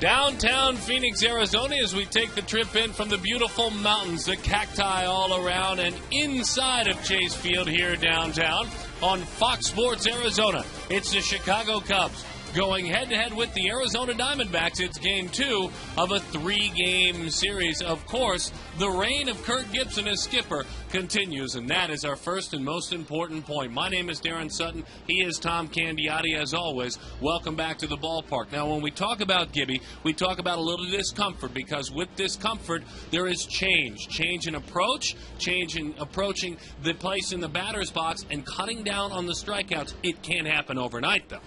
Downtown Phoenix, Arizona, as we take the trip in from the beautiful mountains, the cacti all around, and inside of Chase Field here downtown on Fox Sports Arizona. It's the Chicago Cubs going head-to-head with the Arizona Diamondbacks. It's game 2 of a 3-game series. Of course, the reign of Kirk Gibson as skipper continues, and that is our first and most important point. My name is Darren Sutton. He is Tom Candiotti, as always. Welcome back to the ballpark. Now, when we talk about Gibby, we talk about a little discomfort, because with discomfort, there is change. Change in approach, change in approaching the place in the batter's box, and cutting down on the strikeouts. It can't happen overnight, though.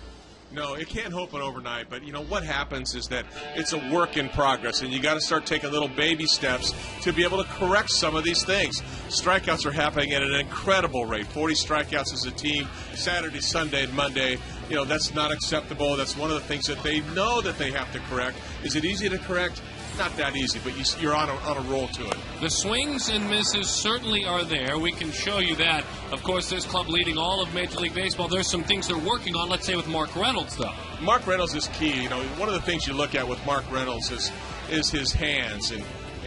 No, it can't happen overnight, but what happens is that it's a work in progress, and you got to start taking little baby steps to be able to correct some of these things. Strikeouts are happening at an incredible rate. 40 strikeouts as a team, Saturday, Sunday, and Monday. That's not acceptable. That's one of the things that they know that they have to correct. Is it easy to correct? Not that easy, but you're on a roll to it. The swings and misses certainly are there. We can show you that. Of course, this club leading all of Major League Baseball. There's some things they're working on, let's say, with Mark Reynolds, though. Mark Reynolds is key. One of the things you look at with Mark Reynolds is his hands.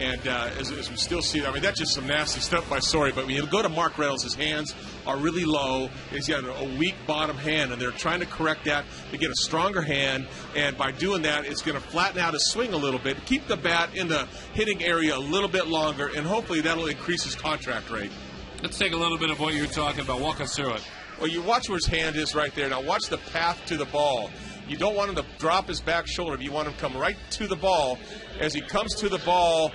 And as we still see, that's just some nasty stuff by Sorry. But when you go to Mark Reynolds, his hands are really low. He's got a weak bottom hand, and they're trying to correct that to get a stronger hand. And by doing that, it's going to flatten out his swing a little bit, keep the bat in the hitting area a little bit longer, and hopefully that'll increase his contact rate. Let's take a little bit of what you're talking about. Walk us through it. Well, you watch where his hand is right there. Now watch the path to the ball. You don't want him to drop his back shoulder. You want him to come right to the ball. As he comes to the ball,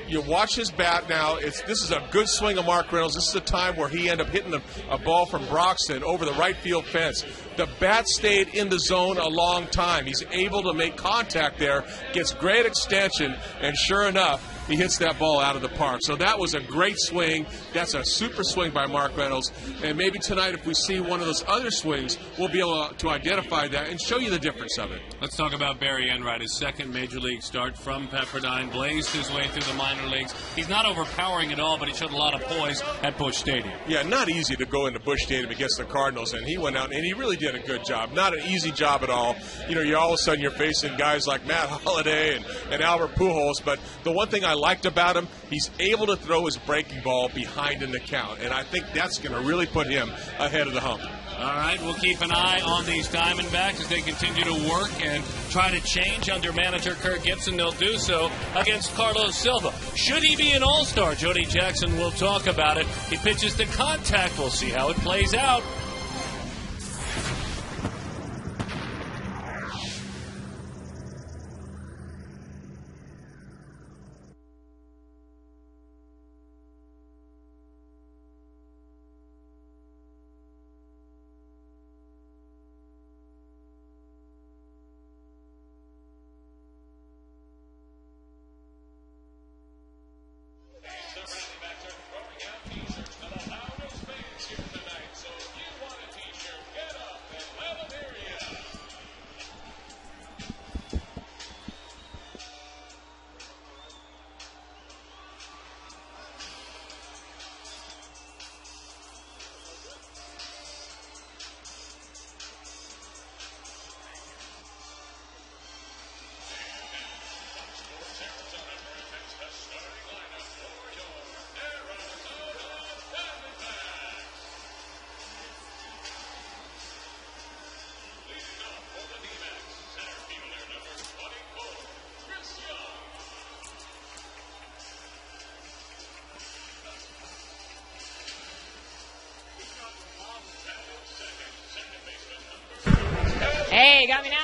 you watch his bat now. This is a good swing of Mark Reynolds. This is a time where he ended up hitting a ball from Broxton over the right field fence. The bat stayed in the zone a long time. He's able to make contact there, gets great extension, and sure enough, he hits that ball out of the park. So that was a great swing. That's a super swing by Mark Reynolds. And maybe tonight, if we see one of those other swings, we'll be able to identify that and show you the difference of it. Let's talk about Barry Enright, his second Major League start from Pepperdine, blazed his way through the minor leagues. He's not overpowering at all, but he showed a lot of poise at Busch Stadium. Yeah, not easy to go into Busch Stadium against the Cardinals, and he went out and he really did a good job. Not an easy job at all. You're all of a sudden you're facing guys like Matt Holliday and Albert Pujols, but the one thing I liked about him, he's able to throw his breaking ball behind in the count, and I think that's going to really put him ahead of the hump. All right, we'll keep an eye on these Diamondbacks as they continue to work and try to change under manager Kirk Gibson. They'll do so against Carlos Silva. Should he be an all-star? Jody Jackson will talk about it. He pitches to contact. We'll see how it plays out. Hey, got me now.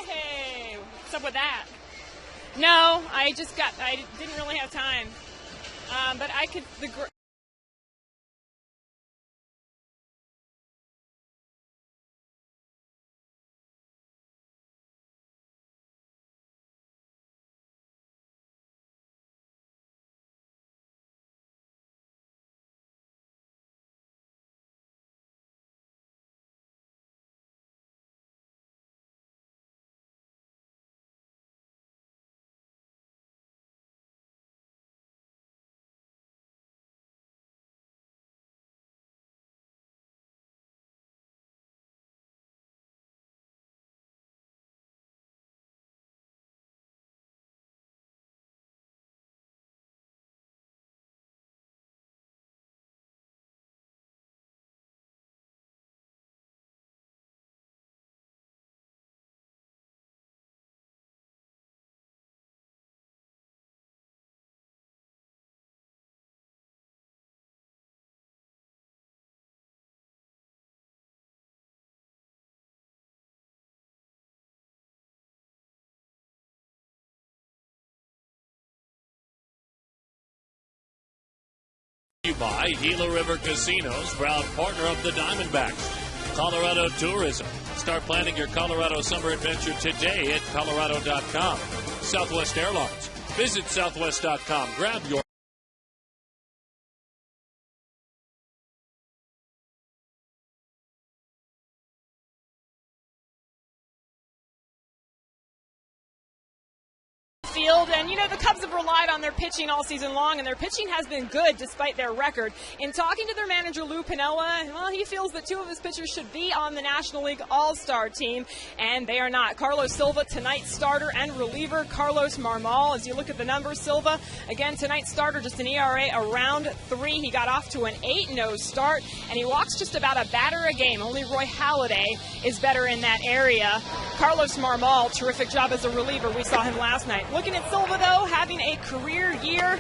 Hey, what's up with that? No, I didn't really have time. But I could, By Gila River Casinos, proud partner of the Diamondbacks. Colorado Tourism. Start planning your Colorado summer adventure today at Colorado.com. Southwest Airlines. Visit Southwest.com. Grab your field. And, you know, the Cubs have relied on their pitching all season long, and their pitching has been good despite their record. In talking to their manager, Lou Piniella, well, he feels that two of his pitchers should be on the National League All-Star team, and they are not. Carlos Silva, tonight's starter and reliever. Carlos Marmol, as you look at the numbers, Silva, again, tonight's starter, just an ERA around 3. He got off to an 8-0 start, and he walks just about a batter a game. Only Roy Halladay is better in that area. Carlos Marmol, terrific job as a reliever. We saw him last night. Looking at Silva, though, having a career year,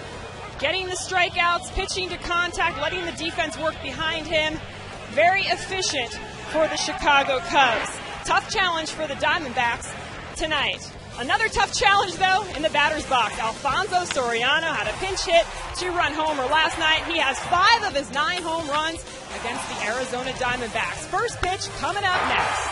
getting the strikeouts, pitching to contact, letting the defense work behind him. Very efficient for the Chicago Cubs. Tough challenge for the Diamondbacks tonight. Another tough challenge, though, in the batter's box. Alfonso Soriano had a pinch hit, 2-run homer last night. He has 5 of his 9 home runs against the Arizona Diamondbacks. First pitch coming up next.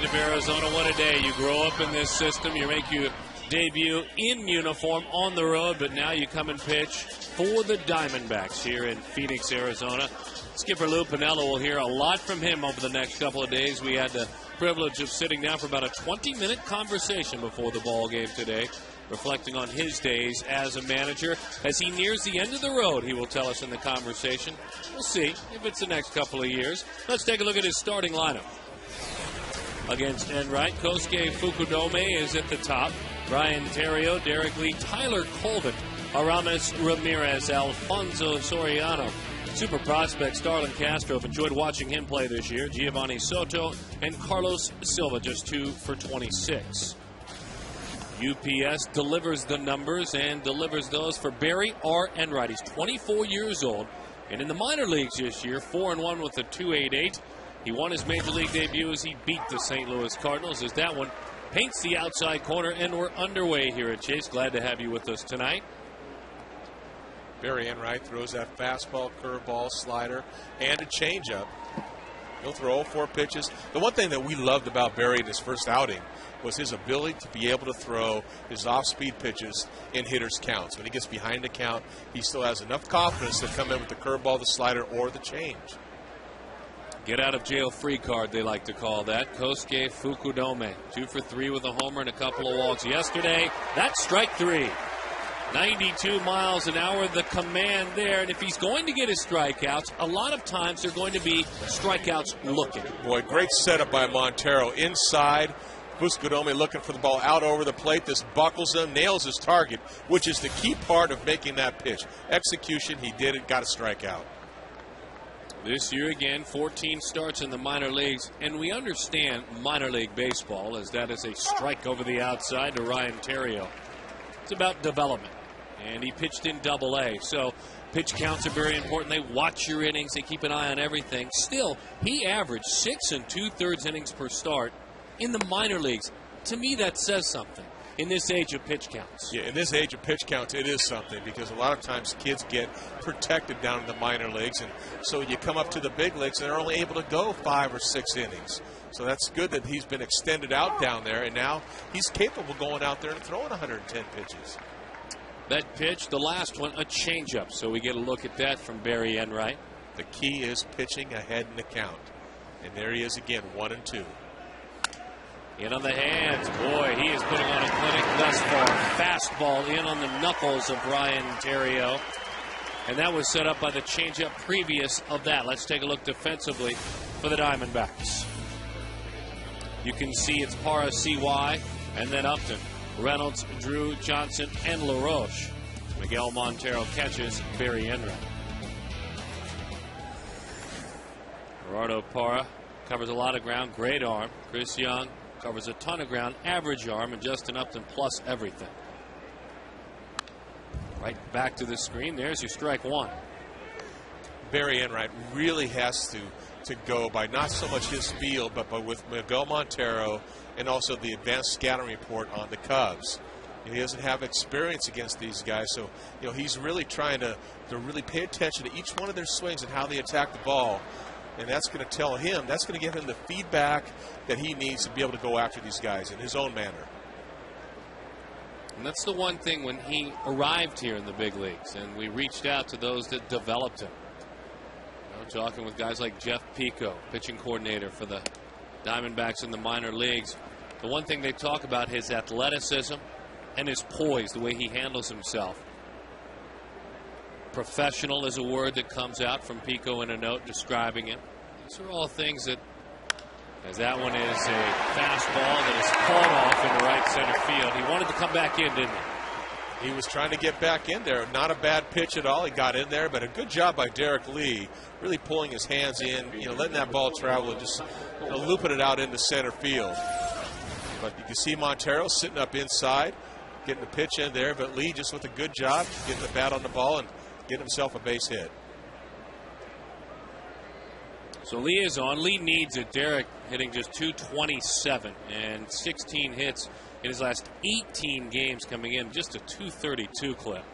Of Arizona, what a day. You grow up in this system, you make your debut in uniform on the road, but now you come and pitch for the Diamondbacks here in Phoenix, Arizona. Skipper Lou Piniella, will hear a lot from him over the next couple of days. We had the privilege of sitting down for about a 20-minute conversation before the ball game today, reflecting on his days as a manager. As he nears the end of the road, he will tell us in the conversation. We'll see if it's the next couple of years. Let's take a look at his starting lineup. Against Enright, Kosuke Fukudome is at the top. Brian Terrio, Derek Lee, Tyler Colvin, Aramis Ramirez, Alfonso Soriano. Super prospect Starlin Castro. I've enjoyed watching him play this year. Giovanni Soto and Carlos Silva, just 2 for 26. UPS delivers the numbers and delivers those for Barry R. Enright. He's 24 years old and in the minor leagues this year, 4-1 with a 2.88. He won his major league debut as he beat the St. Louis Cardinals, as that one paints the outside corner, and we're underway here at Chase. Glad to have you with us tonight. Barry Enright throws that fastball, curveball, slider, and a changeup. He'll throw all 4 pitches. The one thing that we loved about Barry in his first outing was his ability to be able to throw his off-speed pitches in hitters' counts. When he gets behind the count, he still has enough confidence to come in with the curveball, the slider, or the change. Get out of jail free card, they like to call that. Kosuke Fukudome, 2 for 3 with a homer and a couple of walks yesterday. That's strike 3. 92 miles an hour, the command there. And if he's going to get his strikeouts, a lot of times they're going to be strikeouts looking. Boy, great setup by Montero. Inside, Fukudome looking for the ball out over the plate. This buckles him, nails his target, which is the key part of making that pitch. Execution, he did it, got a strikeout. This year again, 14 starts in the minor leagues, and we understand minor league baseball as that is a strike over the outside to Ryan Theriot. It's about development, and he pitched in Double-A, so pitch counts are very important. They watch your innings, they keep an eye on everything. Still, he averaged 6 2/3 innings per start in the minor leagues. To me, that says something in this age of pitch counts. Yeah, in this age of pitch counts, it is something, because a lot of times kids get protected down in the minor leagues, and so you come up to the big leagues and they're only able to go 5 or 6 innings. So that's good that he's been extended out down there, and now he's capable of going out there and throwing 110 pitches. That pitch, the last one, a changeup. So we get a look at that from Barry Enright. The key is pitching ahead in the count. And there he is again, 1 and 2. In on the hands. Boy, he is putting on a clinic thus far. Fastball in on the knuckles of Ryan Theriot. And that was set up by the changeup previous of that. Let's take a look defensively for the Diamondbacks. You can see it's Parra, CY, and then Upton, Reynolds, Drew, Johnson, and LaRoche. Miguel Montero catches Barry Enright. Gerardo Parra covers a lot of ground. Great arm. Chris Young covers a ton of ground. Average arm. And Justin Upton plus everything. Right back to the screen. There's your strike 1. Barry Enright really has to go by not so much his field, but with Miguel Montero and also the advanced scouting report on the Cubs. He doesn't have experience against these guys, so he's really trying to really pay attention to each one of their swings and how they attack the ball. And that's going to tell him, that's going to give him the feedback that he needs to be able to go after these guys in his own manner. And that's the one thing when he arrived here in the big leagues, and we reached out to those that developed him. Talking with guys like Jeff Pico, pitching coordinator for the Diamondbacks in the minor leagues. The one thing they talk about, his athleticism and his poise, the way he handles himself. Professional is a word that comes out from Pico in a note describing him. These are all things that, as that one is a fastball that is caught off into right center field. He wanted to come back in, didn't he? He was trying to get back in there. Not a bad pitch at all. He got in there, but a good job by Derek Lee, really pulling his hands in, letting that ball travel and just looping it out into center field. But you can see Montero sitting up inside, getting the pitch in there, but Lee just with a good job, getting the bat on the ball and getting himself a base hit. So Lee is on. Lee needs it. Derek hitting just .227 and 16 hits in his last 18 games, coming in just a .232 clip.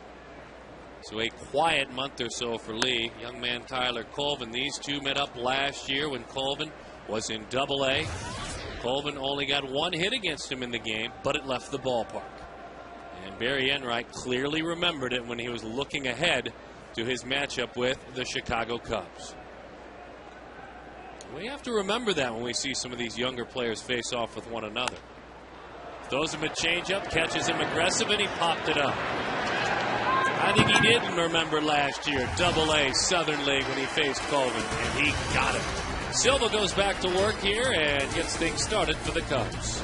So a quiet month or so for Lee. Young man Tyler Colvin. These two met up last year when Colvin was in Double-A. Colvin only got 1 hit against him in the game, but it left the ballpark. And Barry Enright clearly remembered it when he was looking ahead to his matchup with the Chicago Cubs. We have to remember that when we see some of these younger players face off with one another. Throws him a changeup, catches him aggressive, and he popped it up. I think he didn't remember last year, Double-A Southern League, when he faced Colvin, and he got it. Silva goes back to work here and gets things started for the Cubs.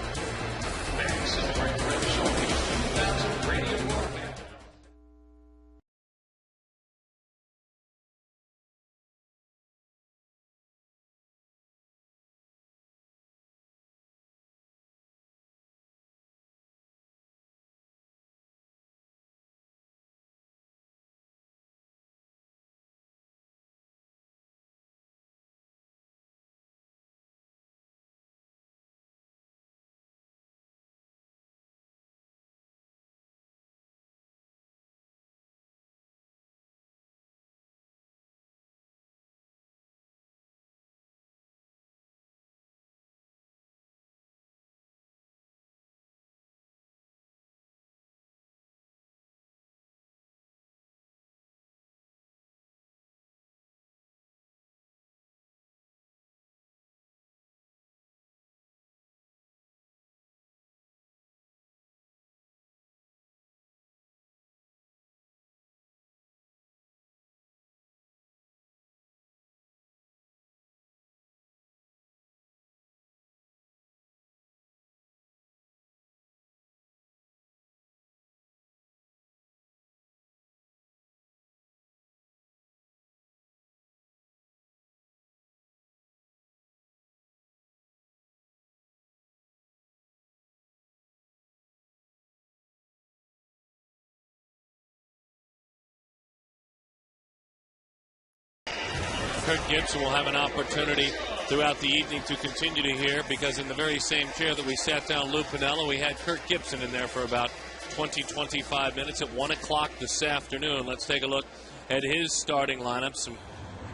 Kirk Gibson will have an opportunity throughout the evening to continue to hear, because in the very same chair that we sat down Lou Piniella, we had Kirk Gibson in there for about 20-25 minutes at 1 o'clock this afternoon. Let's take a look at his starting lineup. Some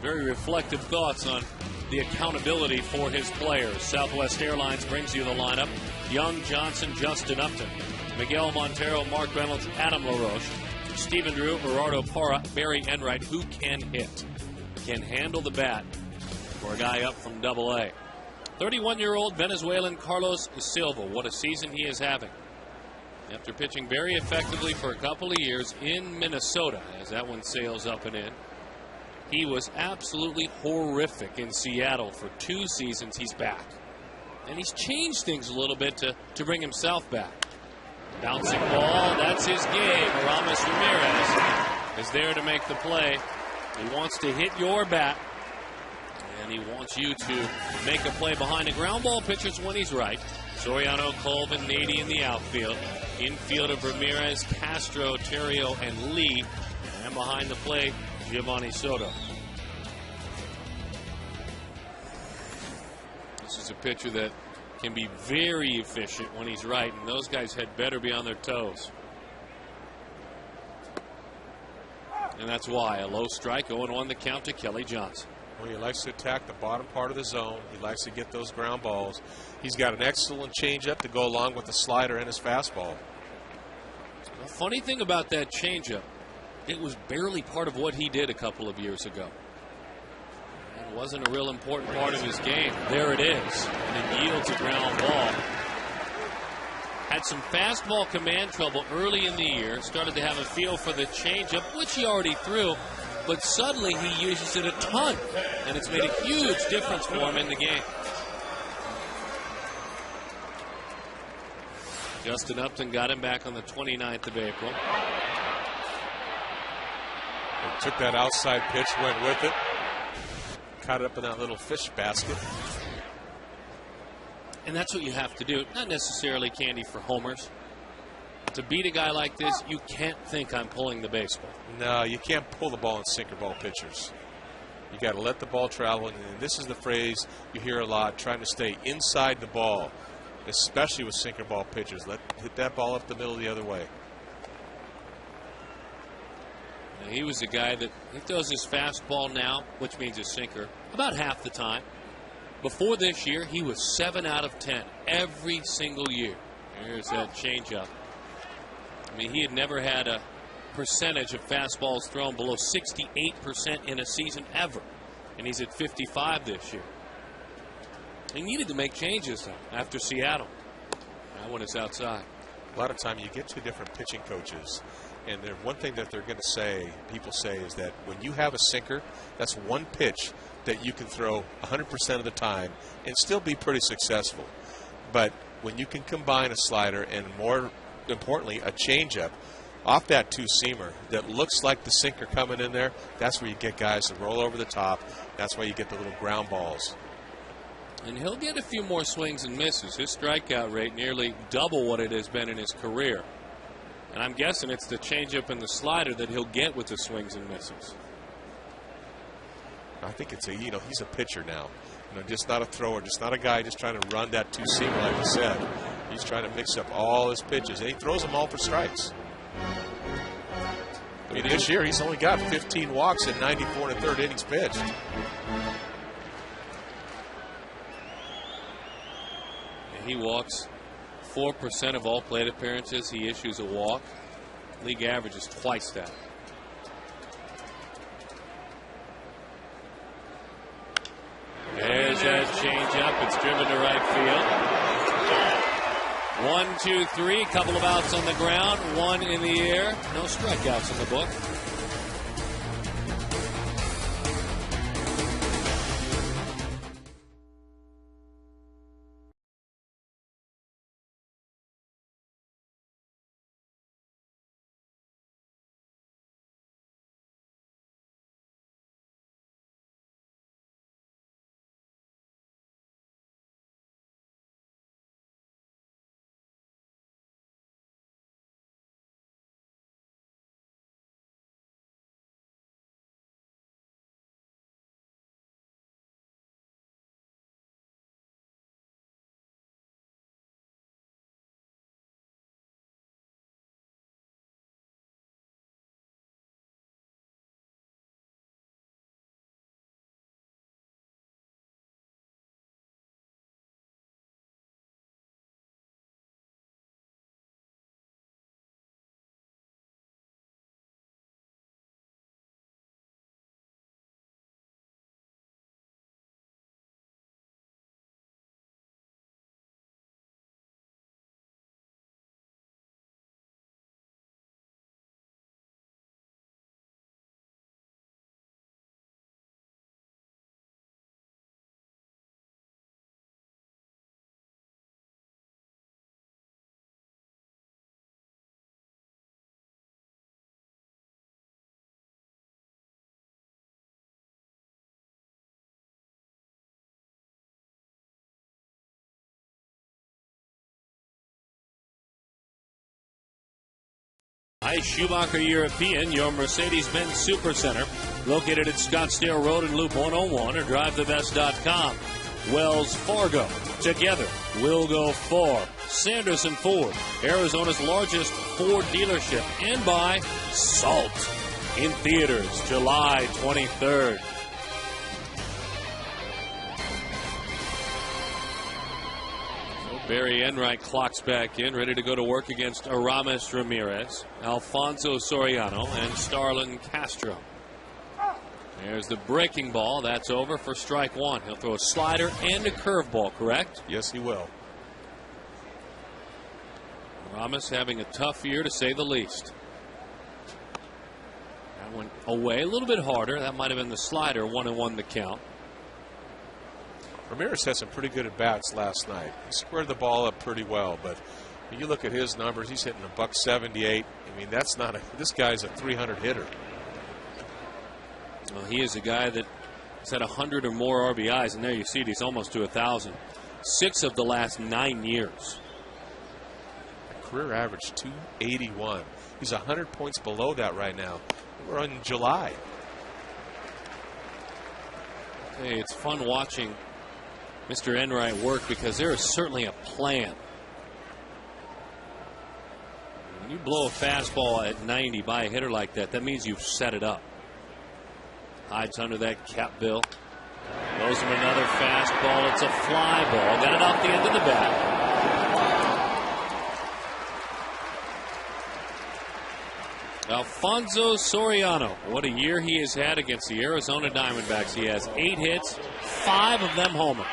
very reflective thoughts on the accountability for his players. Southwest Airlines brings you the lineup. Young, Johnson, Justin Upton, Miguel Montero, Mark Reynolds, Adam LaRoche, Stephen Drew, Gerardo Parra, Barry Enright, who can hit, can handle the bat for a guy up from Double-A. 31-year-old Venezuelan Carlos Silva. What a season he is having. After pitching very effectively for a couple of years in Minnesota, as that one sails up and in, he was absolutely horrific in Seattle for 2 seasons. He's back. And he's changed things a little bit to bring himself back. Bouncing ball, that's his game. Aramis Ramirez is there to make the play. He wants to hit your bat, and he wants you to make a play behind the ground ball pitchers when he's right. Soriano, Colvin, Nady in the outfield. Infield of Ramirez, Castro, Terrio, and Lee. And behind the plate, Giovanni Soto. This is a pitcher that can be very efficient when he's right, and those guys had better be on their toes. And that's why a low strike, 0-1 the count to Kelly Johnson. Well, he likes to attack the bottom part of the zone. He likes to get those ground balls. He's got an excellent changeup to go along with the slider and his fastball. The funny thing about that changeup, it was barely part of what he did a couple of years ago. It wasn't a real important part of his game. There it is, and it yields a ground ball. Had some fastball command trouble early in the year. Started to have a feel for the changeup, which he already threw. But suddenly he uses it a ton, and it's made a huge difference for him in the game. Justin Upton got him back on the 29th of April. He took that outside pitch, went with it. Caught it up in that little fish basket. And that's what you have to do. Not necessarily candy for homers. To beat a guy like this, you can't think I'm pulling the baseball. No, you can't pull the ball in sinker ball pitchers. You got to let the ball travel. And this is the phrase you hear a lot, trying to stay inside the ball, especially with sinker ball pitchers. Hit that ball up the middle the other way. And he was a guy that he throws his fastball now, which means his sinker, about half the time. Before this year, he was 7 out of 10 every single year. Here's that changeup. I mean, he had never had a percentage of fastballs thrown below 68% in a season ever. And he's at 55 this year. He needed to make changes, though, after Seattle. That one is outside. A lot of time you get 2 different pitching coaches, and one thing that they're going to say, people say, is that when you have a sinker, that's one pitch that you can throw 100% of the time and still be pretty successful. But when you can combine a slider and, more importantly, a changeup off that 2-seamer that looks like the sinker coming in there, that's where you get guys to roll over the top. That's why you get the little ground balls. And he'll get a few more swings and misses. His strikeout rate nearly double what it has been in his career. And I'm guessing it's the changeup and the slider that he'll get with the swings and misses. I think it's he's a pitcher now. Just not a thrower, just not a guy just trying to run that 2-seamer like you said. He's trying to mix up all his pitches, and he throws them all for strikes. I mean, this year he's only got 15 walks in 94 1/3 innings pitched. And he walks 4% of all plate appearances. He issues a walk. League average is twice that. There's that changeup. It's driven to right field. 1, 2, 3. Couple of outs on the ground. 1 in the air. No strikeouts in the book. by Schumacher European, your Mercedes-Benz Supercenter, located at Scottsdale Road and Loop 101 or drivethebest.com. Wells Fargo, together we'll go far. Sanderson Ford, Arizona's largest Ford dealership, and by Salt, in theaters July 23rd. Barry Enright clocks back in, ready to go to work against Aramis Ramirez, Alfonso Soriano, and Starlin Castro. There's the breaking ball. That's over for strike one. He'll throw a slider and a curveball, correct? Yes, he will. Aramis having a tough year, to say the least. That went away a little bit harder. That might have been the slider. 1-1 the count. Ramirez had some pretty good at-bats last night. He squared the ball up pretty well, but when you look at his numbers, he's hitting a .178. I mean, that's not this guy's a 300 hitter. Well, he is a guy that has had 100 or more RBIs, and there you see it, he's almost to 1,000. 6 of the last 9 years. Career average 281. He's 100 points below that right now. We're in July. Hey, it's fun watching Mr. Enright work because there is certainly a plan. When you blow a fastball at 90 by a hitter like that, that means you've set it up. Hides under that cap bill. Throws him another fastball. It's a fly ball. Got it off the end of the bat. Alfonso Soriano. What a year he has had against the Arizona Diamondbacks. He has 8 hits, 5 of them homers.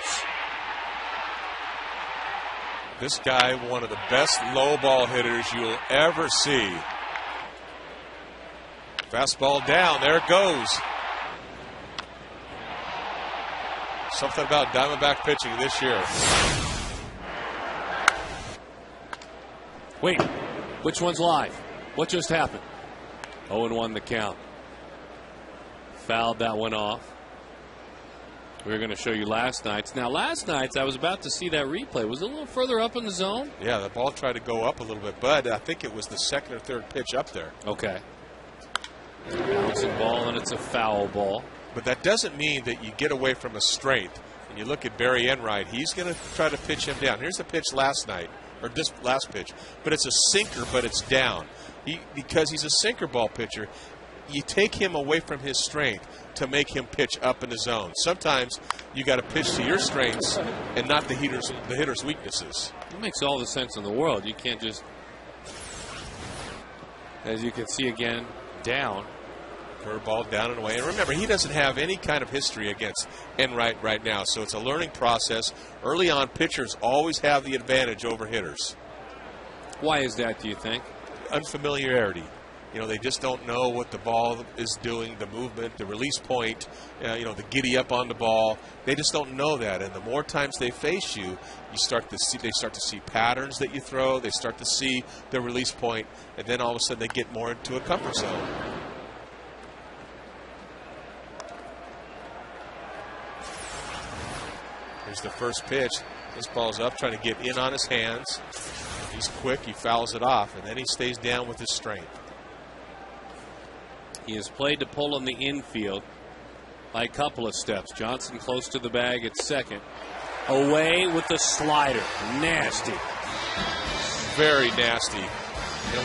This guy, one of the best low ball hitters you'll ever see. Fastball down. There it goes. Something about Diamondback pitching this year. Wait, which one's live? What just happened? 0-1 the count. Fouled that one off. We were going to show you last night's. Now, last night's, I was about to see that replay. Was it a little further up in the zone? Yeah, the ball tried to go up a little bit, but I think it was the second or third pitch up there. Okay. Bouncing ball, and it's a foul ball. But that doesn't mean that you get away from a strength. And you look at Barry Enright, he's going to try to pitch him down. Here's the pitch last night, or this last pitch. But it's a sinker, but it's down. Because he's a sinker ball pitcher, you take him away from his strength to make him pitch up in the zone. Sometimes you got to pitch to your strengths and not the hitter's weaknesses. It makes all the sense in the world. You can't just, as you can see again, down. Curveball down and away. And remember, he doesn't have any kind of history against Enright right now, so it's a learning process. Early on, pitchers always have the advantage over hitters. Why is that, do you think? Unfamiliarity. You know, they just don't know what the ball is doing, the movement, the release point, the giddy up on the ball. They just don't know that. And the more times they face you, they start to see patterns that you throw. They start to see the release point, and then all of a sudden they get more into a comfort zone. Here's the first pitch. This ball's up, trying to get in on his hands. He's quick. He fouls it off, and then he stays down with his strength. He has played to pull in the infield by a couple of steps. Johnson close to the bag at second. Away with the slider. Nasty. Very nasty.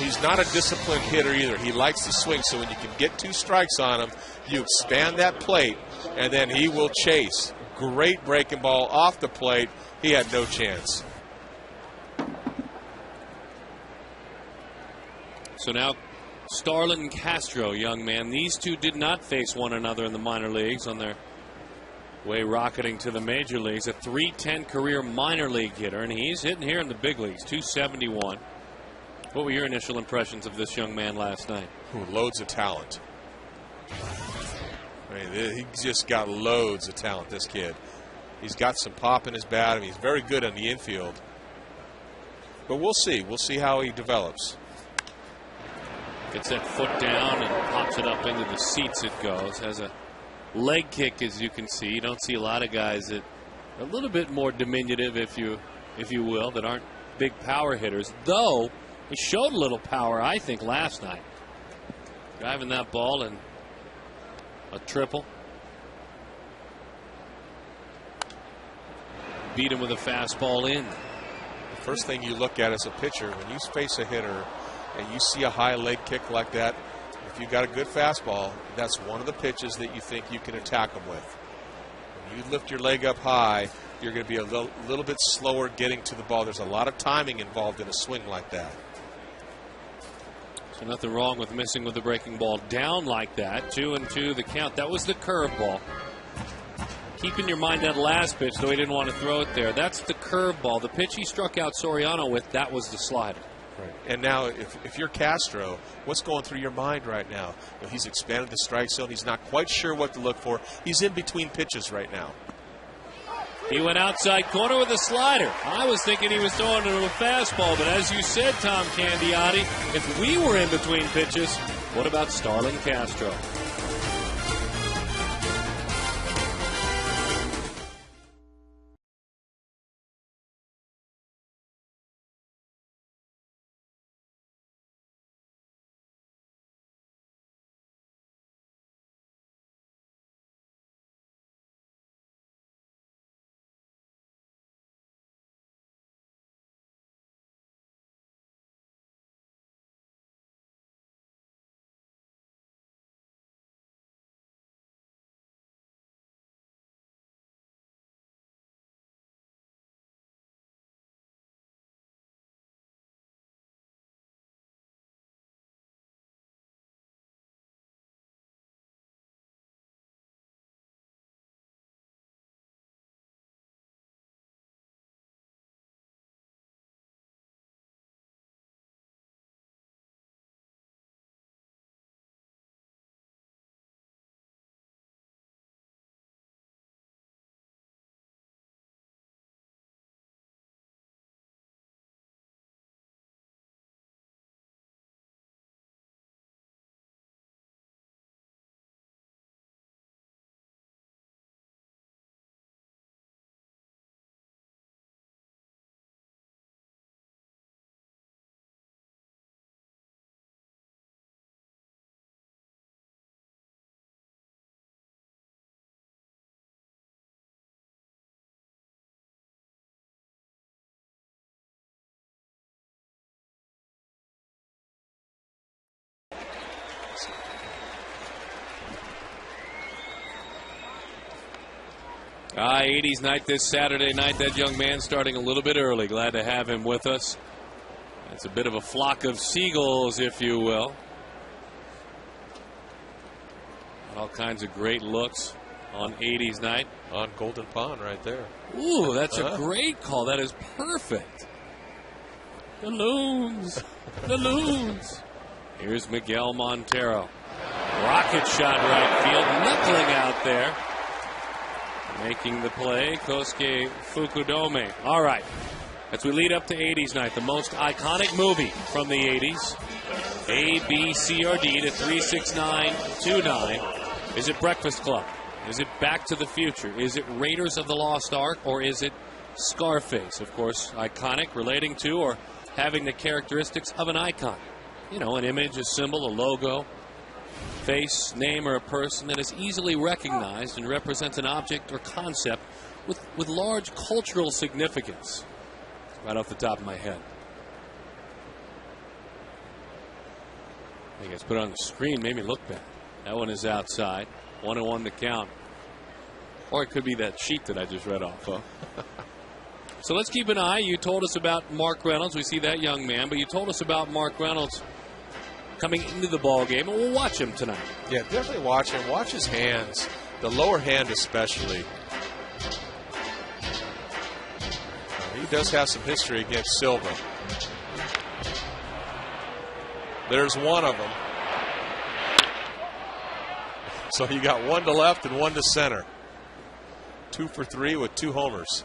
He's not a disciplined hitter either. He likes to swing, so when you can get 2 strikes on him, you expand that plate, and then he will chase. Great breaking ball off the plate. He had no chance. So now Starlin Castro, young man. These two did not face one another in the minor leagues on their way rocketing to the major leagues. A .310 career minor league hitter, and he's hitting here in the big leagues, .271. What were your initial impressions of this young man last night? Loads of talent. I mean, he just got loads of talent, this kid. He's got some pop in his bat. I mean, he's very good on the infield. But we'll see. We'll see how he develops. Gets that foot down and pops it up into the seats. It goes. Has a leg kick, as you can see. You don't see a lot of guys that are a little bit more diminutive, if you will, that aren't big power hitters. Though He showed a little power, I think, last night. Driving that ball and a triple. Beat him with a fastball in. The first thing you look at as a pitcher, when you face a hitter and you see a high leg kick like that, if you've got a good fastball, that's one of the pitches that you think you can attack them with. When you lift your leg up high, you're going to be a little bit slower getting to the ball. There's a lot of timing involved in a swing like that. So nothing wrong with missing with the breaking ball down like that. 2-2 the count. That was the curveball. Keep in your mind that last pitch, though he didn't want to throw it there. That's the curveball. The pitch he struck out Soriano with, that was the slider. Right. And now, if you're Castro, what's going through your mind right now? You know, he's expanded the strike zone. He's not quite sure what to look for. He's in between pitches right now. He went outside corner with a slider. I was thinking he was throwing it to a fastball, but as you said, Tom Candiotti, if we were in between pitches, what about Starlin Castro? '80s night this Saturday night. That young man starting a little bit early. Glad to have him with us. It's a bit of a flock of seagulls, if you will. All kinds of great looks on '80s night. On Golden Pond right there. Ooh, that's a great call. That is perfect. The Loons. The Loons. Here's Miguel Montero. Rocket shot right field. Knuckling out there. Making the play, Kosuke Fukudome. All right. As we lead up to '80s night, the most iconic movie from the '80s. A, B, C, or D to 36929. Is it Breakfast Club? Is it Back to the Future? Is it Raiders of the Lost Ark? Or is it Scarface? Of course, iconic, relating to or having the characteristics of an icon. You know, an image, a symbol, a logo, face, name, or a person that is easily recognized and represents an object or concept with large cultural significance. Right off the top of my head. I think it's put it on the screen, made me look bad. That one is outside. 1-1 to count. Or it could be that sheet that I just read off of. So let's keep an eye. You told us about Mark Reynolds. We see that young man, but you told us about Mark Reynolds coming into the ball game, and we'll watch him tonight. Yeah, definitely watch him. Watch his hands, the lower hand especially. He does have some history against Silva. There's one of them. So you got one to left and one to center. 2 for 3 with 2 homers.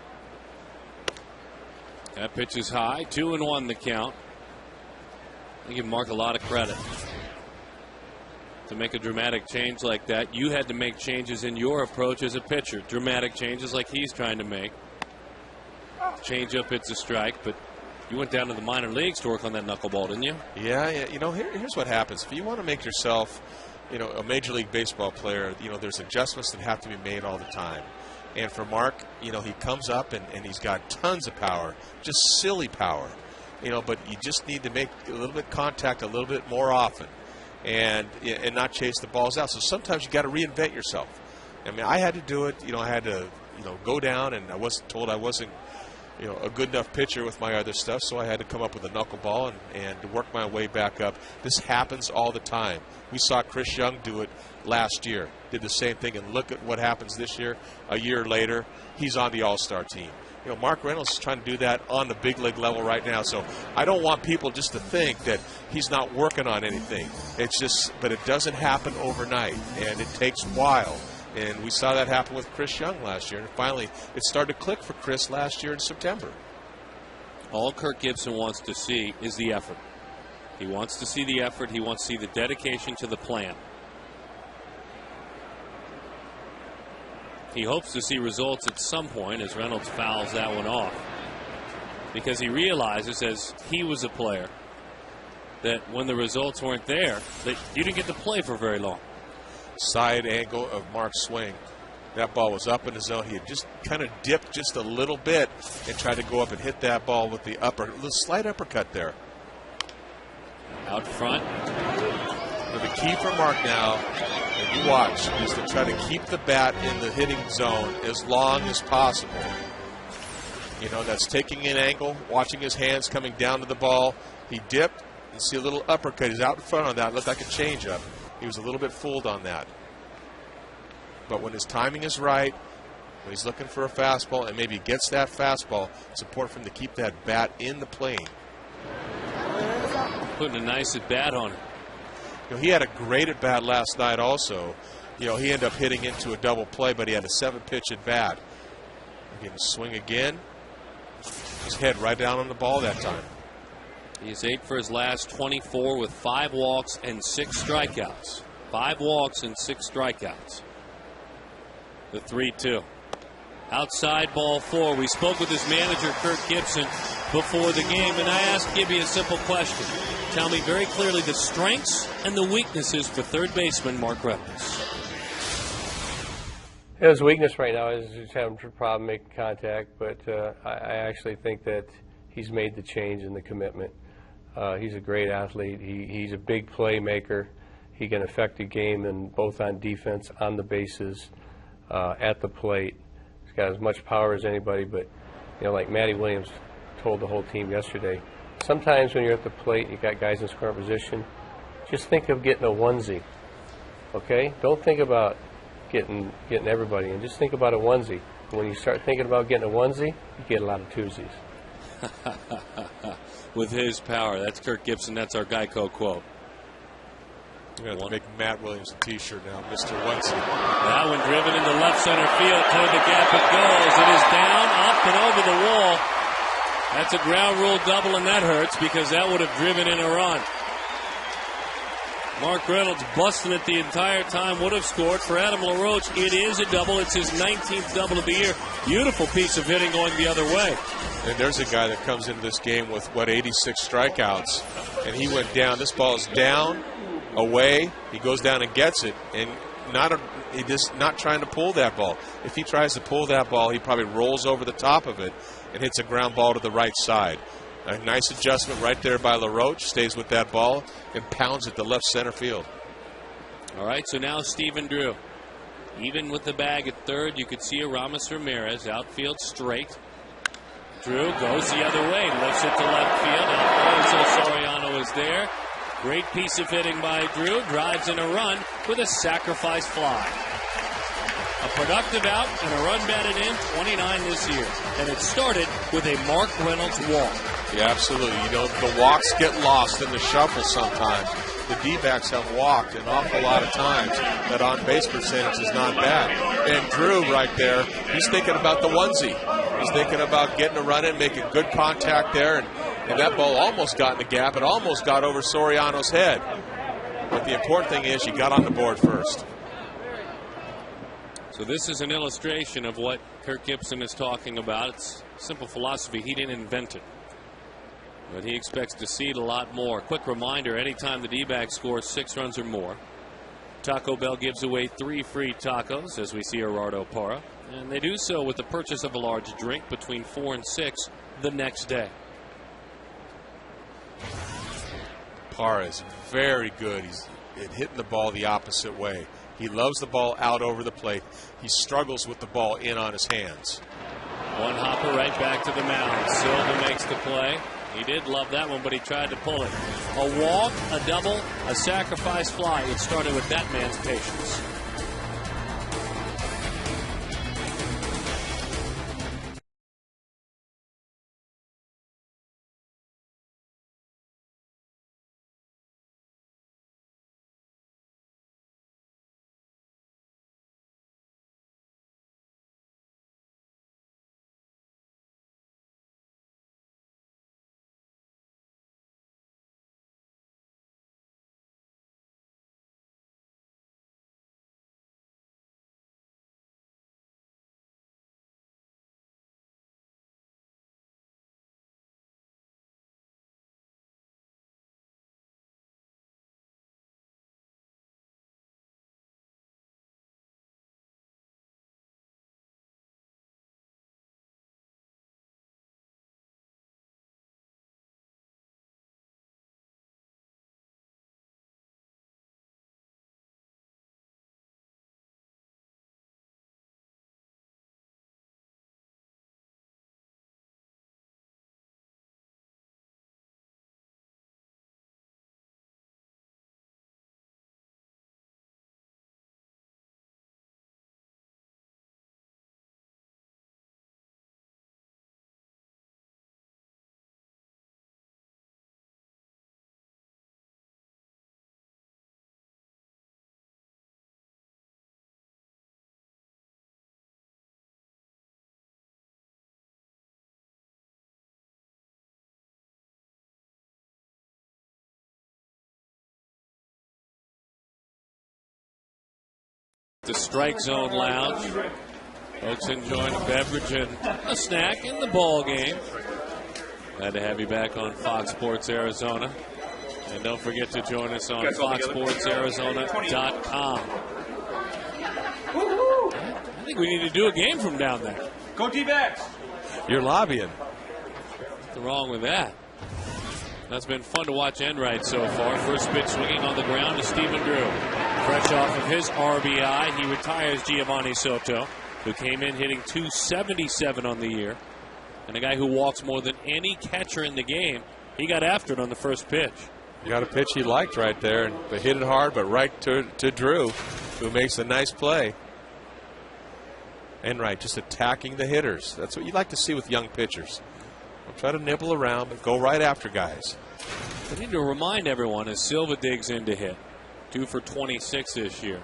That pitch is high. 2-1 the count. I give Mark a lot of credit. To make a dramatic change like that, you had to make changes in your approach as a pitcher. Dramatic changes like he's trying to make. Change up, it's a strike, but You went down to the minor leagues to work on that knuckleball, didn't you? Yeah. You know, here's what happens. If you want to make yourself, you know, a Major League Baseball player, you know, there's adjustments that have to be made all the time. And for Mark, you know, he comes up and he's got tons of power, just silly power, you know, but you just need to make a little bit contact a little bit more often and not chase the balls out. So sometimes you got to reinvent yourself. I mean, I had to do it. You know, I had to, you know, go down, and I wasn't told I wasn't, you know, a good enough pitcher with my other stuff, so I had to come up with a knuckleball and work my way back up. This happens all the time. We saw Chris Young do it last year, did the same thing, and look at what happens this year. A year later, he's on the All-Star team. You know, Mark Reynolds is trying to do that on the big league level right now, so I don't want people just to think that he's not working on anything. It's just, but it doesn't happen overnight, and it takes a while. And we saw that happen with Chris Young last year. And finally, it started to click for Chris last year in September. All Kirk Gibson wants to see is the effort. He wants to see the effort. He wants to see the dedication to the plan. He hopes to see results at some point as Reynolds fouls that one off. Because he realizes, as he was a player, that when the results weren't there, that you didn't get to play for very long. Side angle of Mark's swing. That ball was up in the zone. He had just kind of dipped just a little bit and tried to go up and hit that ball with the slight uppercut there. Out front. But the key for Mark now, and you watch, is to try to keep the bat in the hitting zone as long as possible. You know, that's taking an angle, watching his hands coming down to the ball. He dipped. You see a little uppercut. He's out in front on that. Looked like a changeup. He was a little bit fooled on that. But when his timing is right, when he's looking for a fastball and maybe gets that fastball, it's important for him to keep that bat in the plane. Putting a nice at bat on it. You know, he had a great at bat last night also. You know, he ended up hitting into a double play, but he had a 7-pitch at bat. Again, swing again. His head right down on the ball that time. He's 8 for his last 24 with 5 walks and 6 strikeouts. 5 walks and 6 strikeouts. The 3-2. Outside ball 4. We spoke with his manager, Kirk Gibson, before the game, and I asked Gibby a simple question. Tell me very clearly the strengths and the weaknesses for third baseman Mark Reynolds. His weakness right now is just having a problem making contact, but I actually think that he's made the change in the commitment. He's a great athlete. He's a big playmaker. He can affect the game, and both on defense, on the bases, at the plate. He's got as much power as anybody, but, you know, like Matty Williams told the whole team yesterday, sometimes when you're at the plate, you got guys in scoring position, just think of getting a onesie, okay? Don't think about getting everybody in. Just think about a onesie. When you start thinking about getting a onesie, you get a lot of twosies. With his power. That's Kirk Gibson. That's our Geico quote. We're going to make Matt Williams a T-shirt now, Mr. Onesie. That one driven into left center field. Toward the gap it goes. It is down, up, and over the wall. That's a ground rule double, and that hurts because that would have driven in a run. Mark Reynolds busting it the entire time, would have scored. For Adam LaRoche, it is a double. It's his 19th double of the year. Beautiful piece of hitting going the other way. And there's a guy that comes into this game with, 86 strikeouts. And he went down. This ball is down, away. He goes down and gets it. And he's just not trying to pull that ball. If he tries to pull that ball, he probably rolls over the top of it and hits a ground ball to the right side. A nice adjustment right there by LaRoche. Stays with that ball and pounds it to left center field. All right, so now Stephen Drew. Even with the bag at third, you could see Aramis Ramirez outfield straight. Drew goes the other way, lifts it to left field. Alfonso Soriano is there. Great piece of hitting by Drew. Drives in a run with a sacrifice fly. A productive out and a run batted in, 29 this year. And it started with a Mark Reynolds walk. Yeah, absolutely. You know, the walks get lost in the shuffle sometimes. The D-backs have walked an awful lot of times. That on-base percentage is not bad. And Drew right there, he's thinking about the onesie. He's thinking about getting a run in, making good contact there. And that ball almost got in the gap. It almost got over Soriano's head. But the important thing is you got on the board first. So this is an illustration of what Kirk Gibson is talking about. It's simple philosophy. He didn't invent it. But he expects to see it a lot more. Quick reminder, anytime the D-backs score 6 runs or more, Taco Bell gives away 3 free tacos, as we see Gerardo Parra. And they do so with the purchase of a large drink between 4 and 6 the next day. Parra is very good. He's hitting the ball the opposite way. He loves the ball out over the plate. He struggles with the ball in on his hands. One hopper right back to the mound. Silva makes the play. He did love that one, but he tried to pull it. A walk, a double, a sacrifice fly. It started with that man's patience. The strike zone lounge. Folks enjoying a beverage and a snack in the ball game. Glad to have you back on Fox Sports Arizona. And don't forget to join us on foxsportsarizona.com. I think we need to do a game from down there. Go D-backs. You're lobbying. What's wrong with that? That's been fun to watch Enright so far. First pitch swinging on the ground to Stephen Drew. Fresh off of his RBI, he retires Giovanni Soto, who came in hitting .277 on the year. And a guy who walks more than any catcher in the game. He got after it on the first pitch. You got a pitch he liked right there. They hit it hard, but right to Drew, who makes a nice play. Enright just attacking the hitters. That's what you like to see with young pitchers. Don't try to nibble around, but go right after guys. I need to remind everyone as Silva digs in to hit, 2 for 26 this year,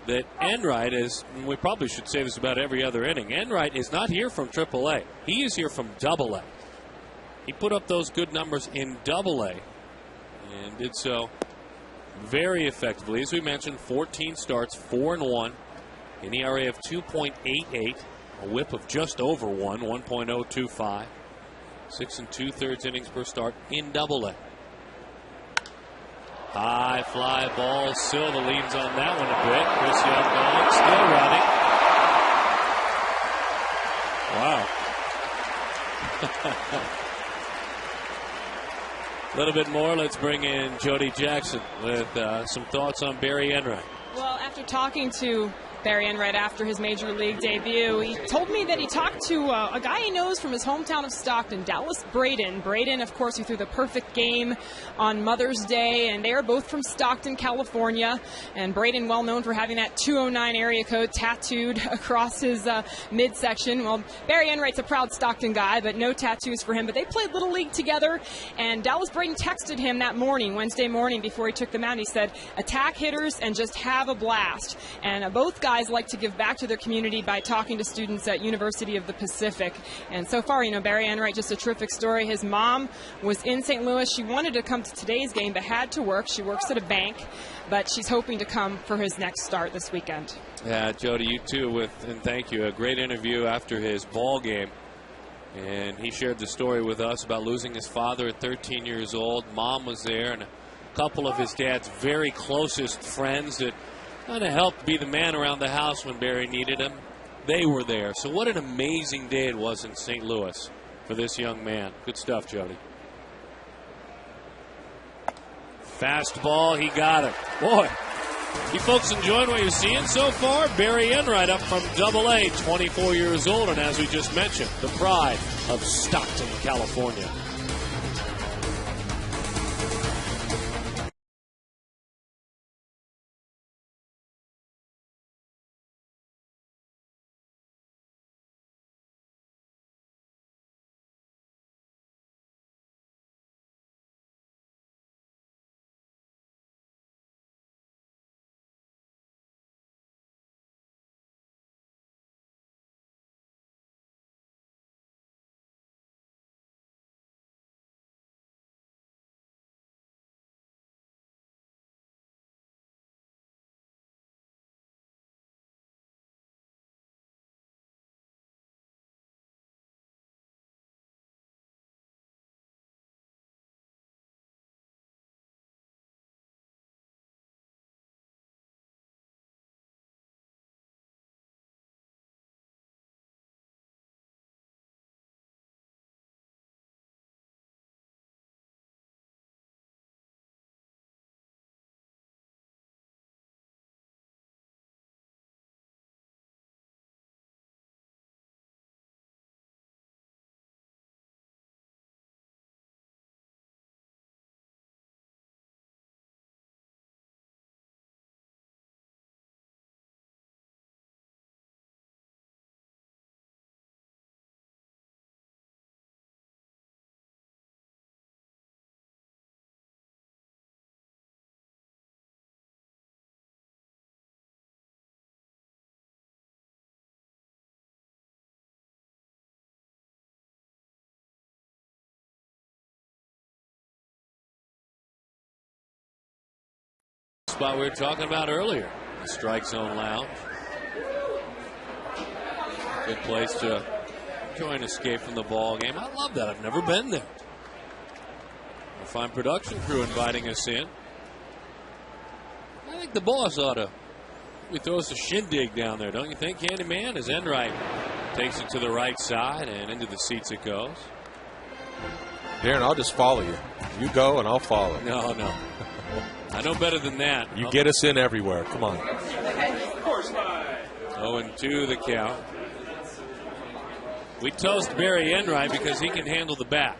that Enright is, and we probably should say this about every other inning, Enright is not here from AAA. He is here from AA. He put up those good numbers in AA and did so very effectively. As we mentioned, 14 starts, 4-1, an ERA of 2.88, a whip of just over 1.025, 6 2/3 innings per start in AA. High fly ball. Silva leans on that one a bit. Chris Young still running. Wow. A little bit more. Let's bring in Jody Jackson with some thoughts on Barry Enright. Well, after talking to Barry Enright after his major league debut, he told me that he talked to a guy he knows from his hometown of Stockton, Dallas Braden. Braden, of course, who threw the perfect game on Mother's Day, and they are both from Stockton, California. And Braden, well known for having that 209 area code tattooed across his midsection. Well, Barry Enright's a proud Stockton guy, but no tattoos for him. But they played Little League together, and Dallas Braden texted him that morning, Wednesday morning, before he took the mound. He said, attack hitters and just have a blast. And both guys like to give back to their community by talking to students at University of the Pacific. And so far, Barry Enright, just a terrific story. His mom was in St. Louis. She wanted to come to today's game, but had to work. She works at a bank, but she's hoping to come for his next start this weekend. Yeah, Jody, you too, and thank you. A great interview after his ball game. And he shared the story with us about losing his father at 13 years old. Mom was there, and a couple of his dad's very closest friends that kind of helped be the man around the house when Barry needed him. They were there. So what an amazing day it was in St. Louis for this young man. Good stuff, Jody. Fastball, he got it. Boy, you folks enjoying what you're seeing so far? Barry Enright up from Double-A, 24 years old, and as we just mentioned, the pride of Stockton, California. Spot we were talking about earlier, the strike zone lounge. Good place to enjoy an escape from the ball game. I love that. I've never been there. A fine production crew inviting us in. I think the boss ought to throw us a shindig down there, don't you think, Candyman? As Enright takes it to the right side and into the seats it goes. Darren, I'll just follow you. You go and I'll follow. No. I know better than that. You get us in everywhere. Come on. 0-2 the count. We toast Barry Enright because he can handle the bat.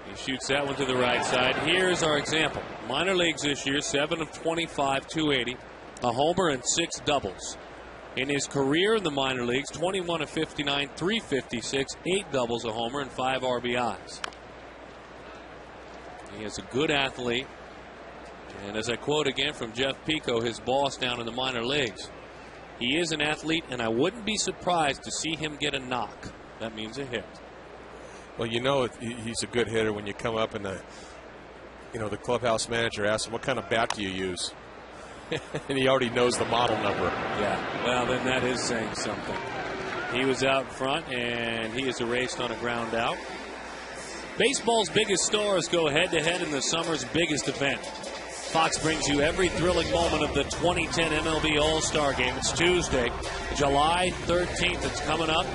He shoots that one to the right side. Here's our example. Minor leagues this year, 7 of 25, 280, a homer and 6 doubles. In his career in the minor leagues, 21 of 59, 356, 8 doubles, a homer, and 5 RBIs. He is a good athlete. And as I quote again from Jeff Pico, his boss down in the minor leagues, he is an athlete, and I wouldn't be surprised to see him get a knock. That means a hit. Well, you know he's a good hitter when you come up and the clubhouse manager asks him, what kind of bat do you use? And he already knows the model number. Yeah, well, then that is saying something. He was out front, and he is erased on a ground out. Baseball's biggest stars go head-to-head in the summer's biggest event. Fox brings you every thrilling moment of the 2010 MLB All-Star Game. It's Tuesday, July 13th. It's coming up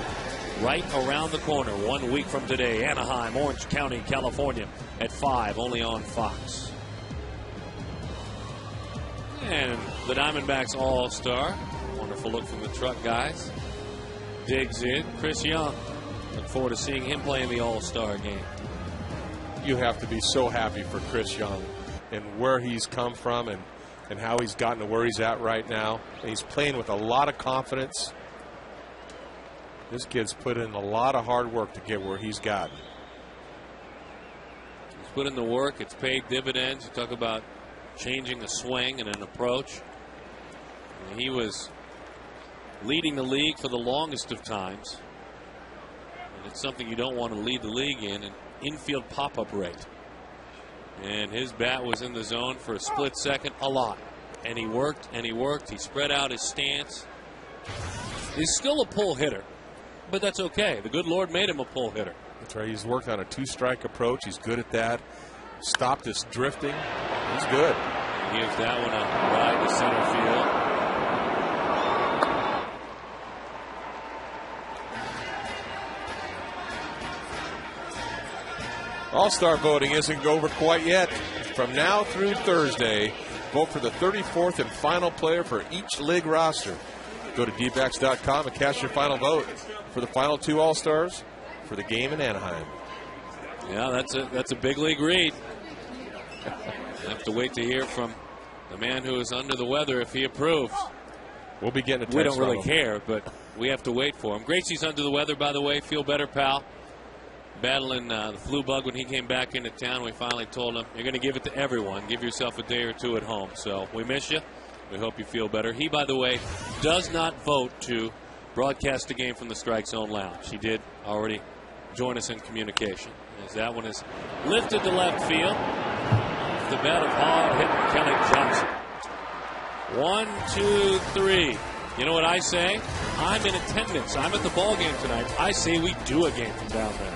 right around the corner 1 week from today. Anaheim, Orange County, California at 5, only on Fox. And the Diamondbacks All-Star. Wonderful look from the truck guys. Digs in. Chris Young. Look forward to seeing him play in the All-Star Game. You have to be so happy for Chris Young and where he's come from and how he's gotten to where he's at right now. And he's playing with a lot of confidence. This kid's put in a lot of hard work to get where he's gotten. He's put in the work. It's paid dividends. You talk about changing a swing and an approach. And he was leading the league for the longest of times. And it's something you don't want to lead the league in, an infield pop-up rate. And his bat was in the zone for a split second a lot. And he worked and he worked. He spread out his stance. He's still a pull hitter. but that's okay. The good Lord made him a pull hitter. That's right. He's worked on a two-strike approach. He's good at that. Stopped his drifting. He's good. He gives that one a ride to center field. All-Star voting isn't over quite yet. From now through Thursday, vote for the 34th and final player for each league roster. Go to dbacks.com and cast your final vote for the final 2 All-Stars for the game in Anaheim. Yeah, that's a big league read. I have to wait to hear from the man who is under the weather if he approves. We'll be getting a text. We don't really from him. care, but we have to wait for him. Gracie's under the weather, by the way. Feel better, pal. Battling the flu bug when he came back into town. We finally told him, you're going to give it to everyone. Give yourself a day or 2 at home. So we miss you. We hope you feel better. He, by the way, does not vote to broadcast the game from the Strike Zone Lounge. He did already join us in communication. As that one is lifted to left field. The bat of hard-hitting Kelly Johnson. 1, 2, 3. You know what I say? I'm in attendance. I'm at the ball game tonight. I say we do a game from down there.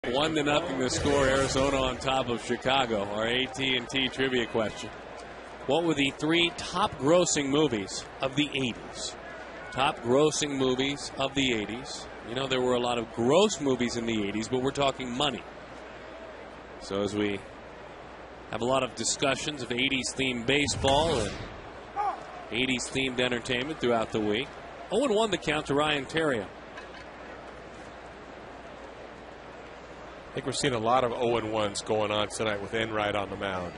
One to nothing to score. Arizona on top of Chicago. Our AT&T trivia question. What were the 3 top grossing movies of the 80s? Top grossing movies of the 80s. You know, there were a lot of gross movies in the 80s, but we're talking money. So as we have a lot of discussions of 80s themed baseball and 80s themed entertainment throughout the week. 0-1 the count to Ryan Theriot. I think we're seeing a lot of 0-1s going on tonight with Enright on the mound.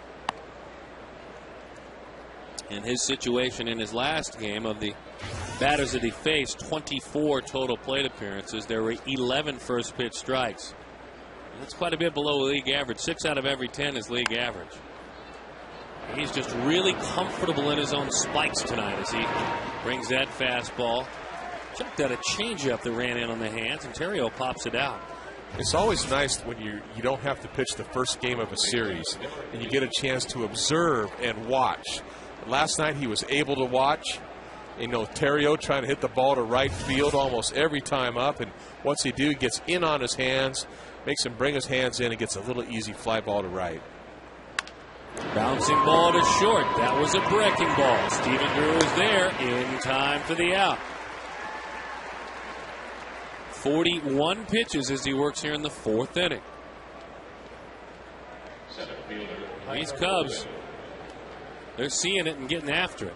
In his situation in his last game, of the batters that he faced, 24 total plate appearances. There were 11 first pitch strikes. That's quite a bit below league average. 6 out of every 10 is league average. He's just really comfortable in his own spikes tonight as he brings that fastball. Checked out a changeup that ran in on the hands, and Theriot pops it out. It's always nice when you don't have to pitch the first game of a series and you get a chance to observe and watch. Last night he was able to watch. You know, Theriot trying to hit the ball to right field almost every time up, and once he do, he gets in on his hands, makes him bring his hands in, and gets a little easy fly ball to right. Bouncing ball to short. That was a breaking ball. Stephen Drew is there in time for the out. 41 pitches as he works here in the 4th inning. These Cubs, they're seeing it and getting after it.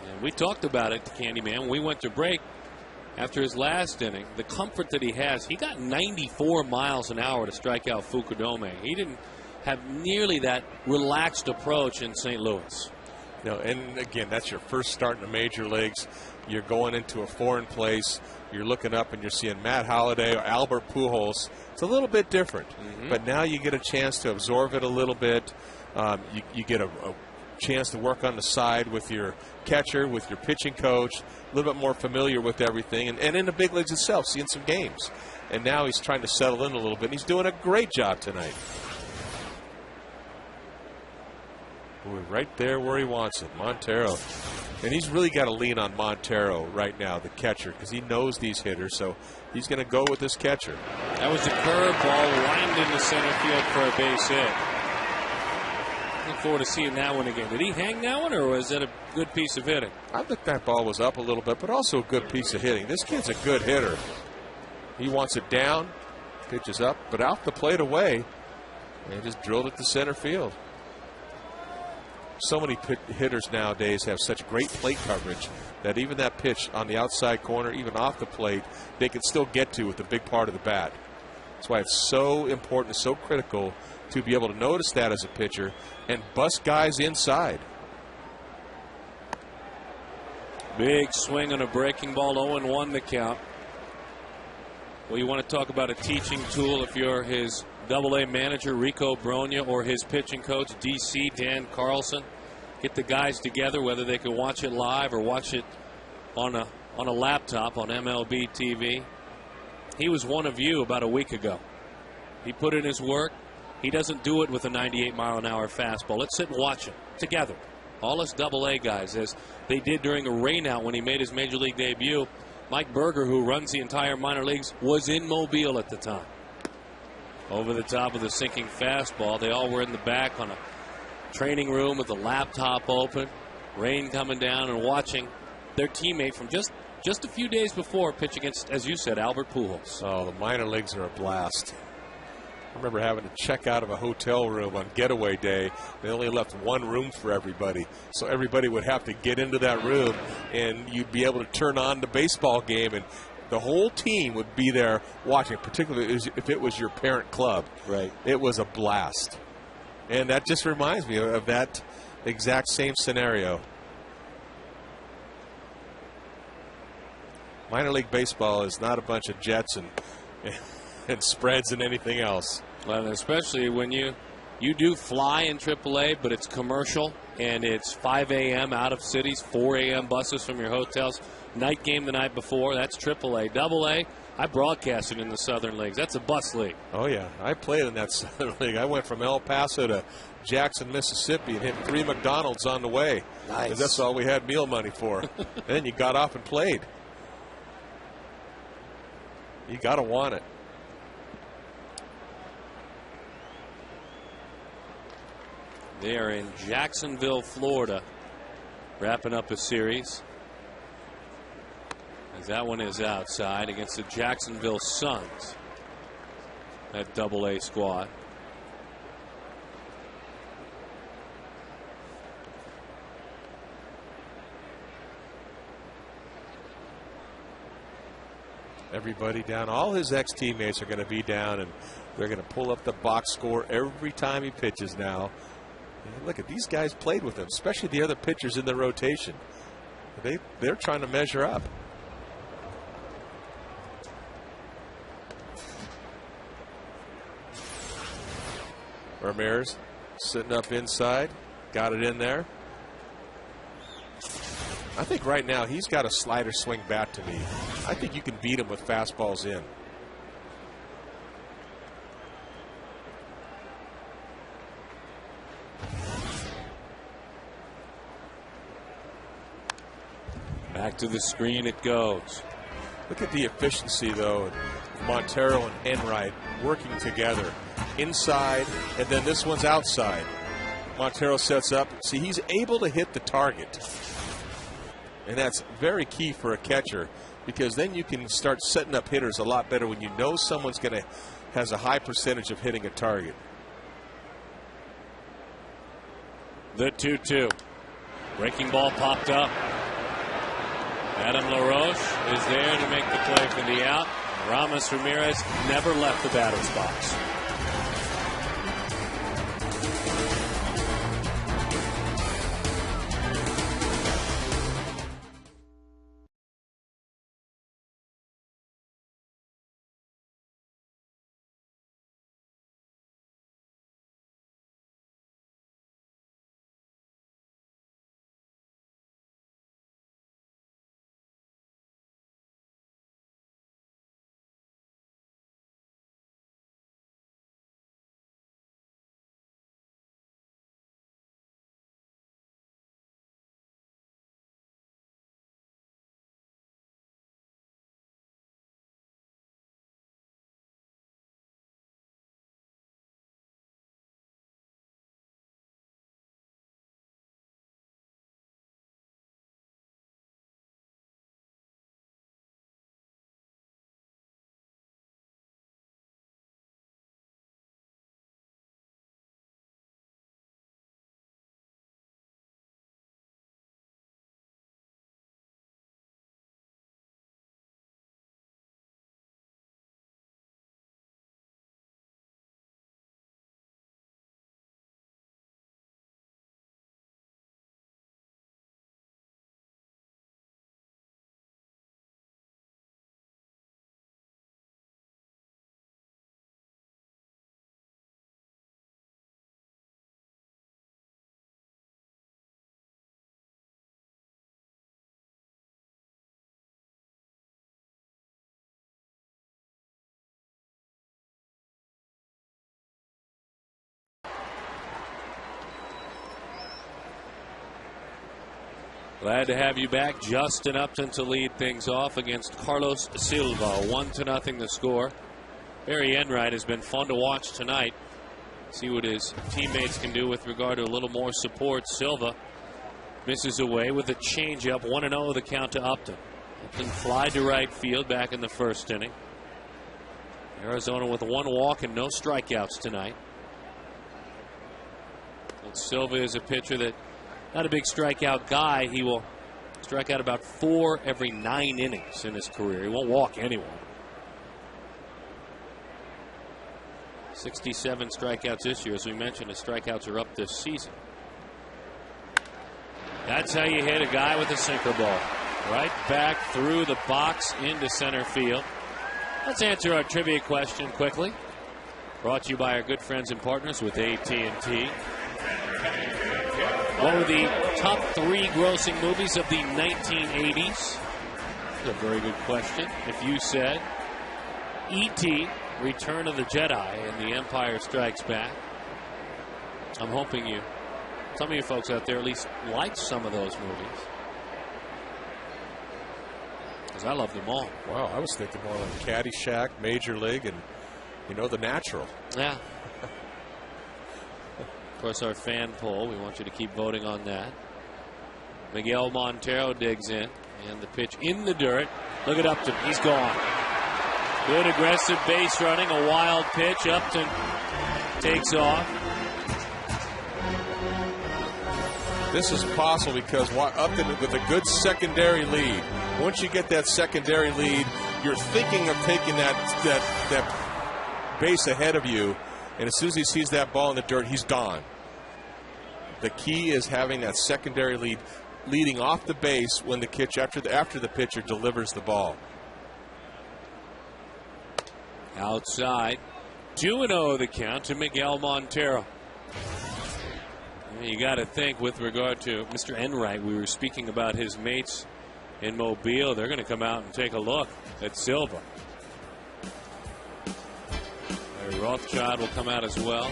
And we talked about it to Candyman when we went to break after his last inning. The comfort that he has, he got 94 miles an hour to strike out Fukudome. He didn't have nearly that relaxed approach in St. Louis. And again, that's your first start in the major leagues. You're going into a foreign place. You're looking up and you're seeing Matt Holliday or Albert Pujols. It's a little bit different. But now you get a chance to absorb it a little bit. You get a chance to work on the side with your catcher, with your pitching coach, a little bit more familiar with everything. And in the big leagues itself, seeing some games. And now he's trying to settle in a little bit. And he's doing a great job tonight. We're right there where he wants it, Montero. And he's really got to lean on Montero right now, the catcher, because he knows these hitters, so he's going to go with this catcher. That was a curveball lined into center field for a base hit. Look forward to seeing that one again. Did he hang that one, or was that a good piece of hitting? I think that ball was up a little bit, but also a good piece of hitting. This kid's a good hitter. He wants it down, pitches up, but out the plate away, and just drilled it to center field. So many hitters nowadays have such great plate coverage that even that pitch on the outside corner, even off the plate, they can still get to with a big part of the bat. That's why it's so important, so critical to be able to notice that as a pitcher and bust guys inside. Big swing on a breaking ball, 0-1 the count. Well, you want to talk about a teaching tool if you're his Double-A manager Rico Bronya or his pitching coach DC Dan Carlson. Get the guys together, whether they can watch it live or watch it on a laptop on MLB TV. He was one of you about a week ago. He put in his work. He doesn't do it with a 98-mile-an-hour fastball. Let's sit and watch it together. All us Double-A guys, as they did during a rainout when he made his major league debut. Mike Berger, who runs the entire minor leagues, was in Mobile at the time. Over the top of the sinking fastball. They all were in the back on a training room with the laptop open, rain coming down, and watching their teammate from just a few days before pitch against, as you said, Albert Pujols. Oh, the minor leagues are a blast. I remember having to check out of a hotel room on getaway day. They only left one room for everybody, so everybody would have to get into that room, and you'd be able to turn on the baseball game, and the whole team would be there watching, particularly if it was your parent club. Right. It was a blast. And that just reminds me of that exact same scenario. Minor league baseball is not a bunch of jets and spreads and anything else. Well, especially when you do fly in AAA, but it's commercial, and it's 5 a.m. out of cities, 4 a.m. buses from your hotels. Night game the night before, that's AAA. Double-A, I broadcasted in the Southern Leagues. That's a bus league. Oh, yeah. I played in that Southern League. I went from El Paso to Jackson, Mississippi, and hit 3 McDonald's on the way. Nice. Because that's all we had meal money for. And then you got off and played. You got to want it. They are in Jacksonville, Florida, wrapping up a series. As that one is outside against the Jacksonville Suns. That Double-A squad. Everybody down. All his ex-teammates are going to be down, and they're going to pull up the box score every time he pitches now. And look at these guys played with him, especially the other pitchers in the rotation. They're trying to measure up. Ramirez sitting up inside, got it in there. I think right now he's got a slider swing bat to me. I think you can beat him with fastballs in. Back to the screen it goes. Look at the efficiency, though. Montero and Enright working together. Inside, and then this one's outside. Montero sets up. See, he's able to hit the target. And that's very key for a catcher, because then you can start setting up hitters a lot better when you know someone's has a high percentage of hitting a target. The 2-2. Breaking ball popped up. Adam LaRoche is there to make the play for the out. Ramos Ramirez never left the batter's box. Glad to have you back. Justin Upton to lead things off against Carlos Silva. 1-0 the score. Barry Enright has been fun to watch tonight. See what his teammates can do with regard to a little more support. Silva misses away with a changeup. 1-0 the count to Upton. Upton fly to right field back in the first inning. Arizona with 1 walk and no strikeouts tonight. And Silva is a pitcher that not a big strikeout guy. He will strike out about 4 every 9 innings in his career. He won't walk anyone. 67 strikeouts this year. As we mentioned, his strikeouts are up this season. That's how you hit a guy with a sinker ball. Right back through the box into center field. Let's answer our trivia question quickly. Brought to you by our good friends and partners with AT&T. What were the top 3 grossing movies of the 1980s? That's a very good question. If you said E.T., Return of the Jedi, and The Empire Strikes Back, I'm hoping some of you folks out there at least liked some of those movies. Because I love them all. Wow, I was thinking more like Caddyshack, Major League, and, The Natural. Yeah. Of course, our fan poll, we want you to keep voting on that. Miguel Montero digs in, and the pitch in the dirt. Look at Upton. He's gone. Good aggressive base running, a wild pitch. Upton takes off. This is possible because Upton with a good secondary lead. Once you get that secondary lead, you're thinking of taking that base ahead of you, and as soon as he sees that ball in the dirt, he's gone. The key is having that secondary lead, leading off the base when the pitch after the pitcher delivers the ball. Outside, 2-0 the count to Miguel Montero. You got to think with regard to Mr. Enright, we were speaking about his mates in Mobile. They're going to come out and take a look at Silva. Larry Rothschild will come out as well.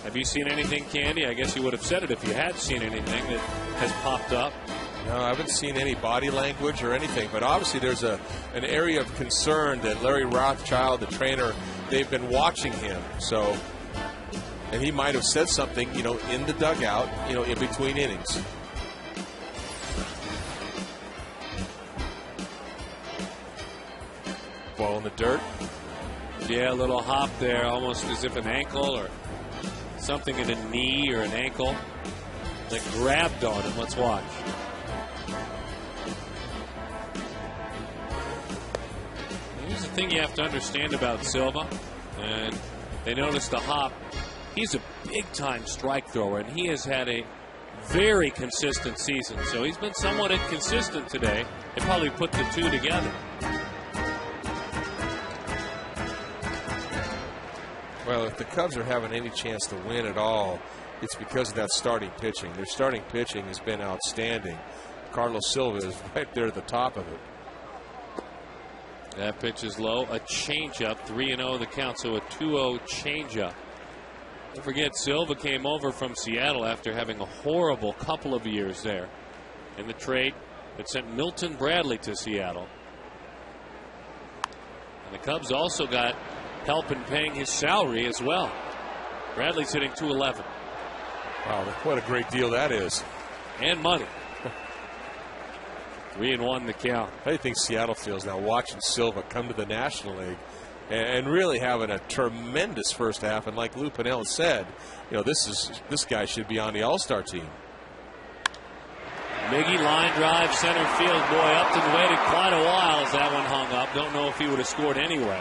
Have you seen anything, Candy? I guess you would have said it if you had seen anything that has popped up. No, I haven't seen any body language or anything, but obviously there's an area of concern that Larry Rothschild, the trainer, they've been watching him. So, and he might have said something, in the dugout, in between innings. Ball in the dirt. Yeah, a little hop there, almost as if an ankle or something in a knee or an ankle that grabbed on him. Let's watch. Here's the thing you have to understand about Silva, and they noticed the hop. He's a big-time strike thrower, and he has had a very consistent season. So he's been somewhat inconsistent today. They probably put the two together. Well, if the Cubs are having any chance to win at all, it's because of that starting pitching. Their starting pitching has been outstanding. Carlos Silva is right there at the top of it. That pitch is low. A changeup. 3-0 the count, so a 2-0 changeup. Don't forget, Silva came over from Seattle after having a horrible couple of years there in the trade that sent Milton Bradley to Seattle. And the Cubs also got help in paying his salary as well. Bradley's hitting .211. Wow, what a great deal that is. And money. 3-1 the count. How do you think Seattle feels now watching Silva come to the National League and really having a tremendous first half? And like Lou Piniella said, this guy should be on the All-Star team. Miggy line drive center field. Boy, Upton waited quite a while as that one hung up. Don't know if he would have scored anyway.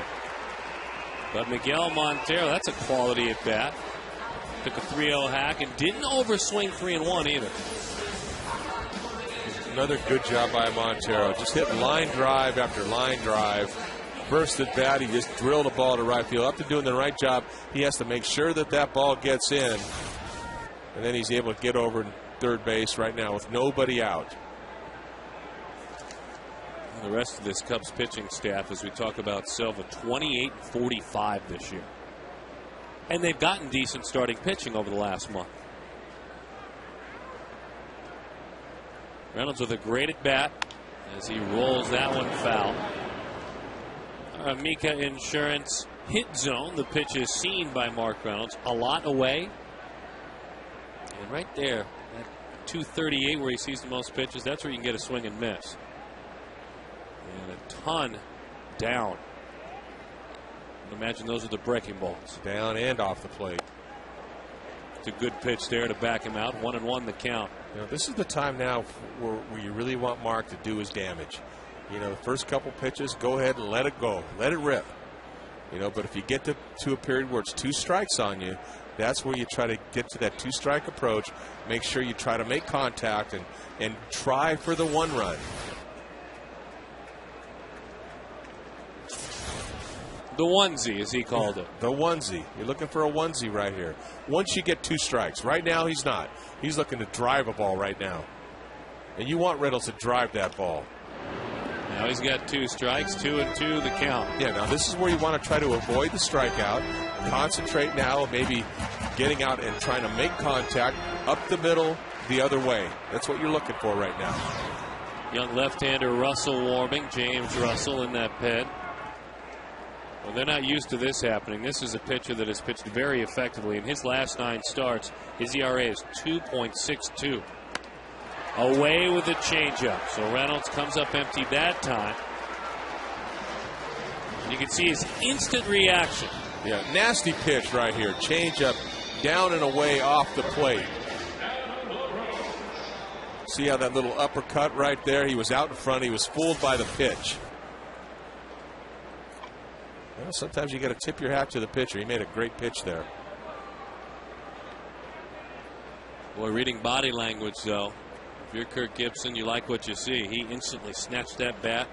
But Miguel Montero, that's a quality at bat. Took a 3-0 hack and didn't overswing 3-1 either. Another good job by Montero. Just hit line drive after line drive. First at bat, he just drilled the ball to right field. Upton doing the right job. He has to make sure that ball gets in. And then he's able to get over to third base right now with nobody out. The rest of this Cubs pitching staff, as we talk about Silva, 28-45 this year. And they've gotten decent starting pitching over the last month. Reynolds with a great at bat as he rolls that one foul. Amica Insurance hit zone. The pitch is seen by Mark Reynolds a lot away. And right there, at 238 where he sees the most pitches, that's where you can get a swing and miss. And a ton down. Imagine those are the breaking balls. Down and off the plate. It's a good pitch there to back him out. 1-1 the count. You know, this is the time now where you really want Mark to do his damage. You know, the first couple pitches, go ahead and let it go. Let it rip. You know, but if you get to a period where it's 2 strikes on you, that's where you try to get to that 2-strike approach. Make sure you try to make contact and try for the 1 run. The onesie, as he called it. The onesie. You're looking for a onesie right here. Once you get 2 strikes. Right now, he's not. He's looking to drive a ball right now. And you want Reynolds to drive that ball. Now he's got 2 strikes, 2-2 the count. Yeah, now this is where you want to try to avoid the strikeout. Concentrate now, maybe getting out and trying to make contact up the middle the other way. That's what you're looking for right now. Young left-hander Russell warming. James Russell in that pen. Well, they're not used to this happening. This is a pitcher that has pitched very effectively. In his last 9 starts, his ERA is 2.62. Away with the changeup. So Reynolds comes up empty that time. You can see his instant reaction. Yeah, nasty pitch right here. Changeup down and away off the plate. See how that little uppercut right there? He was out in front. He was fooled by the pitch. Well, sometimes you got to tip your hat to the pitcher. He made a great pitch there. Boy, reading body language, though. If you're Kirk Gibson, you like what you see. He instantly snatched that bat.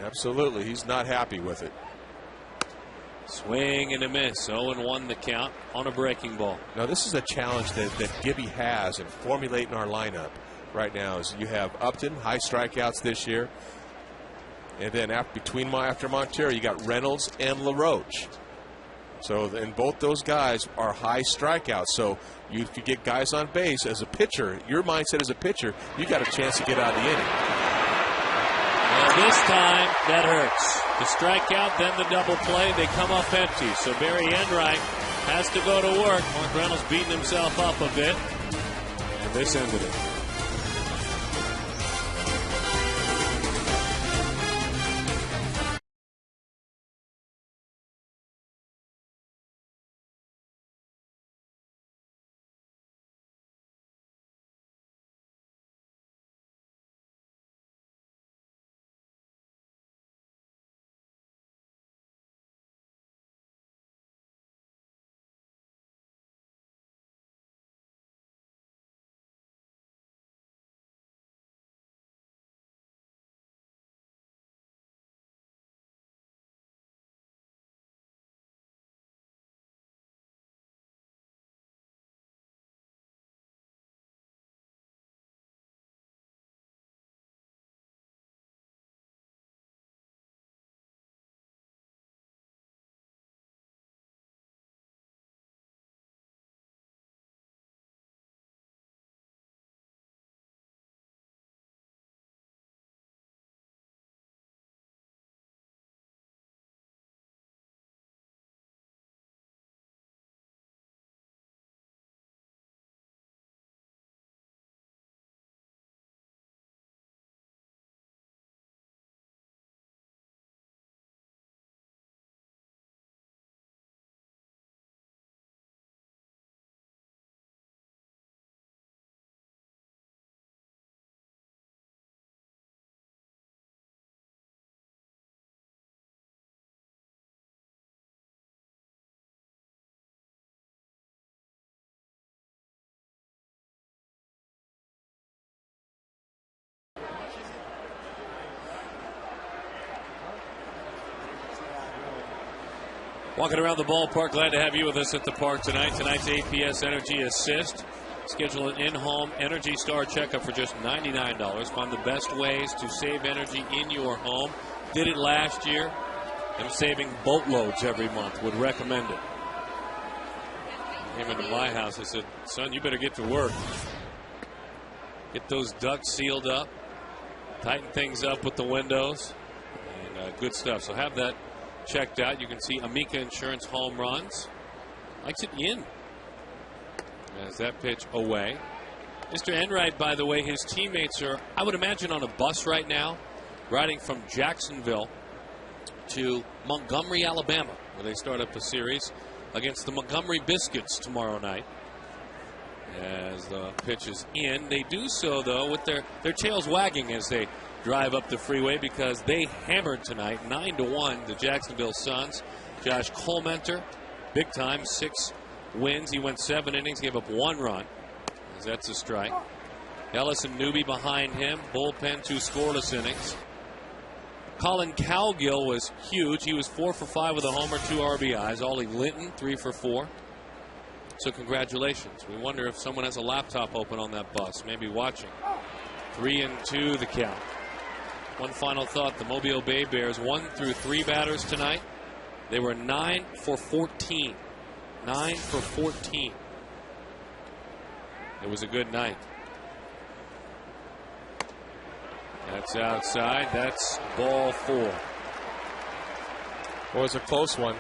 Absolutely. He's not happy with it. Swing and a miss. 0-1 the count on a breaking ball. Now, this is a challenge that Gibby has in formulating our lineup right now. Is you have Upton, high strikeouts this year. And then after Montero, you got Reynolds and LaRoche. So, and both those guys are high strikeouts. So, if you get guys on base as a pitcher, your mindset as a pitcher, you got a chance to get out of the inning. Well, this time, that hurts. The strikeout, then the double play. They come up empty. So, Barry Enright has to go to work. Mark Reynolds beating himself up a bit. And this ended it. Walking around the ballpark, glad to have you with us at the park tonight. Tonight's APS Energy Assist. Schedule an in-home Energy Star checkup for just $99. Find the best ways to save energy in your home. Did it last year. I'm saving boatloads every month. Would recommend it. Came into my house. I said, son, you better get to work. Get those ducts sealed up. Tighten things up with the windows. And good stuff. So have that checked out. You can see Amica Insurance home runs. Likes it in. As that pitch away. Mr. Enright, by the way, his teammates are, I would imagine, on a bus right now, riding from Jacksonville to Montgomery, Alabama, where they start up a series against the Montgomery Biscuits tomorrow night. As the pitch is in, they do so, though, with their tails wagging as they drive up the freeway because they hammered tonight 9-1 the Jacksonville Suns. Josh Colmenter, big time, 6 wins. He went 7 innings, gave up 1 run. As that's a strike. Ellis and Newby behind him. Bullpen, 2 scoreless innings. Colin Cowgill was huge. He was 4 for 5 with a homer, 2 RBIs. Ollie Linton, 3 for 4. So congratulations. We wonder if someone has a laptop open on that bus, maybe watching. 3-2 the count. One final thought. The Mobile Bay Bears 1 through 3 batters tonight. They were 9 for 14. 9 for 14. It was a good night. That's outside. That's ball 4. Well, it was a close one.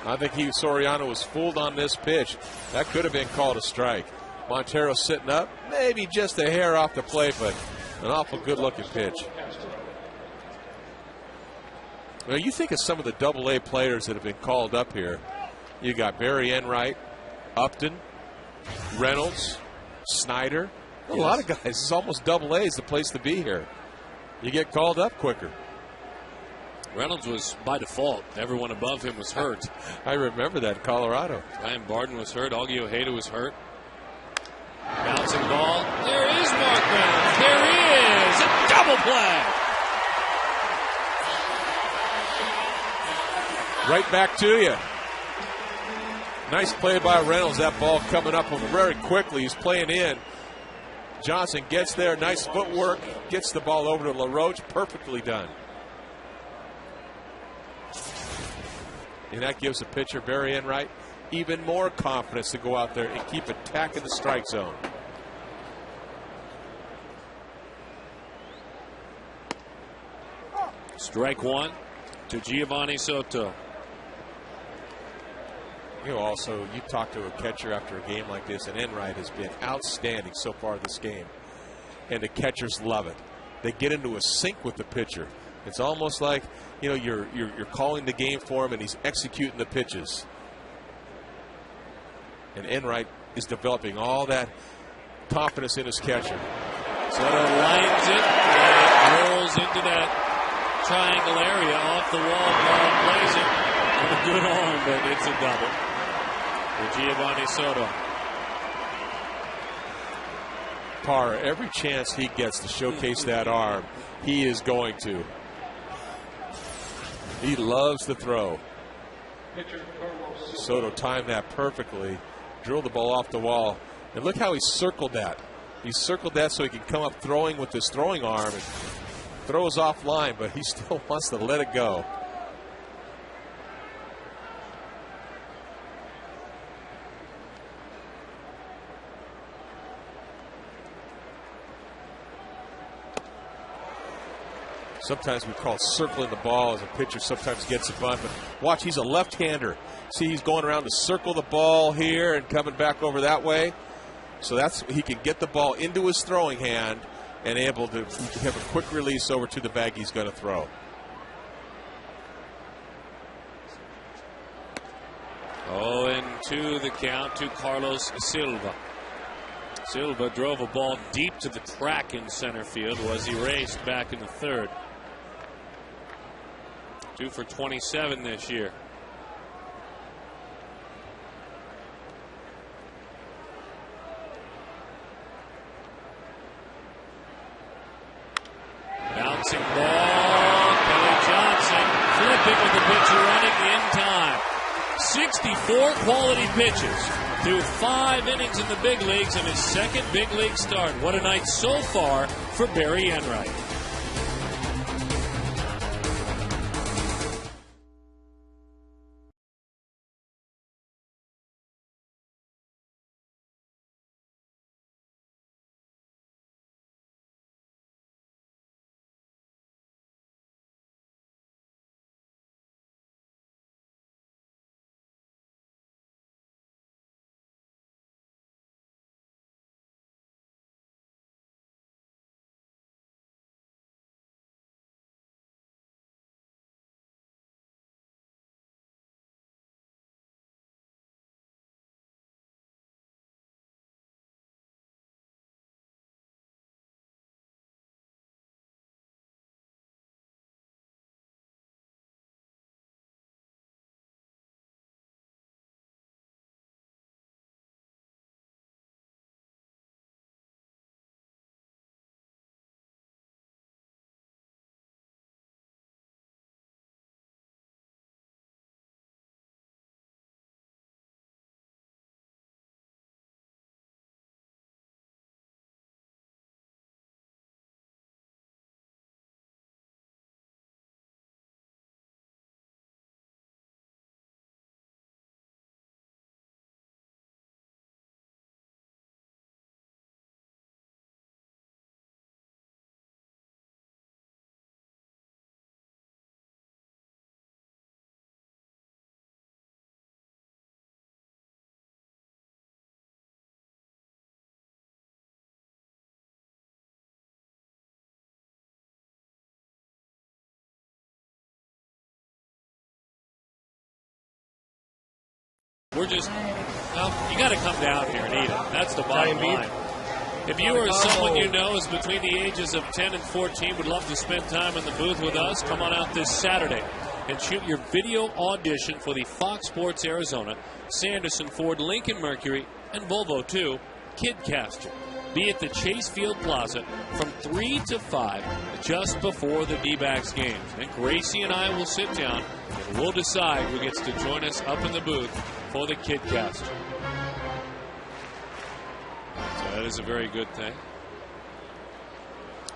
I think Soriano was fooled on this pitch. That could have been called a strike. Montero sitting up, maybe just a hair off the plate, but an awful good-looking pitch. Well, you think of some of the Double-A players that have been called up here. You got Barry Enright, Upton, Reynolds, Snyder. A lot of guys. It's almost Double-A is the place to be here. You get called up quicker. Reynolds was by default. Everyone above him was hurt. I remember that in Colorado. Ryan Barden was hurt. Augie Ojeda was hurt. Bouncing ball. There is Mark Reynolds. There he is. A double play. Right back to you. Nice play by Reynolds. That ball coming up very quickly. He's playing in. Johnson gets there. Nice footwork. Gets the ball over to LaRoche. Perfectly done. And that gives the pitcher, Barry Enright, even more confidence to go out there and keep attacking the strike zone. Strike 1 to Giovanni Soto. You know, also, you talk to a catcher after a game like this, and Enright has been outstanding so far this game. And the catchers love it. They get into a sync with the pitcher. It's almost like, you know, you're calling the game for him, and he's executing the pitches. And Enright is developing all that confidence in his catcher. Soto lines it, and it rolls into that triangle area off the wall. Ball plays it with a good arm, but it's a double for Giovanni Soto. Parr, every chance he gets to showcase that arm, he is going to. He loves to throw. Soto timed that perfectly, drilled the ball off the wall, and look how he circled that. He circled that so he can come up throwing with his throwing arm and throws offline, but he still wants to let it go. Sometimes we call circling the ball as a pitcher sometimes gets a bunt, but watch, he's a left-hander. See, he's going around to circle the ball here and coming back over that way. So that's, he can get the ball into his throwing hand and able to have a quick release over to the bag he's going to throw. Oh, and 2 the count to Carlos Silva. Silva drove a ball deep to the track in center field, was erased back in the 3rd. 2 for 27 this year. Bouncing ball. Kelly Johnson flipping with the pitcher running in time. 64 quality pitches through 5 innings in the big leagues and his 2nd big league start. What a night so far for Barry Enright. we're just, well, you got to come down here and eat it. That's the bottom line. If you or someone you know is between the ages of 10 and 14 would love to spend time in the booth with us, come on out this Saturday and shoot your video audition for the Fox Sports Arizona, Sanderson, Ford, Lincoln Mercury, and Volvo 2 Kidcaster. Be at the Chase Field Plaza from 3 to 5 just before the D-backs games. And Gracie and I will sit down and we'll decide who gets to join us up in the booth for the Kidcaster. So that is a very good thing.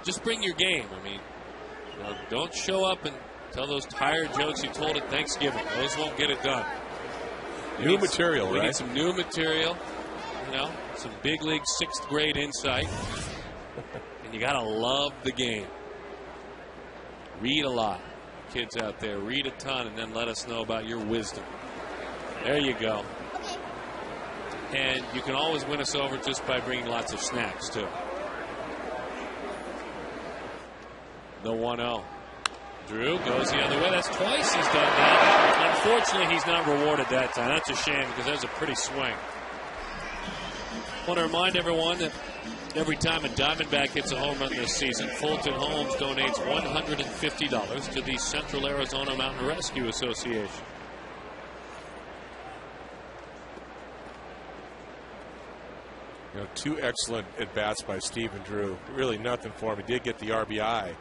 Just bring your game. I mean, don't show up and tell those tired jokes you told at Thanksgiving. Those won't get it done. New material, right? We need some new material, some big league 6th grade insight. And you got to love the game. Read a lot. Kids out there, read a ton and then let us know about your wisdom. There you go. And you can always win us over just by bringing lots of snacks, too. The 1-0. Drew goes the other way. That's twice he's done that. Unfortunately, he's not rewarded that time. That's a shame because that's a pretty swing. I want to remind everyone that every time a Diamondback hits a home run this season, Fulton Homes donates $150 to the Central Arizona Mountain Rescue Association. Two excellent at-bats by Stephen Drew. Really nothing for him. He did get the RBI.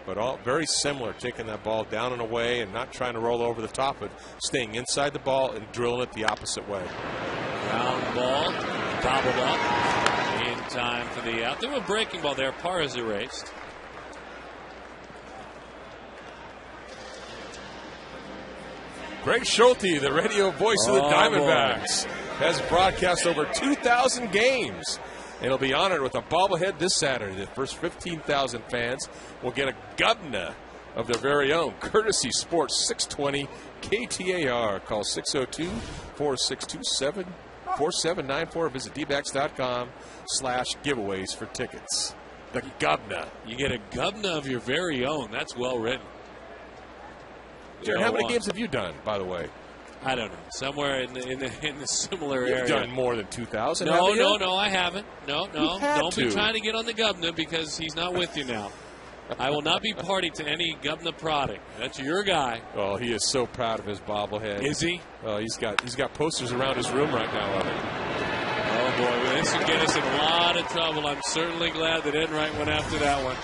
But all very similar, taking that ball down and away and not trying to roll over the top, but staying inside the ball and drilling it the opposite way. Ground ball, gobbled up in time for the out. There was a breaking ball there. Par is erased. Greg Schulte, the radio voice of the Diamondbacks, has broadcast over 2,000 games. And he'll be honored with a bobblehead this Saturday. The first 15,000 fans will get a governor of their very own. Courtesy Sports 620 KTAR. Call 602-462-4794. Visit dbacks.com/giveaways for tickets. The governor. You get a governor of your very own. That's well written. Jared, how many games have you done, by the way? I don't know. Somewhere in the similar area. You've done more than 2,000. No, I haven't. No. Don't be trying to get on the governor because he's not with you now. I will not be party to any governor prodding. That's your guy. Oh, he is so proud of his bobblehead. Is he? Oh, he's got posters around his room right now of it. Oh boy, this would get us in a lot of trouble. I'm certainly glad that Enright went after that one.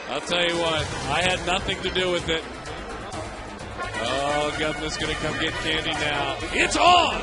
I'll tell you what, I had nothing to do with it. Oh, Governor's going to come get candy now. It's on!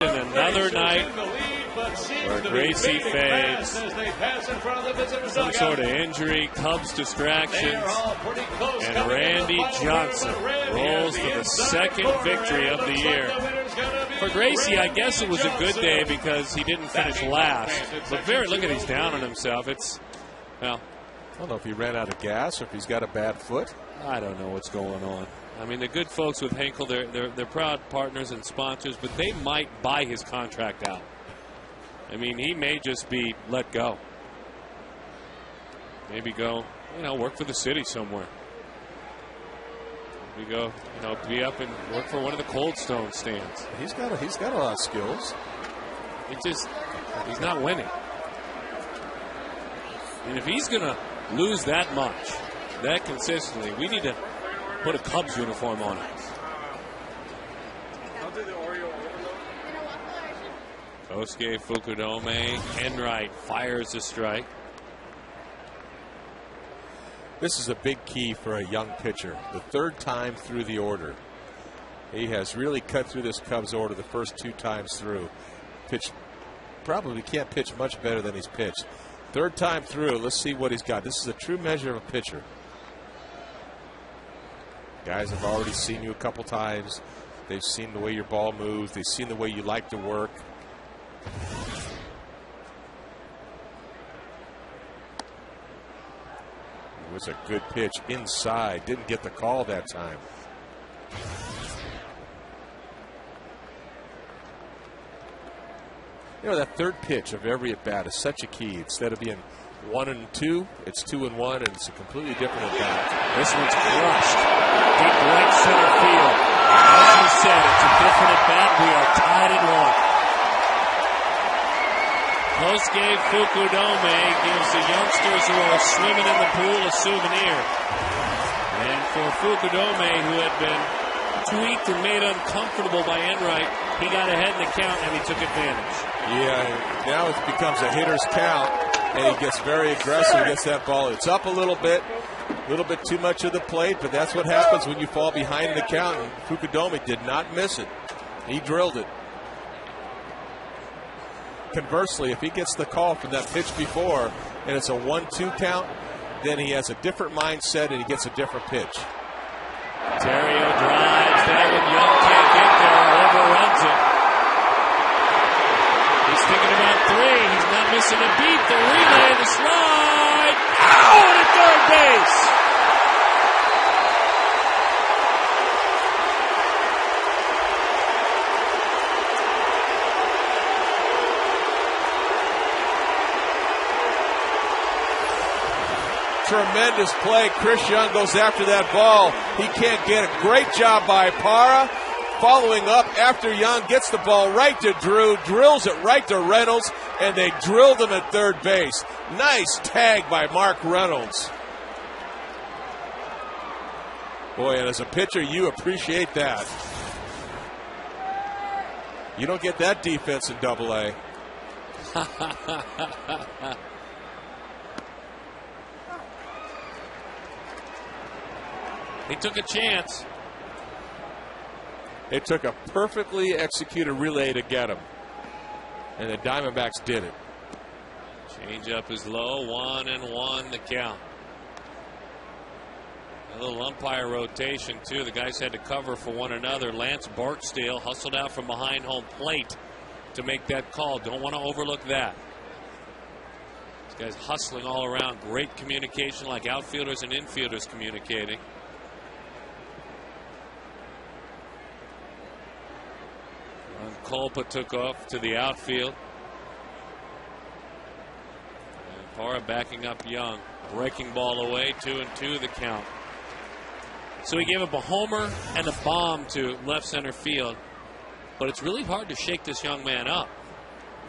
Another night where Gracie fades, some sort of injury, Cubs distractions, and Randy Johnson rolls for the second victory of the year. For Gracie, I guess it was a good day because he didn't finish last. But look at he's down on himself. Well, I don't know if he ran out of gas or if he's got a bad foot. I don't know what's going on. I mean, the good folks with Henkel, they're proud partners and sponsors, but they might buy his contract out. I mean, he may just be let go. Maybe go, work for the city somewhere. Maybe go, be up and work for one of the Cold Stone stands. He's got a lot of skills. He's not winning. And if he's going to lose that much, that consistently, we need to put a Cubs uniform on it. Kosuke Fukudome, Enright fires a strike. This is a big key for a young pitcher. The third time through the order. He has really cut through this Cubs order the first 2 times through. Probably can't pitch much better than he's pitched. Third time through, let's see what he's got. This is a true measure of a pitcher. Guys have already seen you a couple times. They've seen the way your ball moves. They've seen the way you like to work. It was a good pitch inside. Didn't get the call that time. That third pitch of every at-bat is such a key. Instead of being 1 and 2, it's 2 and 1, and it's a completely different at-bat. This one's crushed. Deep right center field. As you said, it's a different at-bat. We are tied at 1. Kosuke Fukudome gives the youngsters who are swimming in the pool a souvenir. And for Fukudome, who had been tweaked and made uncomfortable by Enright, he got ahead in the count and he took advantage. Yeah, now it becomes a hitter's count, and he gets very aggressive against that ball. It's up a little bit too much of the plate, but that's what happens when you fall behind in the count. And Fukudome did not miss it. He drilled it. Conversely, if he gets the call from that pitch before, and it's a 1-2 count, then he has a different mindset and he gets a different pitch. Terrio drives that one. Young can't get there. Overruns it. He's thinking about 3. He's not missing a beat. The relay, the slide. Out at third base. Tremendous play. Chris Young goes after that ball. He can't get it. Great job by Parra. Following up after Young gets the ball right to Drew, drills it right to Reynolds, and they drilled him at third base. Nice tag by Mark Reynolds. Boy, and as a pitcher, you appreciate that. You don't get that defense in Double-A. He took a chance. It took a perfectly executed relay to get him. And the Diamondbacks did it. Change up is low. 1-1 the count. A little umpire rotation, too. The guys had to cover for one another. Lance Barksdale hustled out from behind home plate to make that call. Don't want to overlook that. These guys hustling all around. Great communication like outfielders and infielders communicating. Kolpa took off to the outfield. And Parra backing up Young. Breaking ball away. 2-2 the count. So he gave up a homer and a bomb to left center field. But it's really hard to shake this young man up.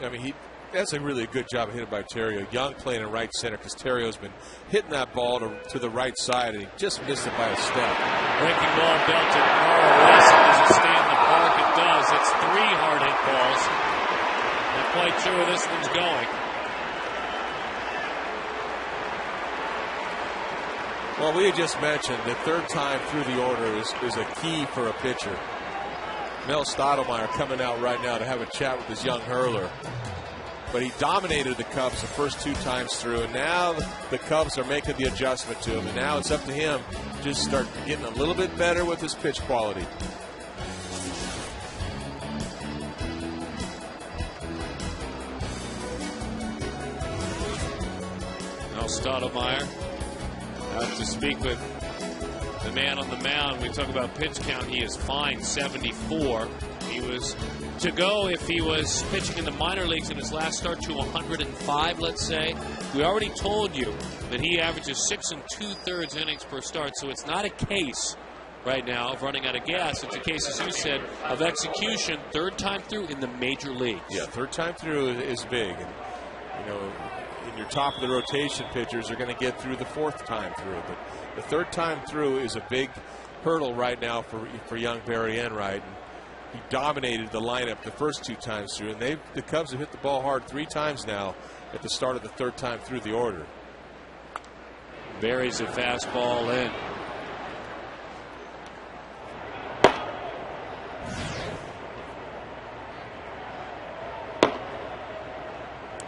I mean, that's a really good job hit by Terrio. Young playing in right center because Terrio's been hitting that ball to the right side, and he just missed it by a step. Breaking ball belted. Parra racing. Does it stay in the park? It does. It's 3 hard hit balls. Not quite sure where this one's going. Well, we had just mentioned the third time through the order is a key for a pitcher. Mel Stottlemyre coming out right now to have a chat with his young hurler. But he dominated the Cubs the first 2 times through, and now the Cubs are making the adjustment to him, and now it's up to him to just start getting a little bit better with his pitch quality. Stottlemyre out to speak with the man on the mound. We talk about pitch count. He is fine, 74. He was to go if he was pitching in the minor leagues in his last start to 105, let's say. We already told you that he averages 6 2/3 innings per start, so it's not a case right now of running out of gas. It's a case, as you said, of execution, third time through in the major leagues. Yeah, third time through is big. And, you know, in your top of the rotation pitchers are going to get through the fourth time through. But the third time through is a big hurdle right now for young Barry Enright. And he dominated the lineup the first 2 times through. And the Cubs have hit the ball hard 3 times now at the start of the third time through the order. Buries a fastball in.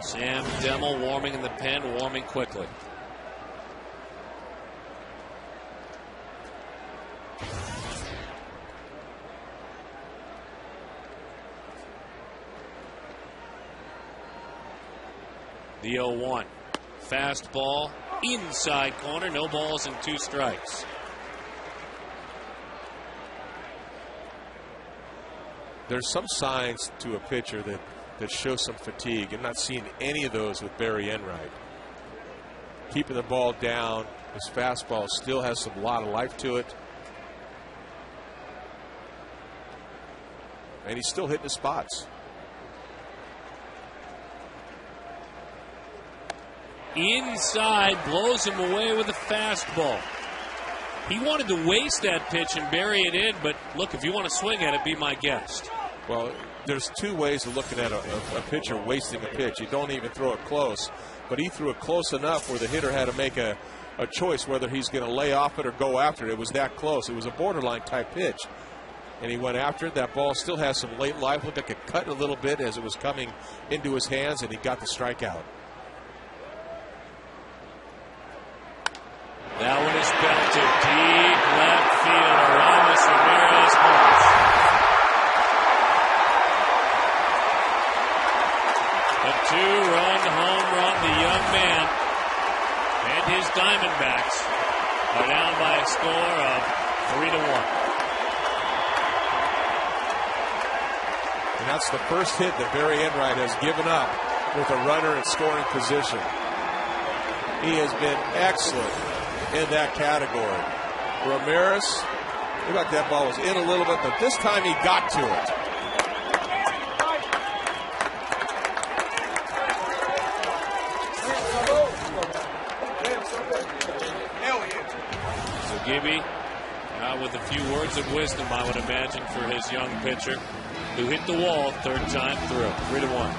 Sam Demmel warming in the pen, warming quickly. The 0-1. Fastball inside corner, no balls and 2 strikes. There's some signs to a pitcher that show some fatigue. I'm not seeing any of those with Barry Enright. Keeping the ball down. His fastball still has a lot of life to it. And he's still hitting his spots. Inside, blows him away with a fastball. He wanted to waste that pitch and bury it in, but look, if you want to swing at it, be my guest. Well, there's 2 ways of looking at a pitcher wasting a pitch. You don't even throw it close, but he threw it close enough where the hitter had to make a choice whether he's going to lay off it or go after it. It was that close. It was a borderline type pitch, and he went after it. That ball still has some late life. Looked like it cut a little bit as it was coming into his hands, and he got the strikeout. That one is belted deep left field. Aramis Ramirez holds. A 2-run home run. The young man and his Diamondbacks are down by a score of 3-1. And that's the first hit that Barry Enright has given up with a runner in scoring position. He has been excellent in that category. Ramirez, looked like that ball was in a little bit, but this time he got to it. So Gibby with a few words of wisdom, I would imagine, for his young pitcher who hit the wall third time through. 3-1.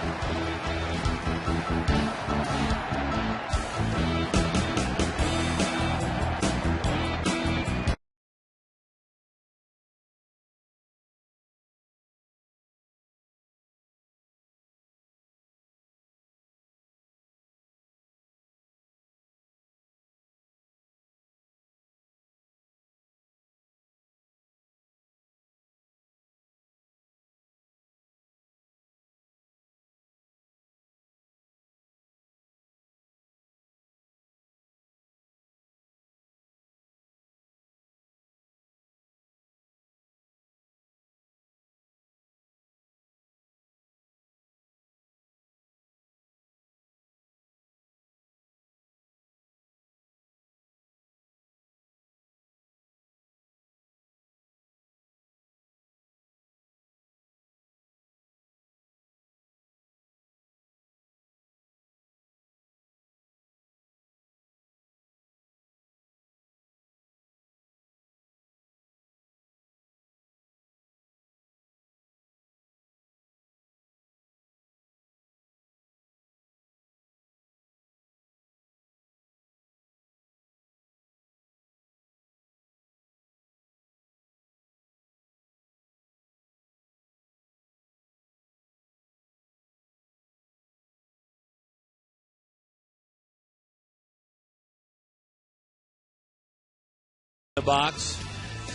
The box,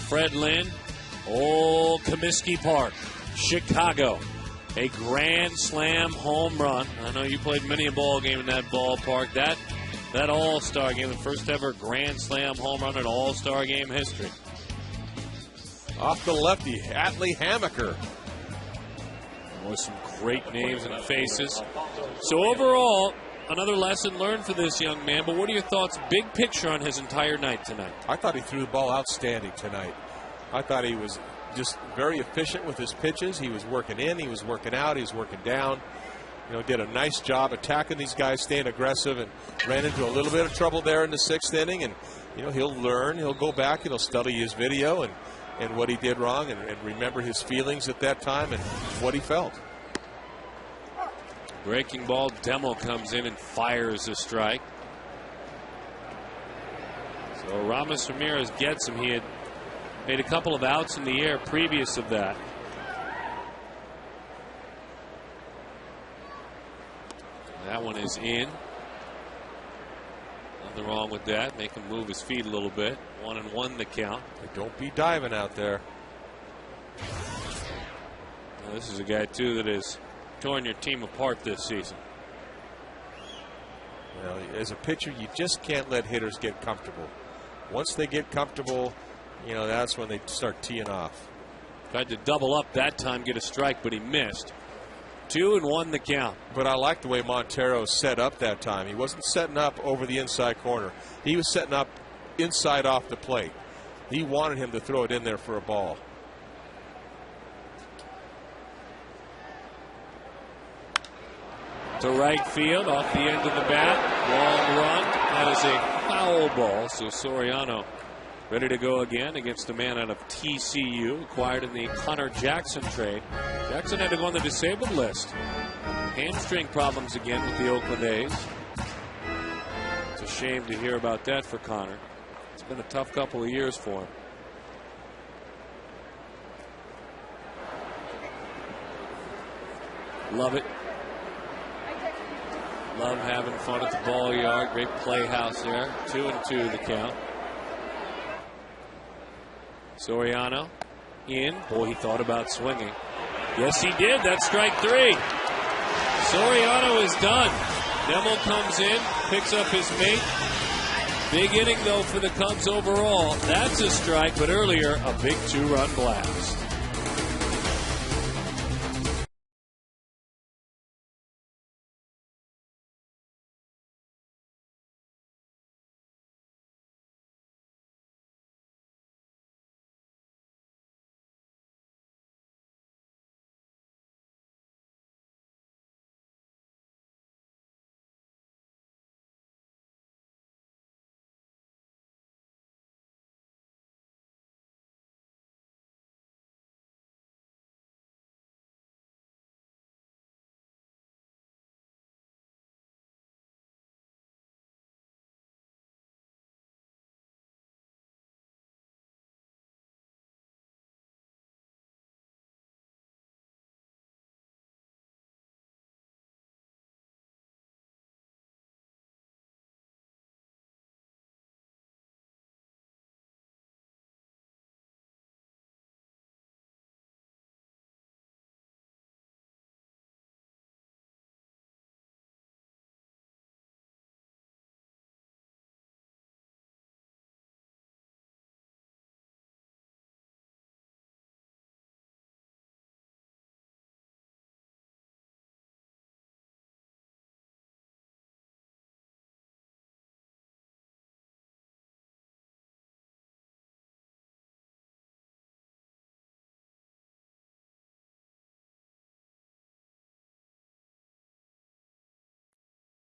Fred Lynn, Old Comiskey Park, Chicago. A grand slam home run. I know you played many a ball game in that ballpark. That that All-Star game, the first ever Grand Slam home run in All-Star game history. Off the lefty, Atlee Hammaker. With some great names and faces. So overall, another lesson learned for this young man, but what are your thoughts, big picture, on his entire night tonight? I thought he threw the ball outstanding tonight. I thought he was just very efficient with his pitches. He was working in, he was working out, he was working down. You know, did a nice job attacking these guys, staying aggressive, and ran into a little bit of trouble there in the 6th inning. And, you know, he'll learn, he'll go back, and he'll study his video and what he did wrong, and remember his feelings at that time and what he felt. Breaking ball, Demo comes in and fires a strike. So Ramos Ramirez gets him. He had made a couple of outs in the air previous of that. That one is in. Nothing wrong with that. Make him move his feet a little bit. 1-1 the count. Don't be diving out there. Now, this is a guy, too, that has torn your team apart this season. Well, as a pitcher, you just can't let hitters get comfortable. Once they get comfortable, you know, that's when they start teeing off. Tried to double up that time, get a strike, but he missed. 2-1 the count. But I like the way Montero set up that time. He wasn't setting up over the inside corner. He was setting up inside off the plate. He wanted him to throw it in there for a ball. To right field, off the end of the bat. Long run. That is a foul ball. So Soriano ready to go again against a man out of TCU, acquired in the Connor Jackson trade. Jackson had to go on the disabled list. Hamstring problems again with the Oakland A's. It's a shame to hear about that for Connor. It's been a tough couple of years for him. Love it. Love having fun at the ball yard. Great playhouse there. 2-2 the count. Soriano in. Boy, he thought about swinging. Yes, he did. That's strike 3. Soriano is done. Demo comes in, picks up his mate. Big inning, though, for the Cubs overall. That's a strike, but earlier, a big 2-run blast.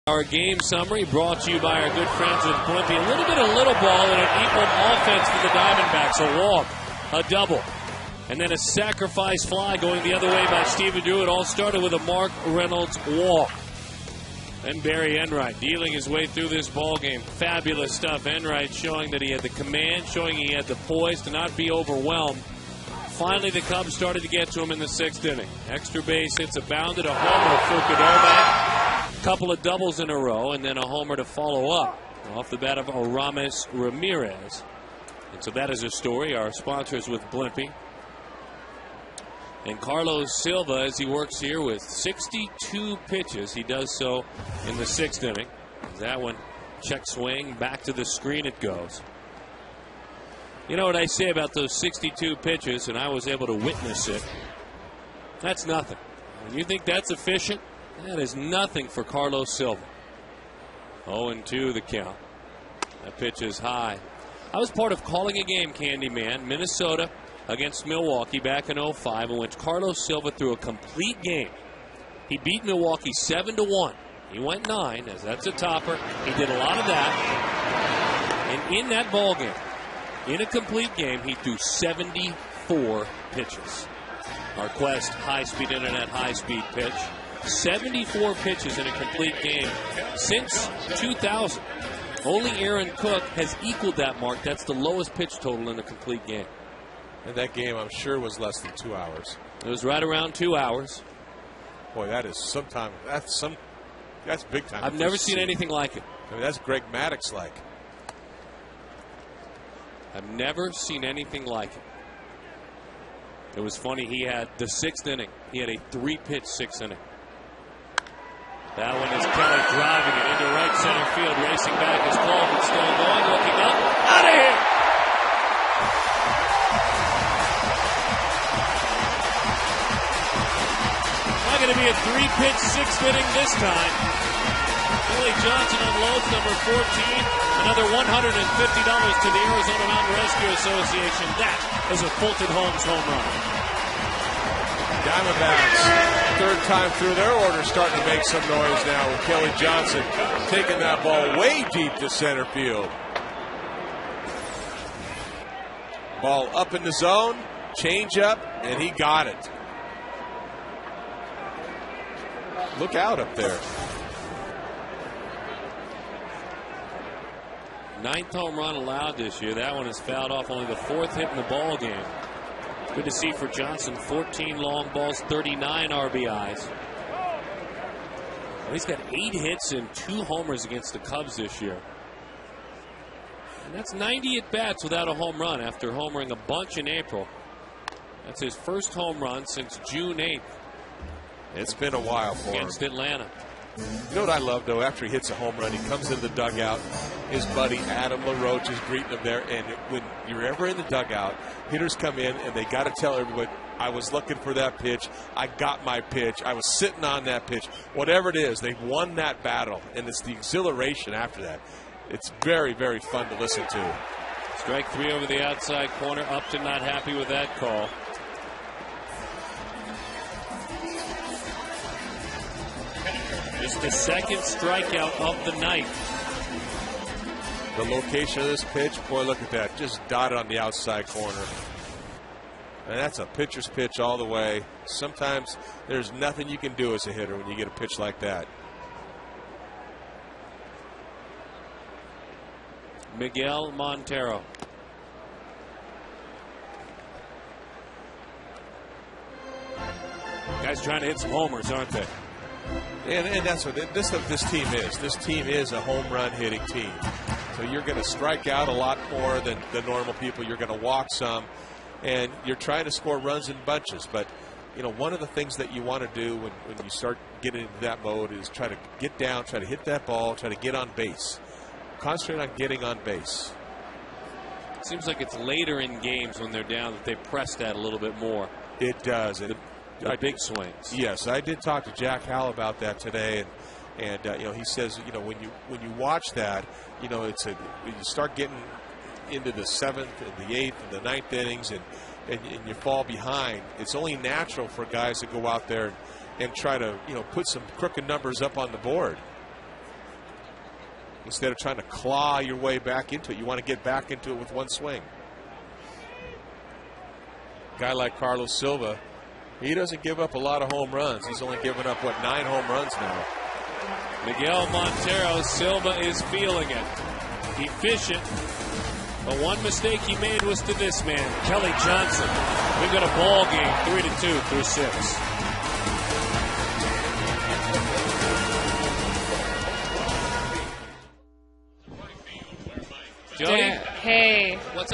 Our game summary brought to you by our good friends at Blimpie. A little bit of little ball and an equal offense for the Diamondbacks. A walk, a double, and then a sacrifice fly going the other way by Stephen Drew. It all started with a Mark Reynolds walk. Then Barry Enright dealing his way through this ball game. Fabulous stuff. Enright showing that he had the command, showing he had the poise to not be overwhelmed. Finally, the Cubs started to get to him in the 6th inning. Extra base hits abounded, a homer to Fukudoba. Couple of doubles in a row, and then a homer to follow up off the bat of Ramos Ramirez. And so that is a story. Our sponsors with Blimpie. And Carlos Silva, as he works here with 62 pitches, he does so in the 6th inning. That one Check swing, back to the screen it goes. You know what I say about those 62 pitches, and I was able to witness it. That's nothing. When you think that's efficient, that is nothing for Carlos Silva. 0-2 the count. That pitch is high. I was part of calling a game, Candyman, Minnesota against Milwaukee back in 05, in which Carlos Silva threw a complete game. He beat Milwaukee 7-1. He went 9, as that's a topper. He did a lot of that. And in that ball game, in a complete game, he threw 74 pitches. Our Quest high-speed internet high-speed pitch. 74 pitches in a complete game since 2000. Only Aaron Cook has equaled that mark. That's the lowest pitch total in a complete game. And that game, I'm sure, was less than 2 hours. It was right around 2 hours. Boy, that is that's big time. I've never seen anything like it. I mean, that's Greg Maddux like. I've never seen anything like it. It was funny. He had the 6th inning. He had a 3-pitch 6th inning. That one is Kelly driving it into right center field. Racing back is Colvin, still going, looking up. Out of here! Not going to be a 3-pitch 6th inning this time. Billy Johnson unloads number 14. Another $150 to the Arizona Mountain Rescue Association. That is a Fulton Holmes home run. Diamondbacks, third time through their order, starting to make some noise now with Kelly Johnson taking that ball way deep to center field. Ball up in the zone, change up, and he got it. Look out up there. 9th home run allowed this year. That one is fouled off, only the 4th hit in the ball game. Good to see for Johnson. 14 long balls, 39 RBIs. He's got 8 hits and 2 homers against the Cubs this year. And that's 90 at-bats without a home run after homering a bunch in April. That's his first home run since June 8th. It's been a while for him. Against Atlanta. You know what I love, though? After he hits a home run, he comes into the dugout. His buddy Adam LaRoche is greeting him there. And when you're ever in the dugout, hitters come in and they got to tell everybody, I was looking for that pitch. I got my pitch. I was sitting on that pitch. Whatever it is, they've won that battle. And it's the exhilaration after that. It's very, very fun to listen to. Strike 3 over the outside corner. Upton not happy with that call. Just the 2nd strikeout of the night. The location of this pitch, boy, look at that. Just dotted on the outside corner. And that's a pitcher's pitch all the way. Sometimes there's nothing you can do as a hitter when you get a pitch like that. Miguel Montero. Guys trying to hit some homers, aren't they? And that's what this team is. This team is a home run hitting team. So you're going to strike out a lot more than the normal people. You're going to walk some, and you're trying to score runs in bunches. But, you know, one of the things that you want to do when you start getting into that mode is try to get down, try to hit that ball, try to get on base. Concentrate on getting on base. It seems like it's later in games when they're down that they press that a little bit more. It does. The big swings. Yes, I did talk to Jack Howell about that today, and you know, he says, you know, when you watch that, you know, when you start getting into the 7th and the 8th and the 9th innings, and you fall behind, it's only natural for guys to go out there and try to, you know, put some crooked numbers up on the board instead of trying to claw your way back into it. You want to get back into it with one swing. A guy like Carlos Silva, he doesn't give up a lot of home runs. He's only given up, 9 home runs now. Miguel Montero, Silva is feeling it. Efficient. But one mistake he made was to this man, Kelly Johnson. We've got a ball game, 3-2 through 6. Jody? Hey. What's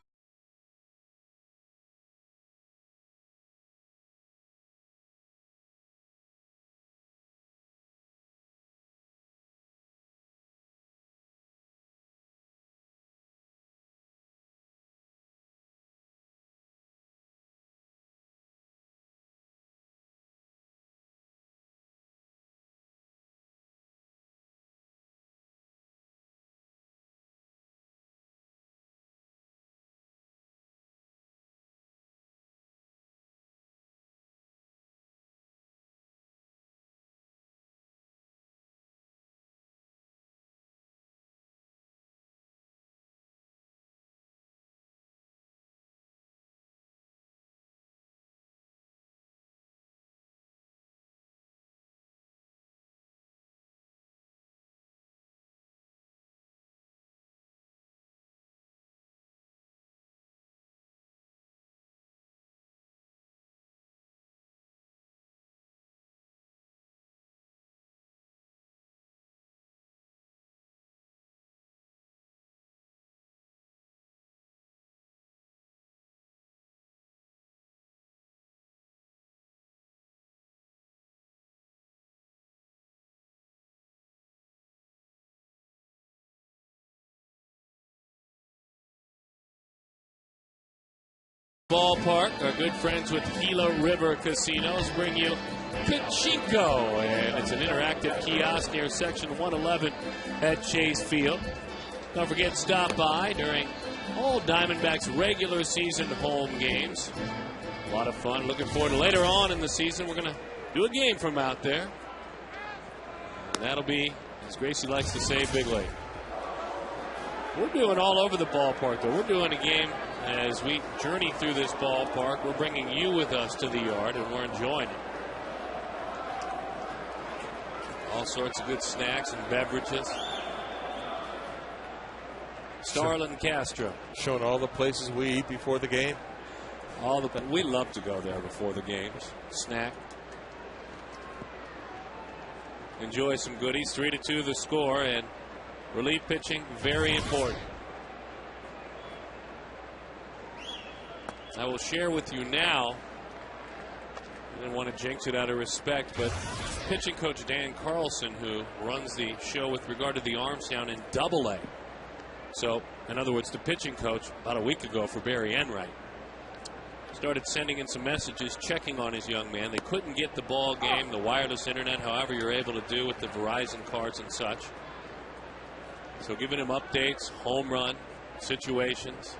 Ballpark, our good friends with Gila River Casinos bring you Pachinko, and it's an interactive kiosk near Section 111 at Chase Field. Don't forget, stop by during all Diamondbacks regular season home games. A lot of fun. Looking forward to later on in the season. We're going to do a game from out there. And that'll be, as Gracie likes to say, big league. We're doing all over the ballpark, though. We're doing a game as we journey through this ballpark. We're bringing you with us to the yard, and we're enjoying it. All sorts of good snacks and beverages. Starlin Castro. Showing all the places we eat before the game. We love to go there before the games. Snack. Enjoy some goodies. 3-2 the score, and relief pitching very important. I will share with you now, I didn't want to jinx it out of respect, but pitching coach Dan Carlson, who runs the show with regard to the arms down in Double-A. So, in other words, the pitching coach about a week ago for Barry Enright started sending in some messages checking on his young man. They couldn't get the ball game, the wireless internet, however you're able to do with the Verizon cards and such. So giving him updates, home run situations.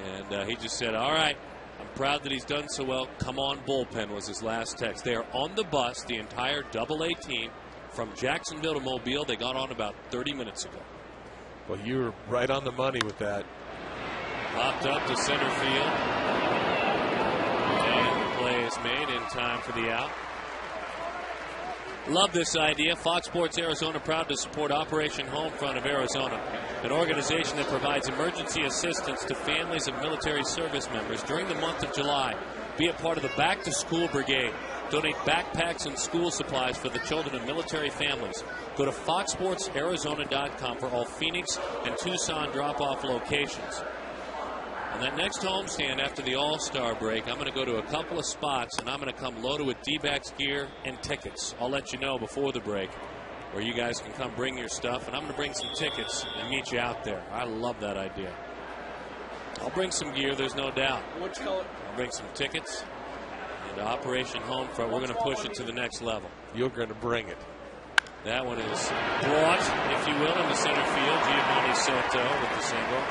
And he just said, all right, I'm proud that he's done so well. Come on, bullpen, was his last text. They are on the bus, the entire Double-A team, from Jacksonville to Mobile. They got on about 30 minutes ago. Well, you were right on the money with that. Popped up to center field. And the play is made in time for the out. Love this idea. Fox Sports Arizona proud to support Operation Homefront of Arizona, an organization that provides emergency assistance to families of military service members during the month of July. Be a part of the Back to School Brigade. Donate backpacks and school supplies for the children of military families. Go to foxsportsarizona.com for all Phoenix and Tucson drop-off locations. On that next homestand after the All-Star break, I'm going to go to a couple of spots, and I'm going to come loaded with D-backs gear and tickets. I'll let you know before the break where you guys can come bring your stuff, and I'm going to bring some tickets and meet you out there. I love that idea. I'll bring some gear, there's no doubt. What's called? I'll bring some tickets. And Operation Homefront, we're going to push it to the next level. You're going to bring it. That one is brought, if you will, into center field. Giovanni Soto with the single.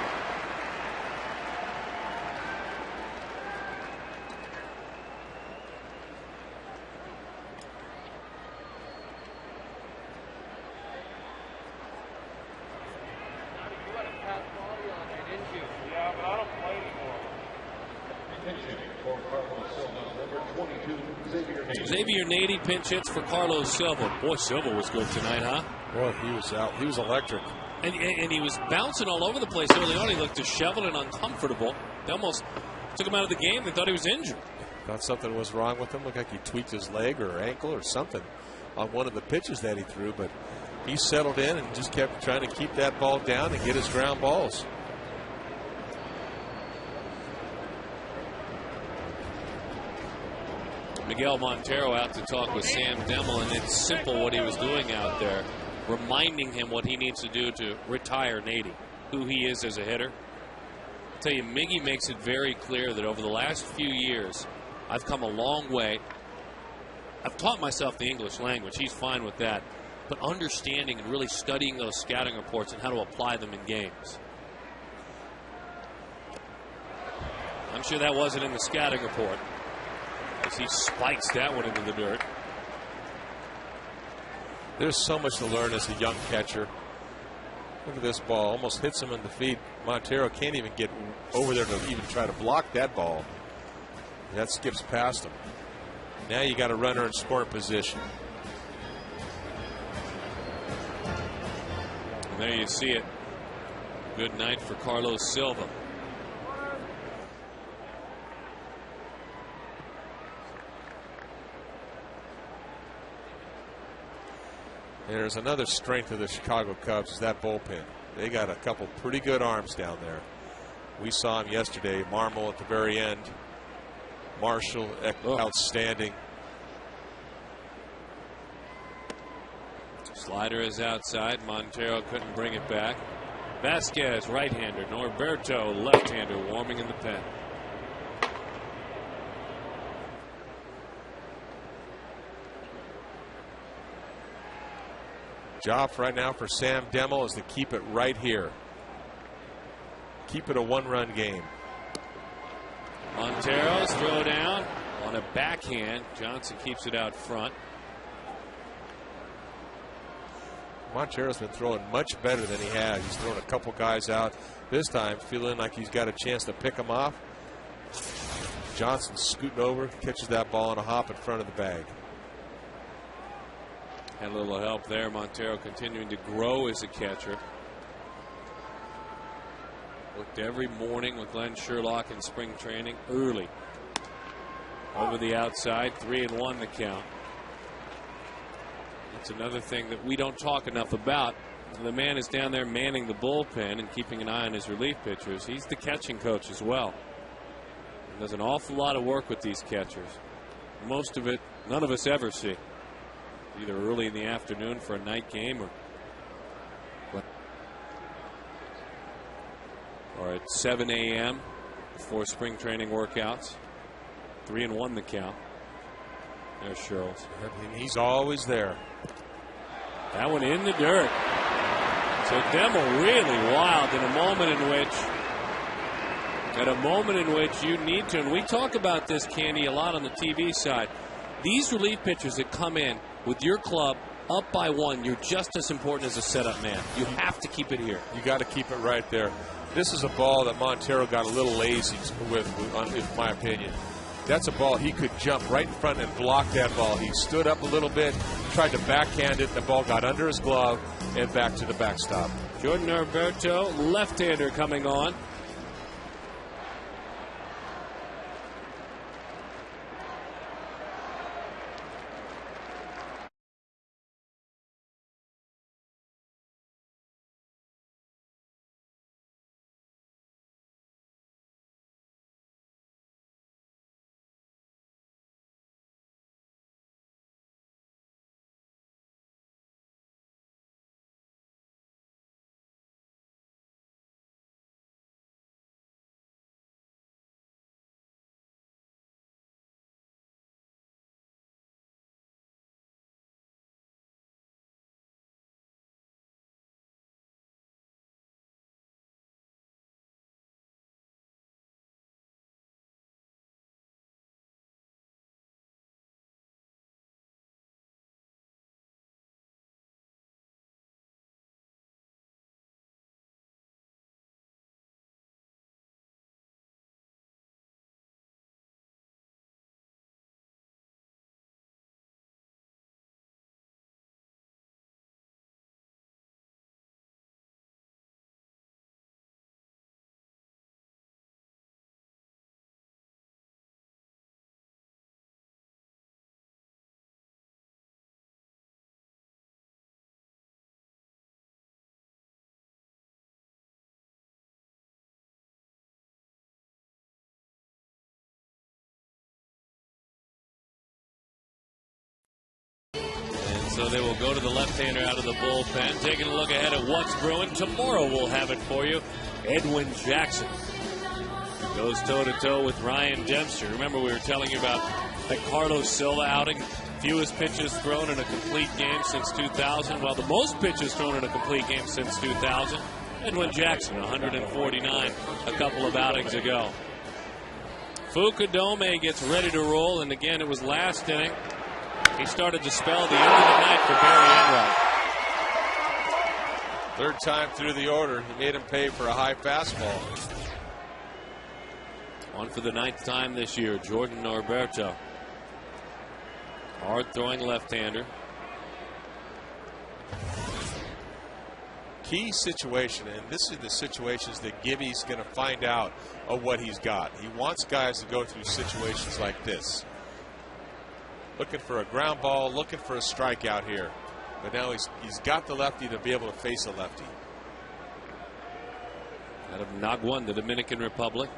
Xavier Nady pinch hits for Carlos Silva. Boy, Silva was good tonight, huh? Boy, he was out. He was electric. And he was bouncing all over the place early on. He looked disheveled and uncomfortable. They almost took him out of the game. They thought he was injured. Thought something was wrong with him. Looked like he tweaked his leg or ankle or something on one of the pitches that he threw. But he settled in and just kept trying to keep that ball down and get his ground balls. Miguel Montero out to talk with Sam Demmel, and it's simple what he was doing out there, reminding him what he needs to do to retire Nady, who he is as a hitter. I'll tell you, Miggy makes it very clear that over the last few years, I've come a long way. I've taught myself the English language. He's fine with that. But understanding and really studying those scouting reports and how to apply them in games. I'm sure that wasn't in the scouting report, as he spikes that one into the dirt. There's so much to learn as a young catcher. Look at this ball. Almost hits him in the feet. Montero can't even get over there to even try to block that ball. That skips past him. Now you got a runner in scoring position. And there you see it. Good night for Carlos Silva. There's another strength of the Chicago Cubs is that bullpen. They got a couple pretty good arms down there. We saw him yesterday. Marmol at the very end. Marshall outstanding. Slider is outside. Montero couldn't bring it back. Vasquez, right-hander. Norberto, left-hander, warming in the pen. Job right now for Sam Demmel is to keep it right here. Keep it a one-run game. Montero's throw down on a backhand. Johnson keeps it out front. Montero's been throwing much better than he has. He's thrown a couple guys out. This time, feeling like he's got a chance to pick them off. Johnson scooting over, catches that ball on a hop in front of the bag. Had a little help there. Montero continuing to grow as a catcher. Worked every morning with Glenn Sherlock in spring training early. Over the outside, 3-1 the count. That's another thing that we don't talk enough about. The man is down there manning the bullpen and keeping an eye on his relief pitchers. He's the catching coach as well. He does an awful lot of work with these catchers. Most of it, none of us ever see. Either early in the afternoon for a night game or at 7 a.m. before spring training workouts. 3-1 the count. There's Sherles. He's always there. That one in the dirt. So Demmel really wild in a moment in which you need to, and we talk about this, Candy, a lot on the TV side. These relief pitchers that come in with your club up by one, you're just as important as a setup man. You have to keep it here. You got to keep it right there. This is a ball that Montero got a little lazy with, in my opinion. That's a ball he could jump right in front and block that ball. He stood up a little bit, tried to backhand it, and the ball got under his glove and back to the backstop. Jordan Norberto, left-hander coming on. So they will go to the left-hander out of the bullpen. Taking a look ahead at what's brewing. Tomorrow we'll have it for you. Edwin Jackson goes toe-to-toe with Ryan Dempster. Remember we were telling you about that Carlos Silva outing. Fewest pitches thrown in a complete game since 2000. Well, the most pitches thrown in a complete game since 2000. Edwin Jackson, 149 a couple of outings ago. Fukudome gets ready to roll, and again, it was last inning. He started to spell the end of the night for Barry Enright. Third time through the order, he made him pay for a high fastball. On for the 9th time this year, Jordan Norberto. Hard throwing left-hander. Key situation, and this is the situations that Gibby's going to find out of what he's got. He wants guys to go through situations like this. Looking for a ground ball, looking for a strikeout here. But now he's got the lefty to be able to face a lefty. Out of Naguan, the Dominican Republic.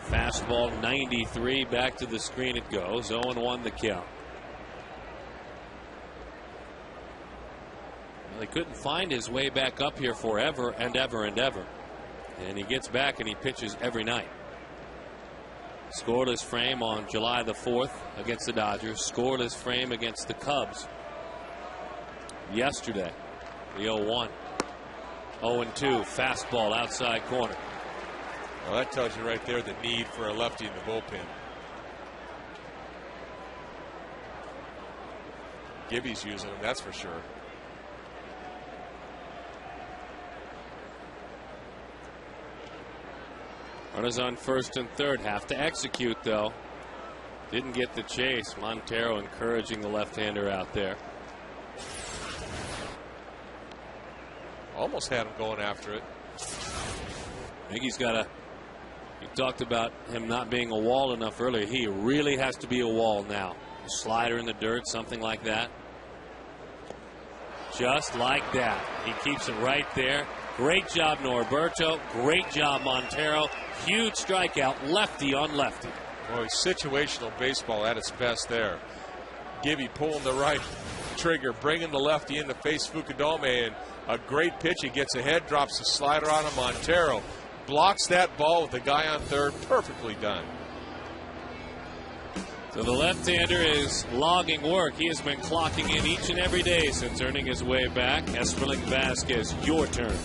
Fastball 93, back to the screen it goes. 0-1 the count. he couldn't find his way back up here forever and ever and ever. And he gets back and he pitches every night. Scoreless frame on July the 4th against the Dodgers. Scoreless frame against the Cubs yesterday. The 0-1. 0-2. Fastball outside corner. Well, that tells you right there the need for a lefty in the bullpen. Gibby's using him, that's for sure. Runners on first and third. Have to execute, though. Didn't get the chase. Montero encouraging the left-hander out there. Almost had him going after it. I think he's got a. You talked about him not being a wall enough earlier. He really has to be a wall now. A slider in the dirt, something like that. Just like that. He keeps it right there. Great job, Norberto. Great job, Montero. Huge strikeout, lefty on lefty. Boy, situational baseball at its best there. Gibby pulling the right trigger, bringing the lefty in to face Fukudome, and a great pitch. He gets ahead, drops the slider on him. Montero blocks that ball with the guy on third. Perfectly done. So the left-hander is logging work. He has been clocking in each and every day since earning his way back. Esperling Vasquez, your turn.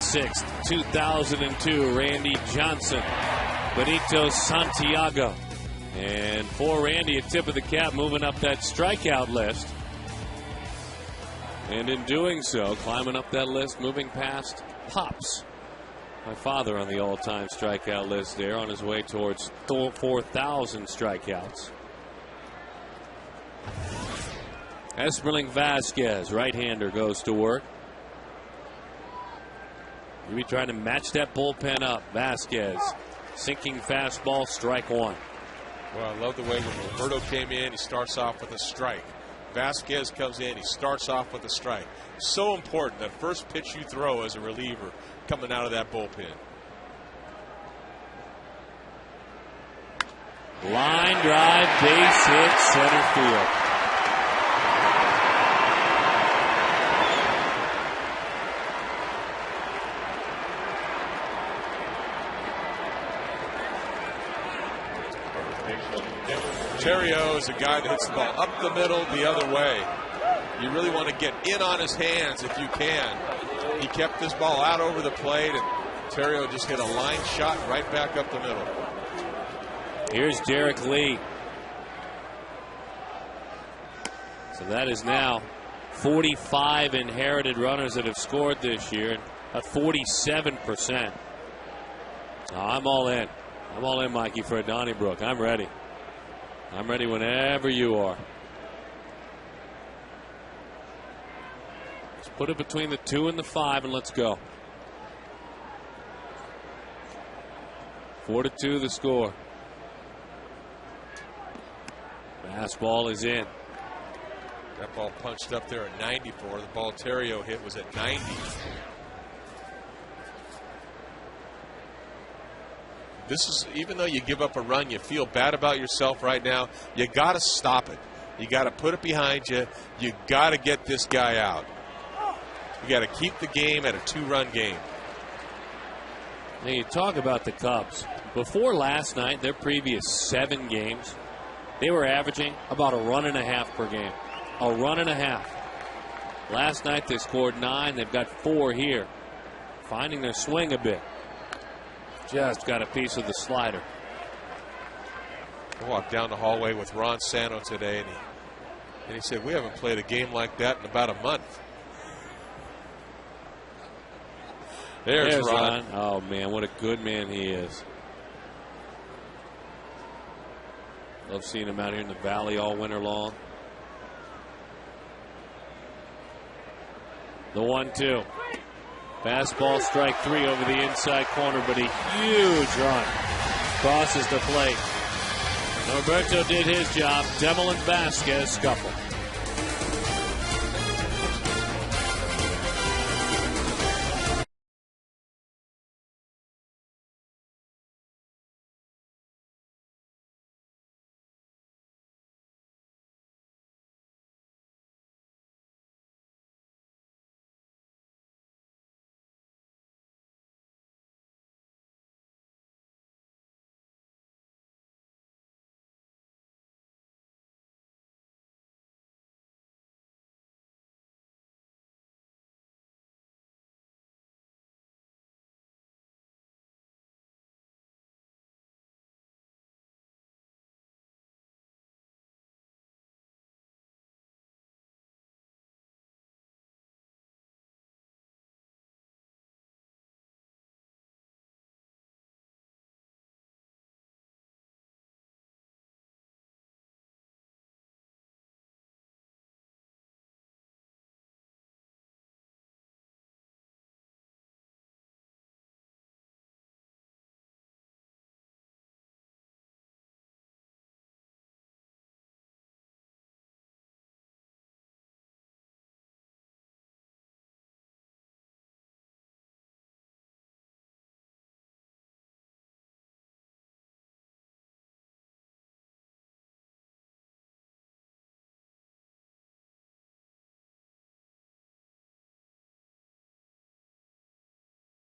Sixth, 2002, Randy Johnson, Benito Santiago. And for Randy, a tip of the cap, moving up that strikeout list. And in doing so, climbing up that list, moving past Pops, my father, on the all-time strikeout list there, on his way towards 4,000 strikeouts. Esperling Vasquez, right-hander, goes to work. Maybe trying to match that bullpen up. Vasquez, sinking fastball, strike one. Well, I love the way when Roberto came in, he starts off with a strike. Vasquez comes in, he starts off with a strike. So important, that first pitch you throw as a reliever coming out of that bullpen. Line drive, base hit, center field. Terrio is a guy that hits the ball up the middle the other way. You really want to get in on his hands if you can. He kept this ball out over the plate, and Terrio just hit a line shot right back up the middle. Here's Derek Lee. So that is now 45 inherited runners that have scored this year, at 47%. I'm all in. I'm all in, Mikey, for a Donnybrook. I'm ready. I'm ready whenever you are. Let's put it between the 2 and the 5 and let's go. 4-2 the score. Fastball is in. That ball punched up there at 94. The ball Terrio hit was at 90. This is, even though you give up a run, you feel bad about yourself right now. You got to stop it. You got to put it behind you. You got to get this guy out. You got to keep the game at a 2-run game. Now you talk about the Cubs. Before last night, their previous 7 games, they were averaging about a run and a half per game. A run and a half. Last night they scored 9. They've got 4 here. Finding their swing a bit. Just got a piece of the slider. I walked down the hallway with Ron Santo today, and he said, we haven't played a game like that in about a month. There's Ron. Oh, man, what a good man he is. Love seeing him out here in the valley all winter long. The 1-2. Fastball, strike 3 over the inside corner, but a huge run. Crosses the plate. Norberto did his job. Devil and Vasquez scuffle.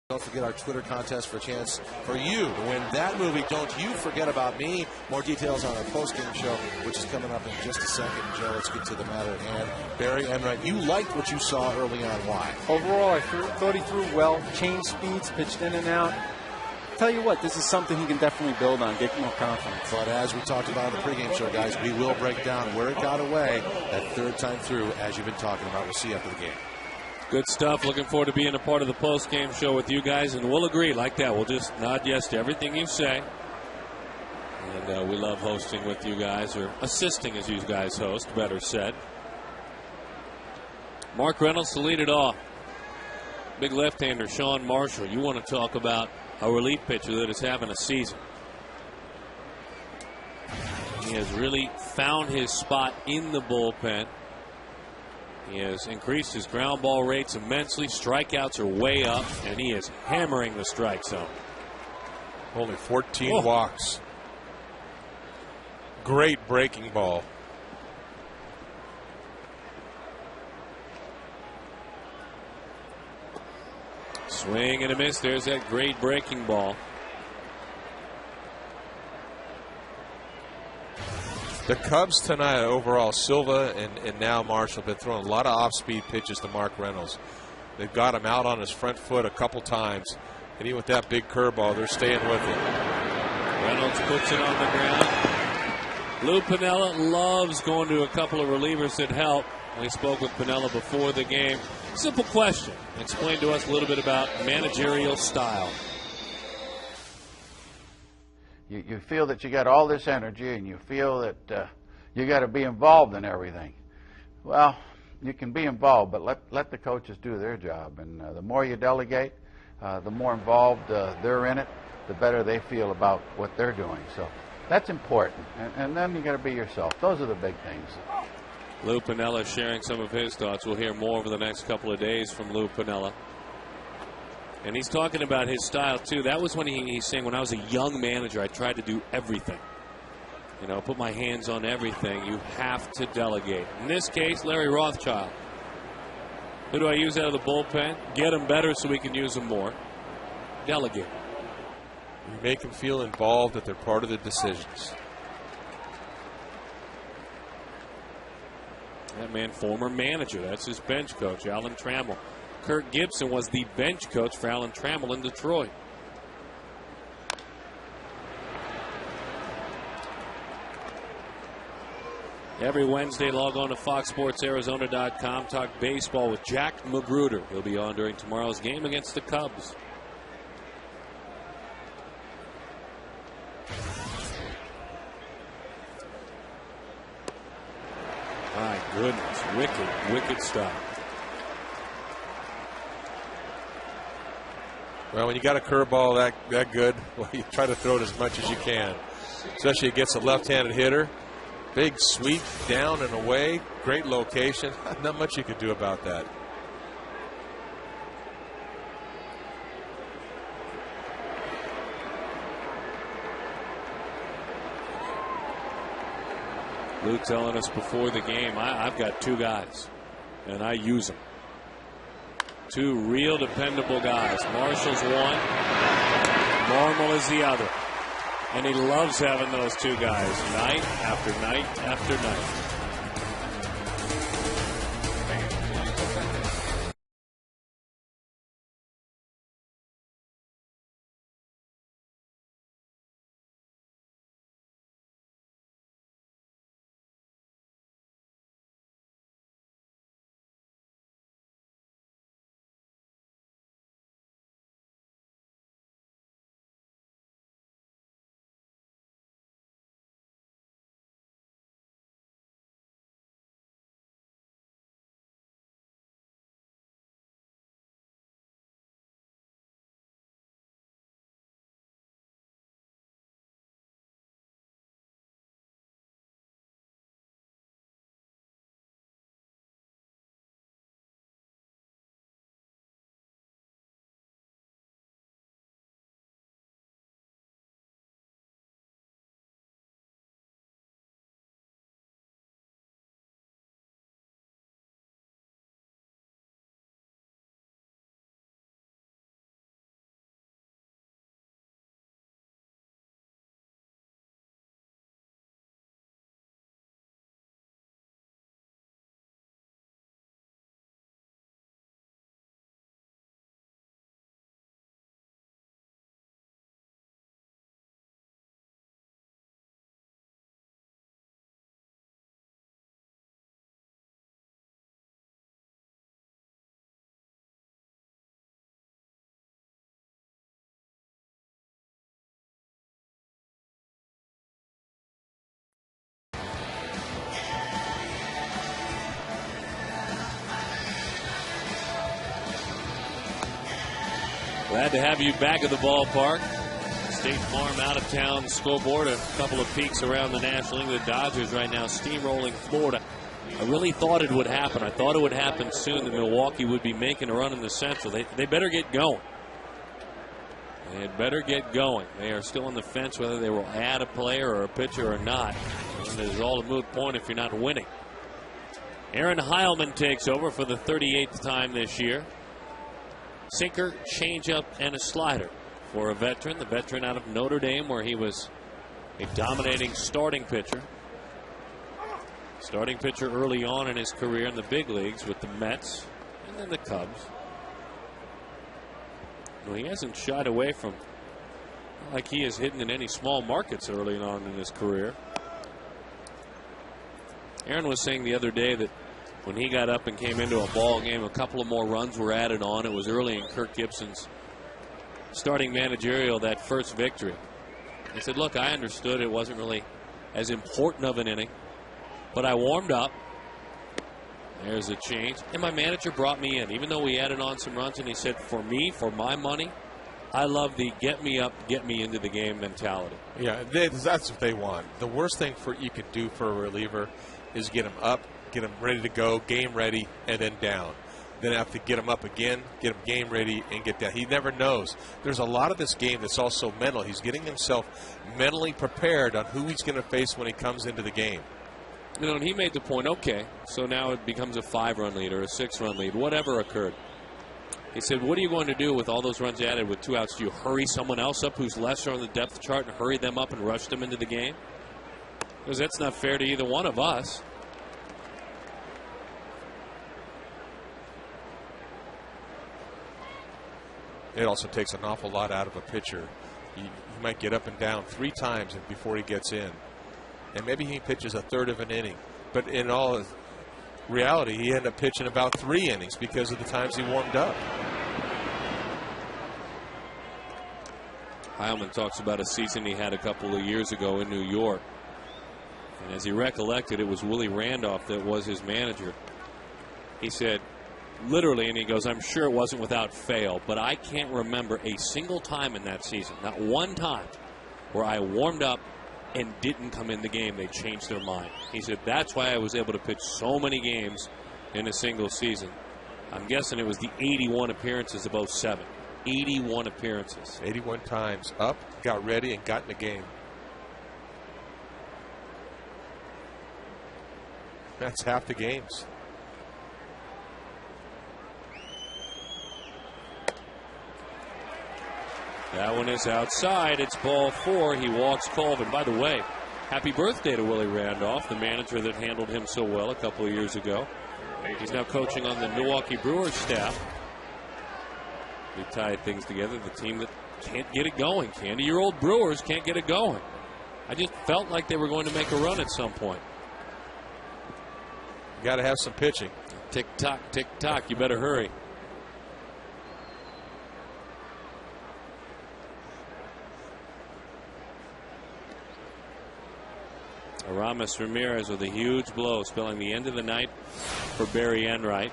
Don't forget our Twitter contest for a chance for you to win that movie. Don't You Forget About Me. More details on our post-game show, which is coming up in just a second. Joe, let's get to the matter at hand. Barry Enright, you liked what you saw early on. Why? Overall, I thought he threw well. Change speeds, pitched in and out. Tell you what, this is something he can definitely build on, get more confidence. But as we talked about on the pregame show, guys, we will break down where it got away that third time through, as you've been talking about. We'll see you after the game. Good stuff. Looking forward to being a part of the post-game show with you guys, and we'll agree like that. We'll just nod yes to everything you say. And we love hosting with you guys, or assisting as you guys host, better said. Mark Reynolds to lead it off. Big left-hander Sean Marshall. You want to talk about a relief pitcher that is having a season. He has really found his spot in the bullpen. He has increased his ground ball rates immensely. Strikeouts are way up, and he is hammering the strike zone. Only 14 walks. Great breaking ball. Swing and a miss. There's that great breaking ball. The Cubs tonight overall, Silva and now Marshall, have been throwing a lot of off-speed pitches to Mark Reynolds. They've got him out on his front foot a couple times. And even with that big curveball, they're staying with it. Reynolds puts it on the ground. Lou Piniella loves going to a couple of relievers that help. We spoke with Piniella before the game. Simple question. Explain to us a little bit about managerial style. You feel that you got all this energy, and you feel that you got to be involved in everything. Well, you can be involved, but let the coaches do their job. And the more you delegate, the more involved they're in it, the better they feel about what they're doing. So That's important. And then you got to be yourself. Those are the big things. Lou Piniella sharing some of his thoughts. We'll hear more over the next couple of days from Lou Piniella. And he's talking about his style, too. That was when he's saying, when I was a young manager, I tried to do everything. You know, put my hands on everything. You have to delegate. In this case, Larry Rothschild. Who do I use out of the bullpen? Get them better so we can use them more. Delegate. You make them feel involved, that they're part of the decisions. That man, former manager. That's his bench coach, Alan Trammell. Kirk Gibson was the bench coach for Alan Trammell in Detroit. Every Wednesday, log on to FoxSportsArizona.com. Talk baseball with Jack Magruder. He'll be on during tomorrow's game against the Cubs. My goodness, wicked stuff. Well, when you got a curveball that good, well, you try to throw it as much as you can, especially against a left-handed hitter. Big sweep down and away, great location. Not much you could do about that. Lou telling us before the game, I've got two guys, and I use them. Two real dependable guys. Marshall's one, Normal is the other. And he loves having those two guys night after night after night. Glad to have you back at the ballpark. State Farm out of town scoreboard. A couple of peaks around the National League. The Dodgers right now steamrolling Florida. I really thought it would happen. I thought it would happen soon that Milwaukee would be making a run in the Central. They better get going. They had better get going. They are still on the fence whether they will add a player or a pitcher or not. And it is all a moot point if you're not winning. Aaron Heilman takes over for the 38th time this year. Sinker, changeup, and a slider for a veteran. The veteran out of Notre Dame, where he was a dominating starting pitcher. Starting pitcher early on in his career in the big leagues with the Mets and then the Cubs. Well, he hasn't shied away from, like he has hidden in any small markets early on in his career. Aaron was saying the other day that when he got up and came into a ball game, a couple of more runs were added on. It was early in Kirk Gibson's starting managerial, that first victory. He said, look, I understood it wasn't really as important of an inning, but I warmed up. There's a change. And my manager brought me in, even though we added on some runs. And he said, for me, for my money, I love the get me up, get me into the game mentality. Yeah, that's what they want. The worst thing you could do for a reliever is get him up, get him ready to go, game ready, and then down. Then have to get him up again, get him game ready, and get down. He never knows. There's a lot of this game that's also mental. He's getting himself mentally prepared on who he's going to face when he comes into the game. You know, and he made the point, okay, so now it becomes a 5-run lead or a 6-run lead, whatever occurred. He said, what are you going to do with all those runs added with 2 outs? Do you hurry someone else up who's lesser on the depth chart and hurry them up and rush them into the game? Because that's not fair to either one of us. It also takes an awful lot out of a pitcher. He might get up and down 3 times before he gets in. And maybe he pitches a third of an inning. But in all reality, he ended up pitching about 3 innings because of the times he warmed up. Heilman talks about a season he had a couple of years ago in New York. And as he recollected, it was Willie Randolph that was his manager. He said, literally, and he goes, I'm sure it wasn't without fail, but I can't remember a single time in that season, not one time, where I warmed up and didn't come in the game. They changed their mind. He said, that's why I was able to pitch so many games in a single season. I'm guessing it was the 81 appearances of 07. 81 appearances. 81 times up, got ready, and got in the game. That's half the games. That one is outside. It's ball 4. He walks Colvin. By the way, happy birthday to Willie Randolph, the manager that handled him so well a couple of years ago. He's now coaching on the Milwaukee Brewers staff. We tied things together. The team that can't get it going. 20-year-old Brewers can't get it going. I just felt like they were going to make a run at some point. You got to have some pitching. Tick tock, tick tock. You better hurry. Aramis Ramirez with a huge blow, spelling the end of the night for Barry Enright.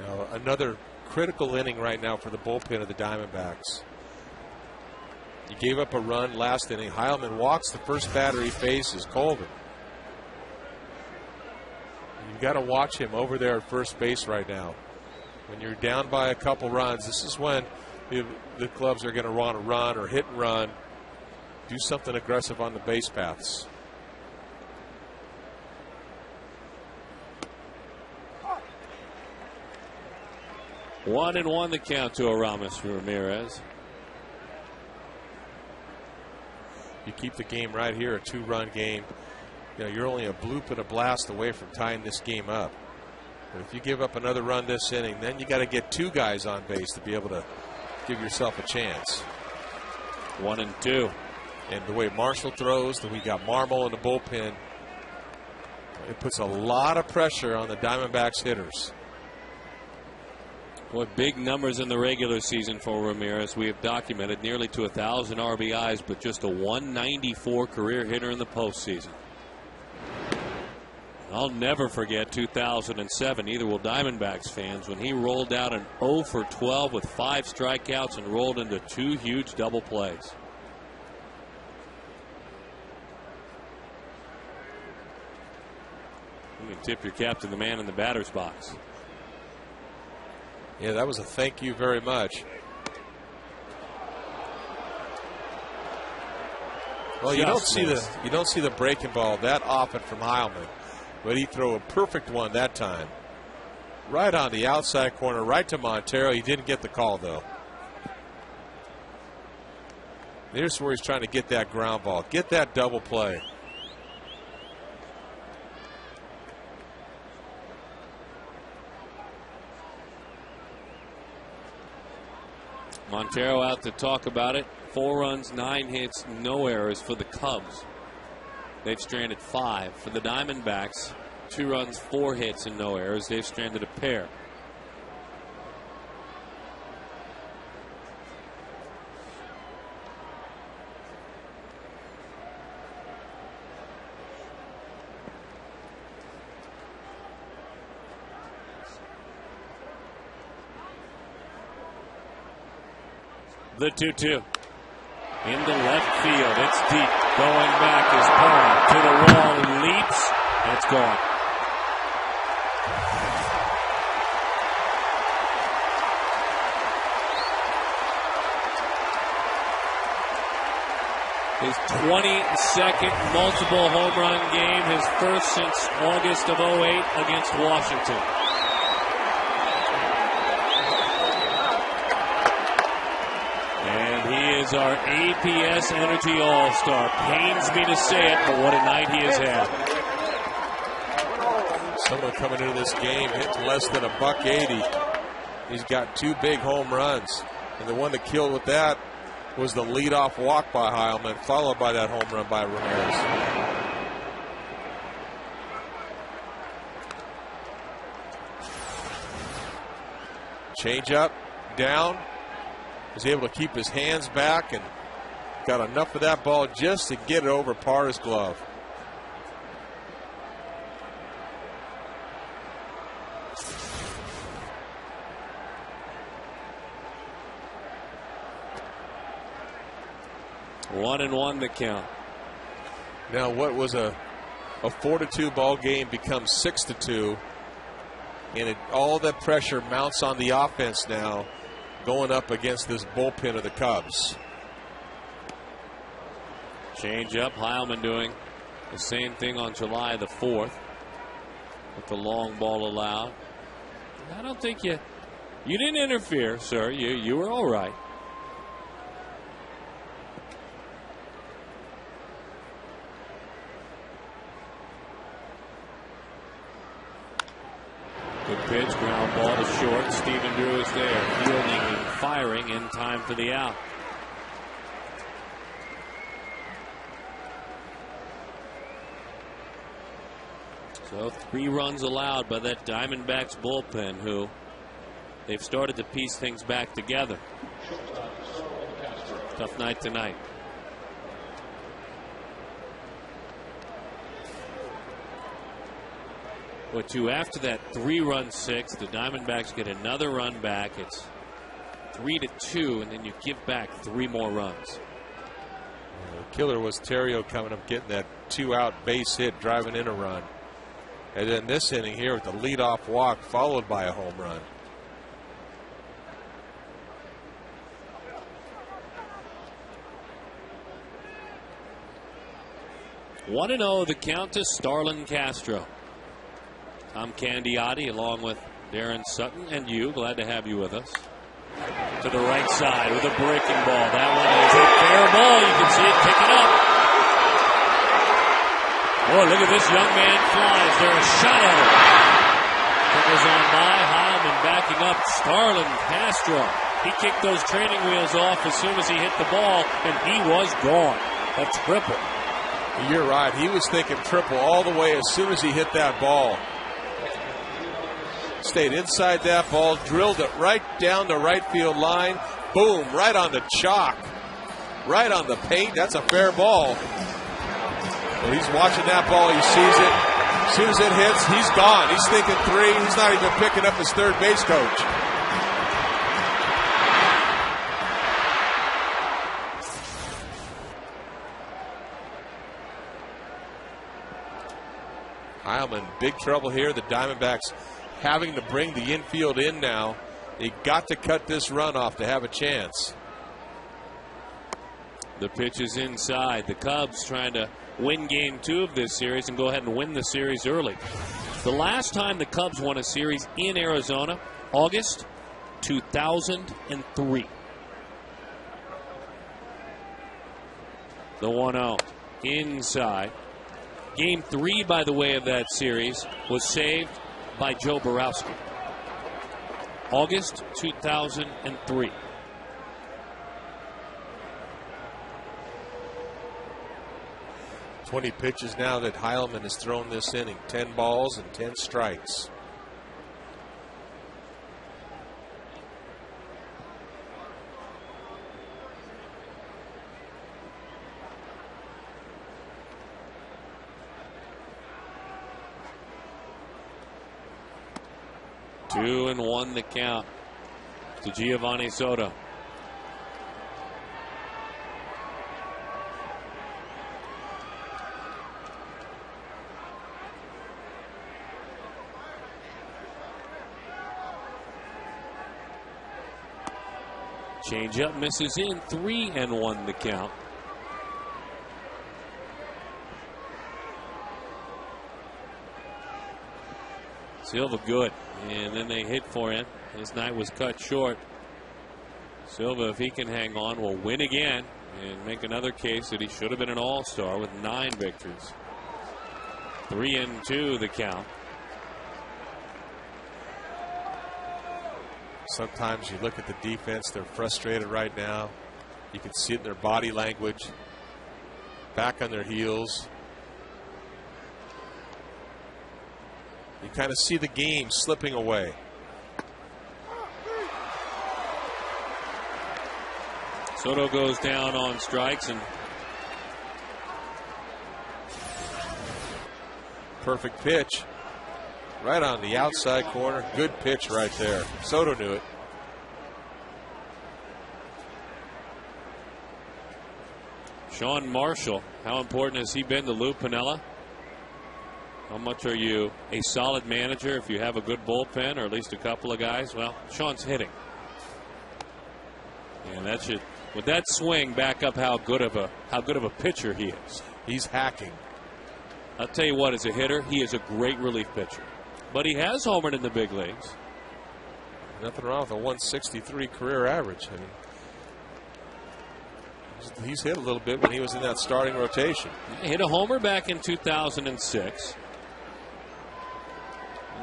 Now, another critical inning right now for the bullpen of the Diamondbacks. You gave up a run last inning. Heilman walks the first batter he faces, Colvin. You've got to watch him over there at first base right now. When you're down by a couple runs, this is when the clubs are going to want to run or hit and run. Do something aggressive on the base paths. One and one the count to Aramis Ramirez. You keep the game right here, a 2-run game. You know, you're only a bloop and a blast away from tying this game up. But if you give up another run this inning, then you got to get 2 guys on base to be able to give yourself a chance. 1 and 2. And the way Marshall throws, the way we got Marmol in the bullpen, it puts a lot of pressure on the Diamondbacks hitters. Boy, big numbers in the regular season for Ramirez. We have documented nearly to 1,000 RBIs, but just a 194 career hitter in the postseason. I'll never forget 2007, either will Diamondbacks fans, when he rolled out an 0 for 12 with 5 strikeouts and rolled into 2 huge double plays. You can tip your cap to the man in the batter's box. Yeah, that was a thank you very much. Well, you don't see the breaking ball that often from Heilman, but he threw a perfect one that time. Right on the outside corner, right to Montero. He didn't get the call, though. Here's where he's trying to get that ground ball, get that double play. Montero out to talk about it. 4 runs, 9 hits, no errors for the Cubs. They've stranded 5. For the Diamondbacks, 2 runs, 4 hits, and no errors. They've stranded a pair. The 2-2. Into left field. It's deep. Going back is Paul to the wall. He leaps. That's gone. His 22nd multiple home run game, his first since August of 08 against Washington. And he is our APS Energy All-Star. Pains me to say it, but what a night he has had. Someone coming into this game hitting less than $180. He's got 2 big home runs. And the one that killed with that was the leadoff walk by Heilman, followed by that home run by Ramirez. Change up, down. Was able to keep his hands back and got enough of that ball just to get it over Parr's glove. One and one the count. Now what was a 4-2 ball game becomes 6-2, and all that pressure mounts on the offense now, going up against this bullpen of the Cubs. Change up. Heilman doing the same thing on July the 4th with the long ball allowed. I don't think you didn't interfere, sir. You were all right. Good pitch, ground ball to short. Stephen Drew is there, fielding and firing in time for the out. So 3 runs allowed by that Diamondbacks bullpen, who they've started to piece things back together. Tough night tonight. But after that 3-run 6, the Diamondbacks get another run back. It's 3-2, and then you give back 3 more runs. The killer was Terrio coming up, getting that 2-out base hit, driving in a run. And then this inning here with the leadoff walk, followed by a home run. One and 0 the count to Starlin Castro. Tom Candiotti along with Darren Sutton and you. Glad to have you with us. To the right side with a breaking ball. That one is a fair ball. You can see it picking up. Oh, look at this young man flies. There's a shot at him. Trickles on by. Heilman backing up. Starlin Castro. He kicked those training wheels off as soon as he hit the ball, and he was gone. A triple. You're right. He was thinking triple all the way as soon as he hit that ball. Stayed inside that ball, drilled it right down the right field line. Boom, right on the chalk. Right on the paint. That's a fair ball. Well, he's watching that ball. He sees it. As soon as it hits, he's gone. He's thinking 3. He's not even picking up his third base coach. Heilman, big trouble here. The Diamondbacks having to bring the infield in now. They got to cut this run off to have a chance. The pitch is inside. The Cubs trying to win game 2 of this series and go ahead and win the series early. The last time the Cubs won a series in Arizona, August 2003. The 1-0 inside. Game 3, by the way, of that series was saved by Joe Borowski. August 2003. Twenty pitches now that Heilman has thrown this inning. 10 balls and 10 strikes. Two and 1 the count to Giovanni Soto. Changeup misses in, 3-1 the count. Silva good, and then they hit for him. His night was cut short. Silva, if he can hang on, will win again and make another case that he should have been an all-star with 9 victories. 3-2 the count. Sometimes you look at the defense, they're frustrated right now. You can see it in their body language. Back on their heels. You kind of see the game slipping away. Soto goes down on strikes, and perfect pitch right on the outside corner. Good pitch right there. Soto knew it. Sean Marshall, how important has he been to Lou Piniella? How much are you a solid manager if you have a good bullpen or at least a couple of guys? Well, Sean's hitting. And that should, with that swing, back up how good of a pitcher he is. He's hacking. I'll tell you what, as a hitter, he is a great relief pitcher. But he has homered in the big leagues. Nothing wrong with a 163 career average. I mean, he's hit a little bit when he was in that starting rotation. He hit a homer back in 2006.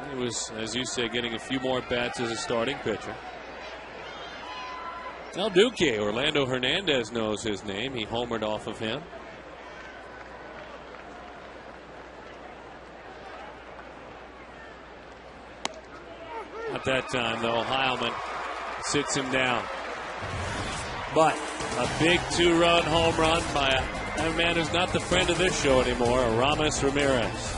He was, as you say, getting a few more bats as a starting pitcher. El Duque, Orlando Hernandez knows his name. He homered off of him. At that time, though, Heilman sits him down. But a big 2-run home run by a man who's not the friend of this show anymore, Aramis Ramirez.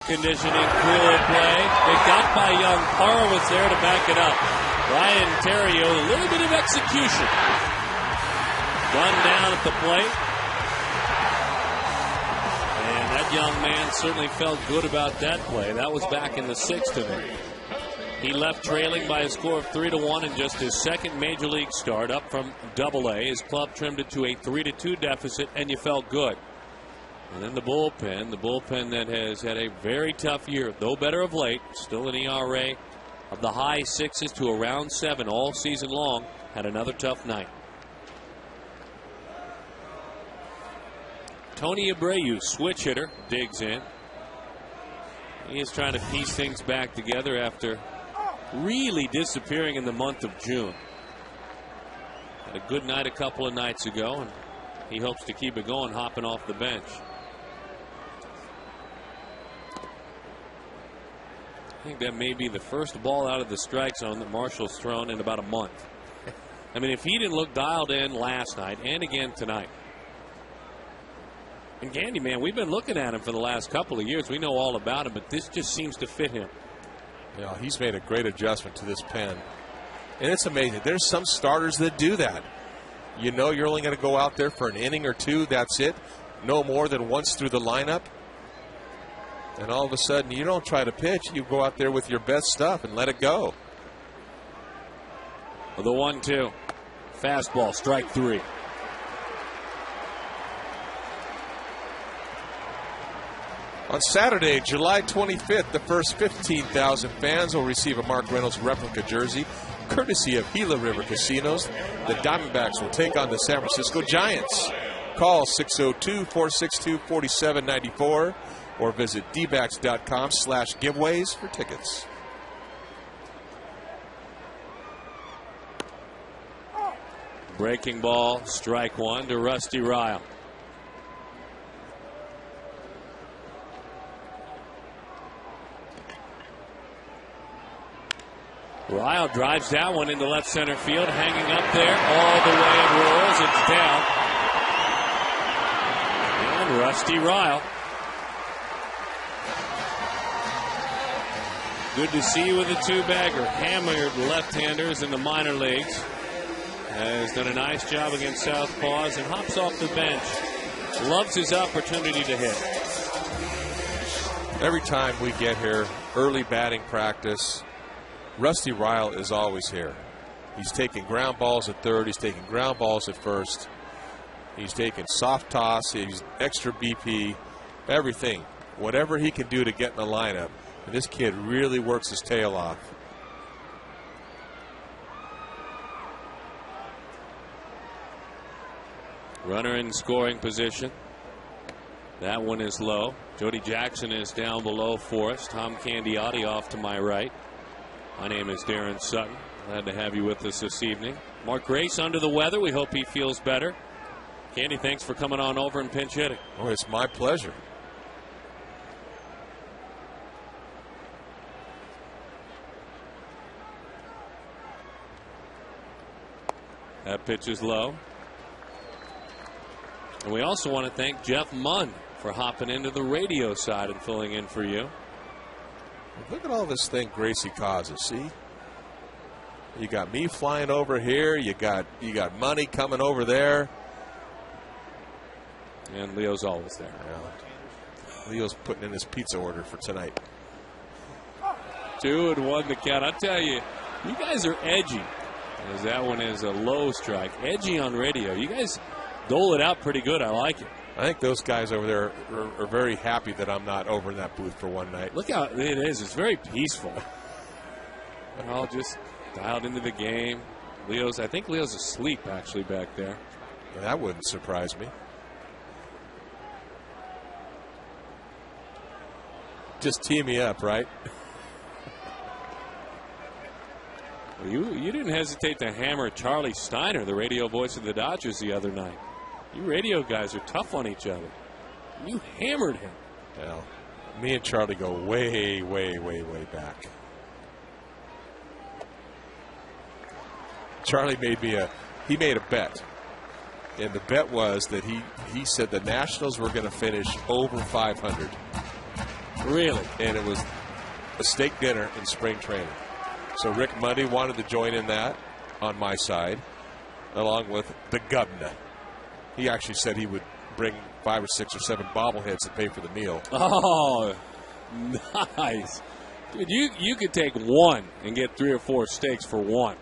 Conditioning, cool play. They got by Young. Parra was there to back it up. Ryan Terrio, a little bit of execution. Run down at the plate. And that young man certainly felt good about that play. That was back in the 6th inning. He left trailing by a score of 3-1 in just his second major league start, up from Double-A. His club trimmed it to a 3-2 deficit, and you felt good. And then the bullpen that has had a very tough year, though better of late, still an ERA of the high 6s to around 7 all season long, had another tough night. Tony Abreu, switch hitter, digs in. He is trying to piece things back together after really disappearing in the month of June. Had a good night a couple of nights ago, and he hopes to keep it going, hopping off the bench. I think that may be the first ball out of the strike zone that Marshall's thrown in about a month. I mean, if he didn't look dialed in last night and again tonight. And Gandy, man, we've been looking at him for the last couple of years. We know all about him, but this just seems to fit him. Yeah, he's made a great adjustment to this pen. And it's amazing. There's some starters that do that. You know you're only going to go out there for an inning or two. That's it. No more than once through the lineup. And all of a sudden, you don't try to pitch. You go out there with your best stuff and let it go. The 1-2. Fastball, strike 3. On Saturday, July 25th, the first 15,000 fans will receive a Mark Reynolds replica jersey, courtesy of Gila River Casinos. The Diamondbacks will take on the San Francisco Giants. Call 602-462-4794 or visit dbacks.com/giveaways for tickets. Breaking ball, strike 1 to Rusty Ryle. Ryle drives that one into left center field, hanging up there all the way it rolls. It's down. And Rusty Ryle. Good to see you with a 2-bagger. Hammered left-handers in the minor leagues. Has done a nice job against Southpaws and hops off the bench. Loves his opportunity to hit. Every time we get here, early batting practice, Rusty Ryle is always here. He's taking ground balls at third. He's taking ground balls at first. He's taking soft toss. He's extra BP. Everything. Whatever he can do to get in the lineup. And this kid really works his tail off. Runner in scoring position. That one is low. Jody Jackson is down below for us. Tom Candiotti off to my right. My name is Darren Sutton. Glad to have you with us this evening. Mark Grace under the weather. We hope he feels better. Candy, thanks for coming on over and pinch hitting. Oh, it's my pleasure. That pitch is low. And we also want to thank Jeff Munn for hopping into the radio side and filling in for you. Look at all this thing Gracie causes. See, you got me flying over here. You got money coming over there. And Leo's always there. Yeah. Leo's putting in his pizza order for tonight. 2-1 the count. I tell you, you guys are edgy. As that one is a low strike. Edgy on radio. You guys dole it out pretty good. I like it. I think those guys over there are very happy that I'm not over in that booth for one night. Look how it is. It's very peaceful. They're all just dialed into the game. I think Leo's asleep actually back there. Yeah, that wouldn't surprise me. Just tee me up, right? Well, you didn't hesitate to hammer Charlie Steiner, the radio voice of the Dodgers, the other night. You radio guys are tough on each other. You hammered him. Well, me and Charlie go way, way, way, way back. Charlie made a bet. And the bet was that he said the Nationals were going to finish over 500. Really? And it was a steak dinner in spring training. So Rick Mundy wanted to join in that on my side, along with the governor. He actually said he would bring 5 or 6 or 7 bobbleheads to pay for the meal. Oh, nice. Dude, you could take one and get 3 or 4 steaks for one.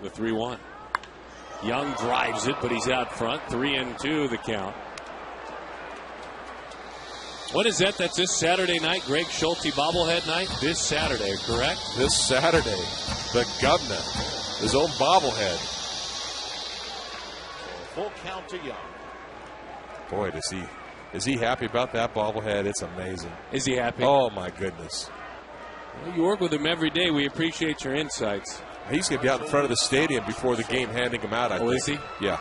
The 3-1. Young drives it, but he's out front. 3-2 the count. What is that? That's this Saturday night, Greg Schulte bobblehead night? This Saturday, correct? This Saturday, the governor, his own bobblehead. Full count to Young. Boy, is he happy about that bobblehead? It's amazing. Is he happy? Oh, my goodness. Well, you work with him every day. We appreciate your insights. He's going to be out in front of the stadium before the game handing him out, I think. Is he? Yeah.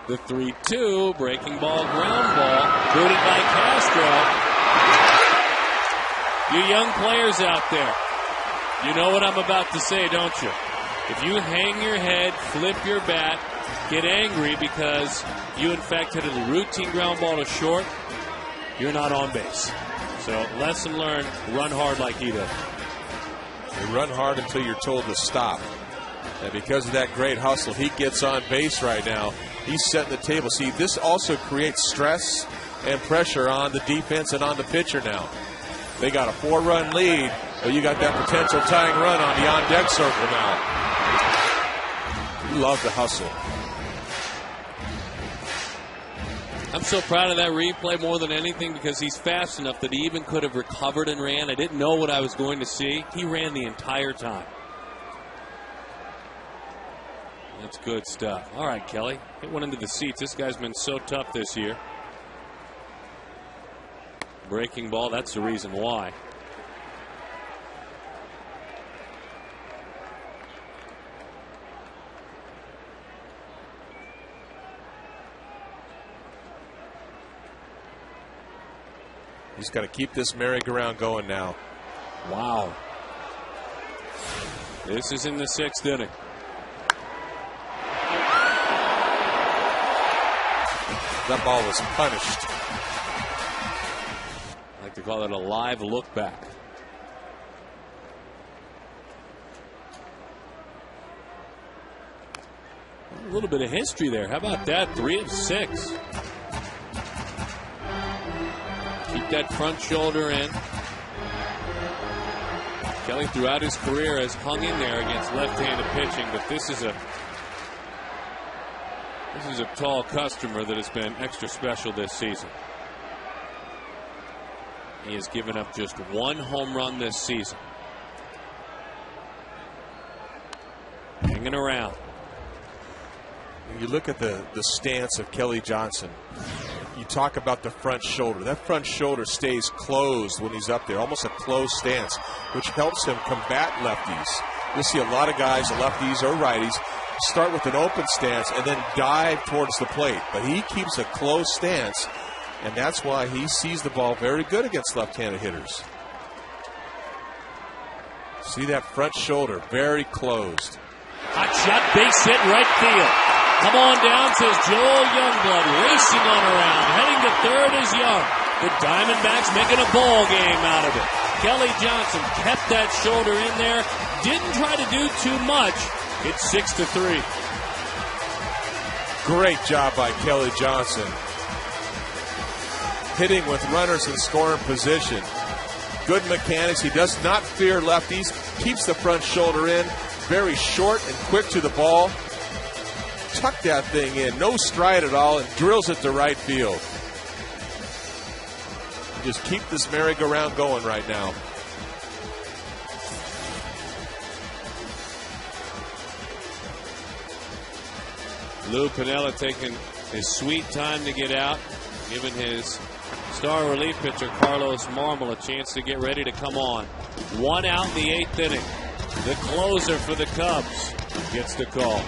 The 3-2, breaking ball, ground ball, booted by Castro. You young players out there, you know what I'm about to say, don't you? If you hang your head, flip your bat, get angry because you, in fact, hit a routine ground ball to short, you're not on base. So, lesson learned, run hard like he does. You run hard until you're told to stop. And because of that great hustle, he gets on base right now. He's setting the table. See, this also creates stress and pressure on the defense and on the pitcher now. They got a 4-run lead, but you got that potential tying run on the on-deck circle now. You love the hustle. I'm so proud of that replay more than anything because he's fast enough that he even could have recovered and ran. I didn't know what I was going to see. He ran the entire time. That's good stuff. All right, Kelly. Hit one into the seats. This guy's been so tough this year. Breaking ball, that's the reason why. He's got to keep this merry-go-round going now. Wow. This is in the 6th inning. That ball was punished. I like to call it a live look back. A little bit of history there. How about that? 3 of 6. Keep that front shoulder in. Kelly throughout his career has hung in there against left-handed pitching, but this is a tall customer that has been extra special this season. He has given up just 1 home run this season. Hanging around. You look at the stance of Kelly Johnson. You talk about the front shoulder. That front shoulder stays closed when he's up there, almost a closed stance, which helps him combat lefties. You'll see a lot of guys, lefties or righties, start with an open stance and then dive towards the plate. But he keeps a closed stance, and that's why he sees the ball very good against left-handed hitters. See that front shoulder, very closed. Hot shot, base hit, right field. Come on down, says Joel Youngblood, racing on around. Heading to third is Young. The Diamondbacks making a ball game out of it. Kelly Johnson kept that shoulder in there. Didn't try to do too much. It's 6-3. Great job by Kelly Johnson. Hitting with runners in scoring position. Good mechanics. He does not fear lefties. Keeps the front shoulder in. Very short and quick to the ball. Tuck that thing in. No stride at all and drills it to right field. Just keep this merry-go-round going right now. Lou Piniella taking his sweet time to get out, giving his star relief pitcher Carlos Marmol a chance to get ready to come on. 1 out in the 8th inning. The closer for the Cubs gets the call.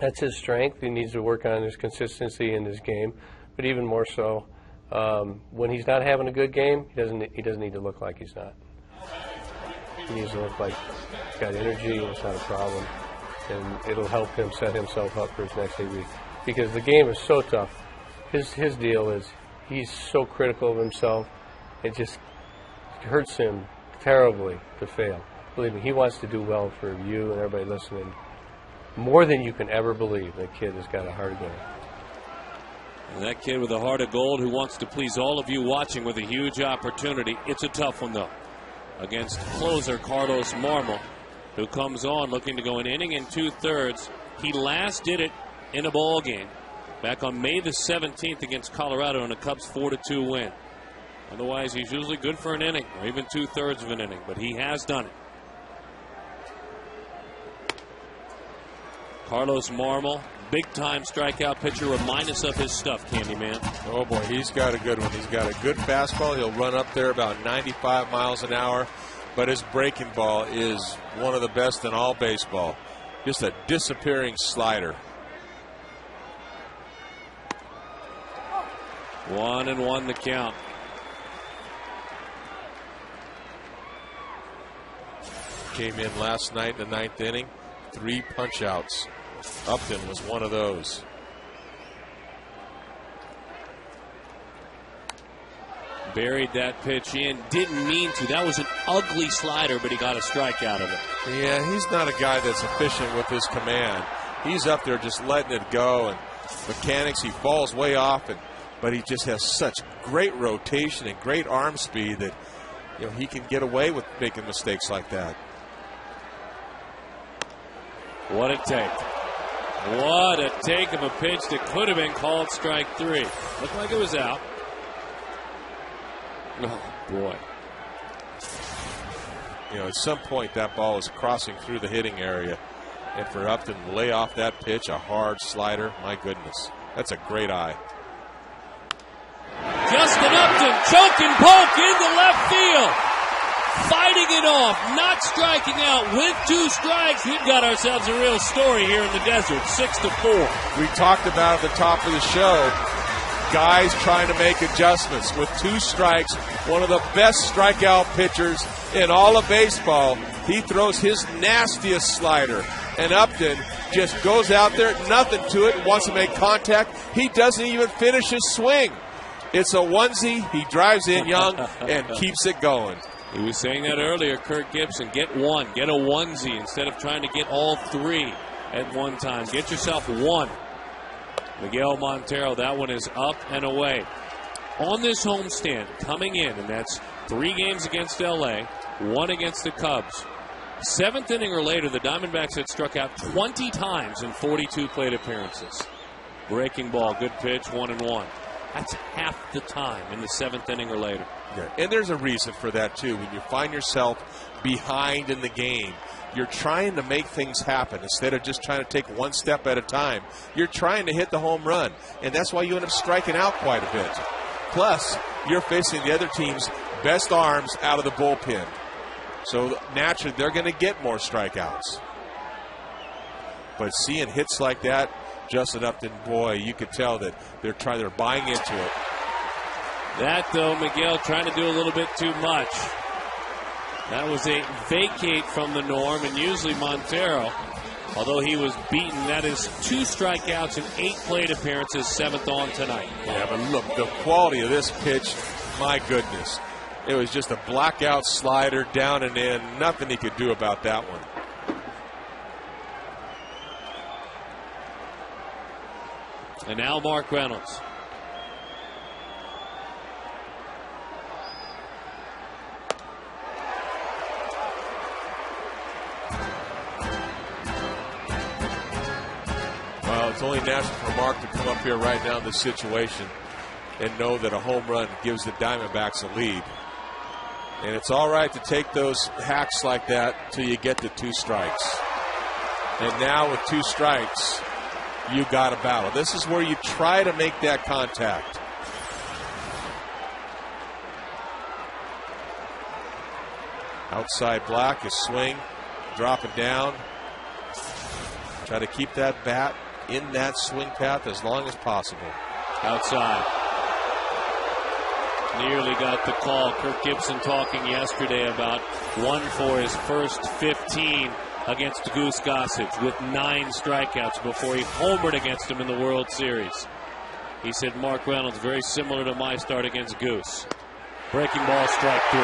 That's his strength. He needs to work on his consistency in his game, but even more so, when he's not having a good game, he doesn't need to look like he's not. He needs to look like he's got energy and it's not a problem, and it'll help him set himself up for his next 8 weeks. Because the game is so tough. His deal is he's so critical of himself. It just hurts him terribly to fail. Believe me, he wants to do well for you and everybody listening more than you can ever believe. That kid has got a heart of gold. And that kid with a heart of gold who wants to please all of you watching with a huge opportunity. It's a tough one, though, against closer Carlos Marmol, who comes on looking to go an inning and 2/3. He last did it in a ball game back on May the 17th against Colorado in a Cubs 4-2 win. Otherwise, he's usually good for an inning or even 2/3 of an inning, but he has done it. Carlos Marmol, big-time strikeout pitcher. Remind us of his stuff, Candyman. Oh, boy, he's got a good one. He's got a good fastball. He'll run up there about 95 miles an hour, but his breaking ball is one of the best in all baseball. Just a disappearing slider. 1-1 the count. Came in last night in the 9th inning. 3 punch-outs. Upton was one of those. Buried that pitch in. Didn't mean to. That was an ugly slider, but he got a strike out of it. Yeah, he's not a guy that's efficient with his command. He's up there just letting it go, and mechanics, he falls way off, but he just has such great rotation and great arm speed that he can get away with making mistakes like that. What a take. What a take of a pitch that could have been called strike 3. Looked like it was out. Oh, boy. At some point that ball is crossing through the hitting area. And for Upton to lay off that pitch, a hard slider, my goodness. That's a great eye. Justin Upton, choke and poke into left field. Fighting it off, not striking out with 2 strikes. We've got ourselves a real story here in the desert, 6-4. We talked about at the top of the show, guys trying to make adjustments. With 2 strikes, one of the best strikeout pitchers in all of baseball, he throws his nastiest slider. And Upton just goes out there, nothing to it, wants to make contact. He doesn't even finish his swing. It's a onesie. He drives in young and keeps it going. He was saying that earlier, Kirk Gibson. Get one. Get a onesie instead of trying to get all 3 at one time. Get yourself 1. Miguel Montero, that one is up and away. On this homestand, coming in, and that's 3 games against L.A., 1 against the Cubs. 7th inning or later, the Diamondbacks had struck out 20 times in 42 plate appearances. Breaking ball, good pitch, 1-1. That's half the time in the 7th inning or later. Yeah. And there's a reason for that, too. When you find yourself behind in the game, you're trying to make things happen instead of just trying to take one step at a time. You're trying to hit the home run, and that's why you end up striking out quite a bit. Plus, you're facing the other team's best arms out of the bullpen. So, naturally, they're going to get more strikeouts. But seeing hits like that, Justin Upton, boy, you could tell that they're buying into it. That, though, Miguel trying to do a little bit too much. That was a vacate from the norm, and usually Montero, although he was beaten, that is 2 strikeouts in 8 plate appearances, 7th on tonight. Yeah, but look, the quality of this pitch, my goodness. It was just a blackout slider down and in. Nothing he could do about that one. And now Mark Reynolds. Well, it's only natural for Mark to come up here right now in this situation and know that a home run gives the Diamondbacks a lead. And it's all right to take those hacks like that till you get to 2 strikes. And now with 2 strikes, you got a battle. This is where you try to make that contact. Outside black, his swing, drop it down. Try to keep that bat in that swing path as long as possible. Outside. Nearly got the call. Kirk Gibson talking yesterday about one for his first 15 against Goose Gossage with 9 strikeouts before he homered against him in the World Series. He said, Mark Reynolds, very similar to my start against Goose. Breaking ball, strike 3.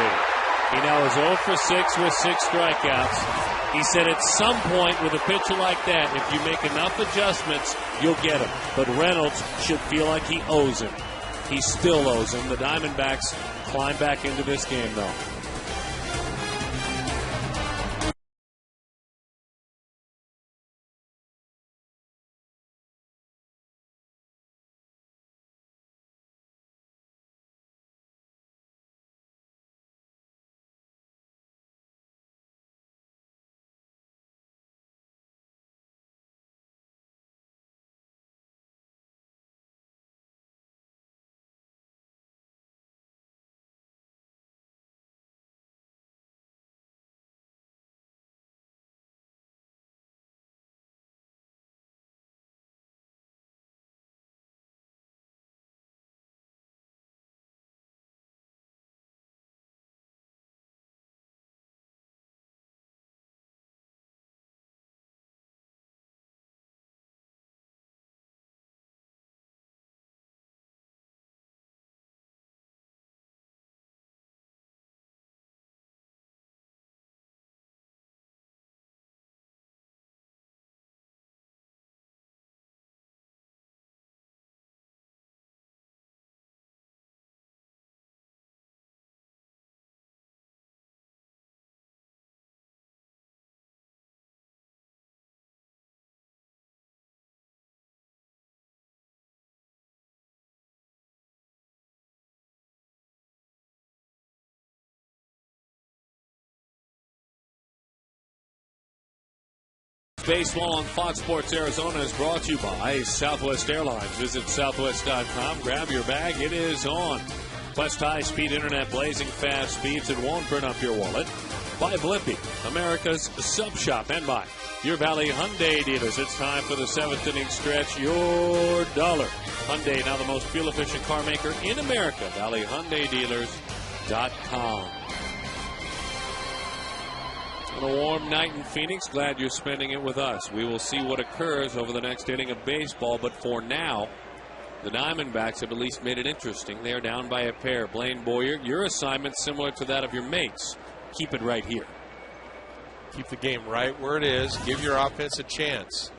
He now is 0 for 6 with 6 strikeouts. He said at some point with a pitcher like that, if you make enough adjustments, you'll get him. But Reynolds should feel like he owes him. He still owes him. The Diamondbacks climb back into this game, though. Baseball on Fox Sports Arizona is brought to you by Southwest Airlines. Visit southwest.com. Grab your bag. It is on. Quest high-speed internet, blazing fast speeds that won't burn up your wallet. By Blippy, America's sub shop. And by your Valley Hyundai dealers. It's time for the 7th inning stretch. Your dollar. Hyundai, now the most fuel-efficient car maker in America. ValleyHyundaiDealers.com. On a warm night in Phoenix, glad you're spending it with us. We will see what occurs over the next inning of baseball, but for now, the Diamondbacks have at least made it interesting. They are down by a pair. Blaine Boyer, your assignment similar to that of your mates. Keep it right here. Keep the game right where it is. Give your offense a chance.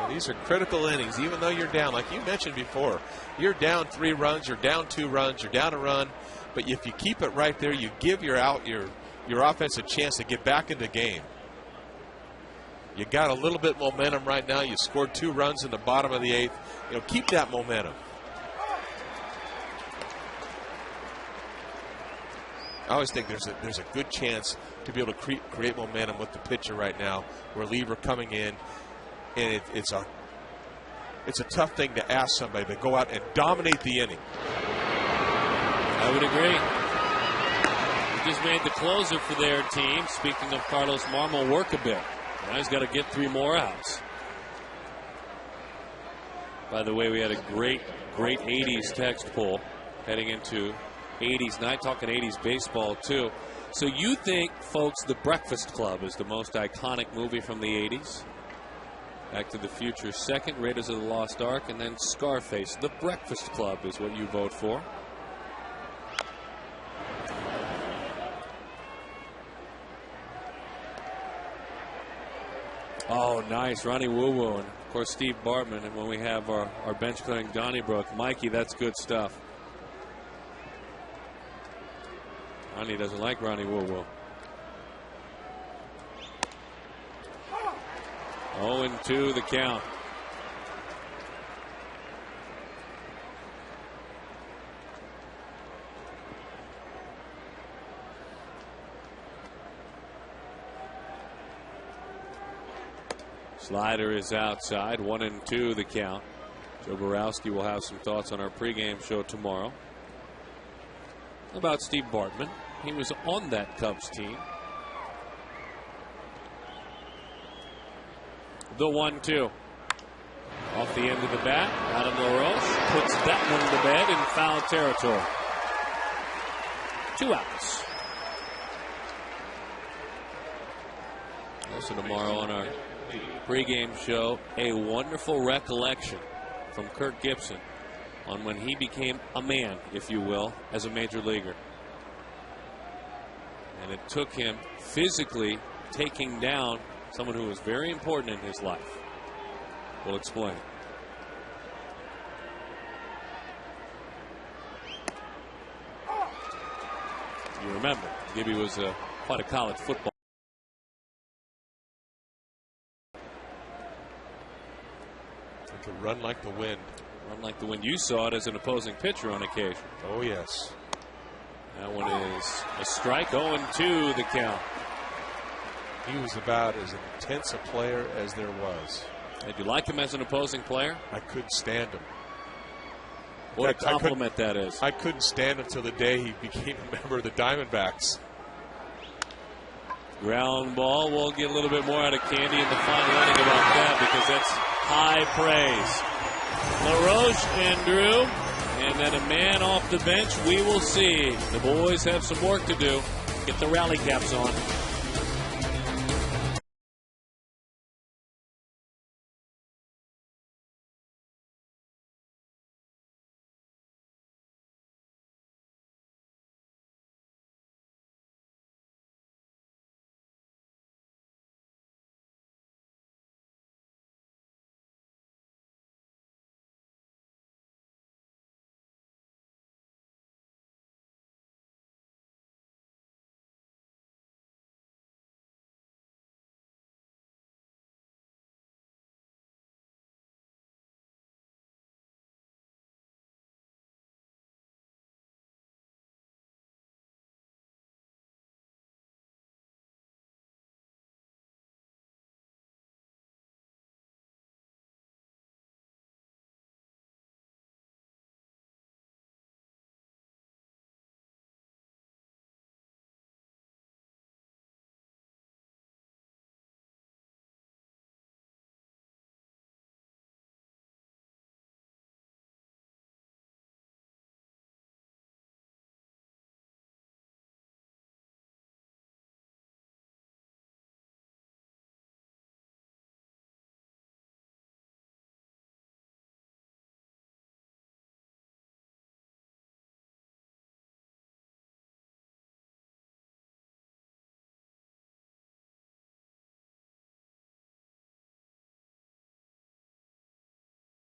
These are critical innings, even though you're down. Like you mentioned before, you're down 3 runs, you're down 2 runs, you're down a run. But if you keep it right there, you give your offense a chance to get back in the game. You got a little bit momentum right now. You scored 2 runs in the bottom of the 8th. Keep that momentum. I always think there's a good chance to be able to create momentum with the pitcher right now. Reliever coming in, and it's a tough thing to ask somebody to go out and dominate the inning. I would agree. Just made the closer for their team. Speaking of Carlos Marmol, work a bit. Now he's got to get 3 more outs. By the way, we had a great 80s text poll heading into 80s night, talking 80s baseball too. So you think, folks, The Breakfast Club is the most iconic movie from the 80s? Back to the Future second, Raiders of the Lost Ark, and then Scarface. The Breakfast Club is what you vote for. Oh, nice. Ronnie Woo-Woo. And, of course, Steve Bartman. And when we have our bench clearing Donnybrook, Mikey, that's good stuff. Ronnie doesn't like Ronnie Woo-Woo. 0-2 the count. Slider is outside. 1-2 the count. Joe Borowski will have some thoughts on our pregame show tomorrow about Steve Bartman. He was on that Cubs team. the 1-2. Off the end of the bat, Adam LaRoche puts that one to bed in foul territory. 2 outs. Also tomorrow on our pregame show, a wonderful recollection from Kirk Gibson on when he became a man, if you will, as a major leaguer. And it took him physically taking down someone who was very important in his life. We'll explain. You remember, Gibby was quite a college football. To run like the wind. Run like the wind. You saw it as an opposing pitcher on occasion. Oh, yes. That one is a strike. 0-2 the count. He was about as intense a player as there was. Did you like him as an opposing player? I couldn't stand him. What a compliment that is. I couldn't stand him until the day he became a member of the Diamondbacks. Ground ball. We'll get a little bit more out of Candy in the final inning about that because that's high praise. LaRoche and Drew, and then a man off the bench. We will see. The boys have some work to do. Get the rally caps on.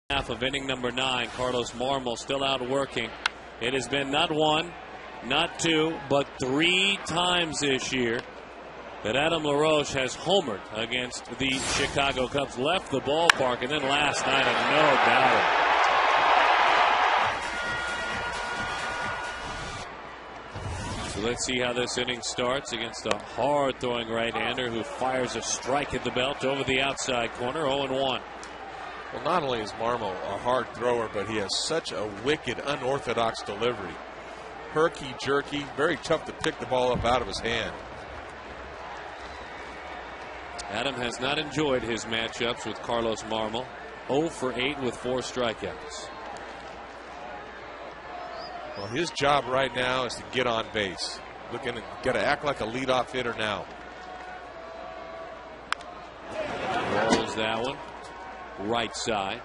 Half of inning number 9. Carlos Marmol still out working. It has been not 1, not 2, but 3 times this year that Adam LaRoche has homered against the Chicago Cubs. Left the ballpark, and then last night, no doubt. So let's see how this inning starts against a hard-throwing right-hander who fires a strike at the belt over the outside corner. 0-1. Well, not only is Marmol a hard thrower, but he has such a wicked, unorthodox delivery. Herky, jerky, very tough to pick the ball up out of his hand. Adam has not enjoyed his matchups with Carlos Marmol. 0 for 8 with 4 strikeouts. Well, his job right now is to get on base. Got to act like a leadoff hitter now. Rolls that one. Right side.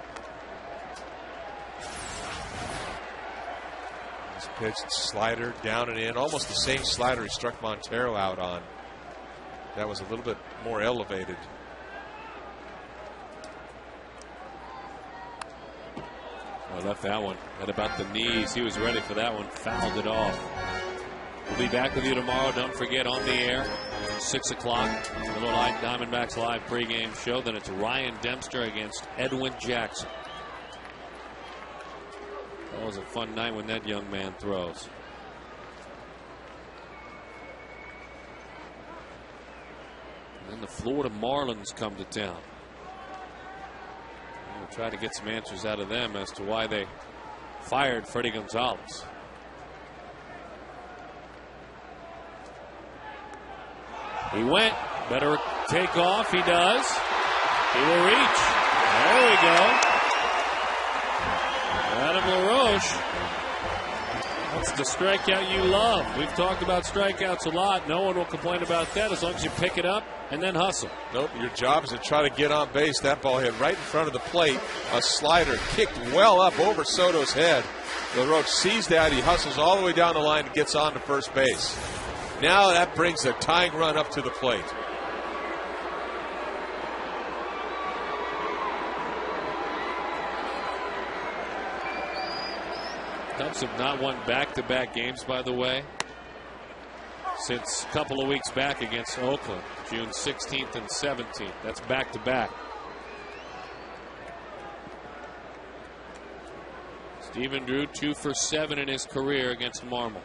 He's pitched slider down and in, almost the same slider he struck Montero out on. That was a little bit more elevated. I left that one at about the knees. He was ready for that one. Fouled it off. We'll be back with you tomorrow. Don't forget, on the air, 6 o'clock, Miller Lite Diamondbacks live pregame show. Then it's Ryan Dempster against Edwin Jackson. That was a fun night when that young man throws. And then the Florida Marlins come to town. We'll try to get some answers out of them as to why they fired Freddie Gonzalez. He went. Better take off. He does. He will reach. There we go. Adam LaRoche. That's the strikeout you love. We've talked about strikeouts a lot. No one will complain about that as long as you pick it up and then hustle. Nope, your job is to try to get on base. That ball hit right in front of the plate. A slider kicked well up over Soto's head. LaRoche sees that. He hustles all the way down the line and gets on to first base. Now that brings the tying run up to the plate. Cubs have not won back-to-back games, by the way, since a couple of weeks back against Oakland, June 16th and 17th. That's back-to-back. Stephen Drew 2 for 7 in his career against Marmol.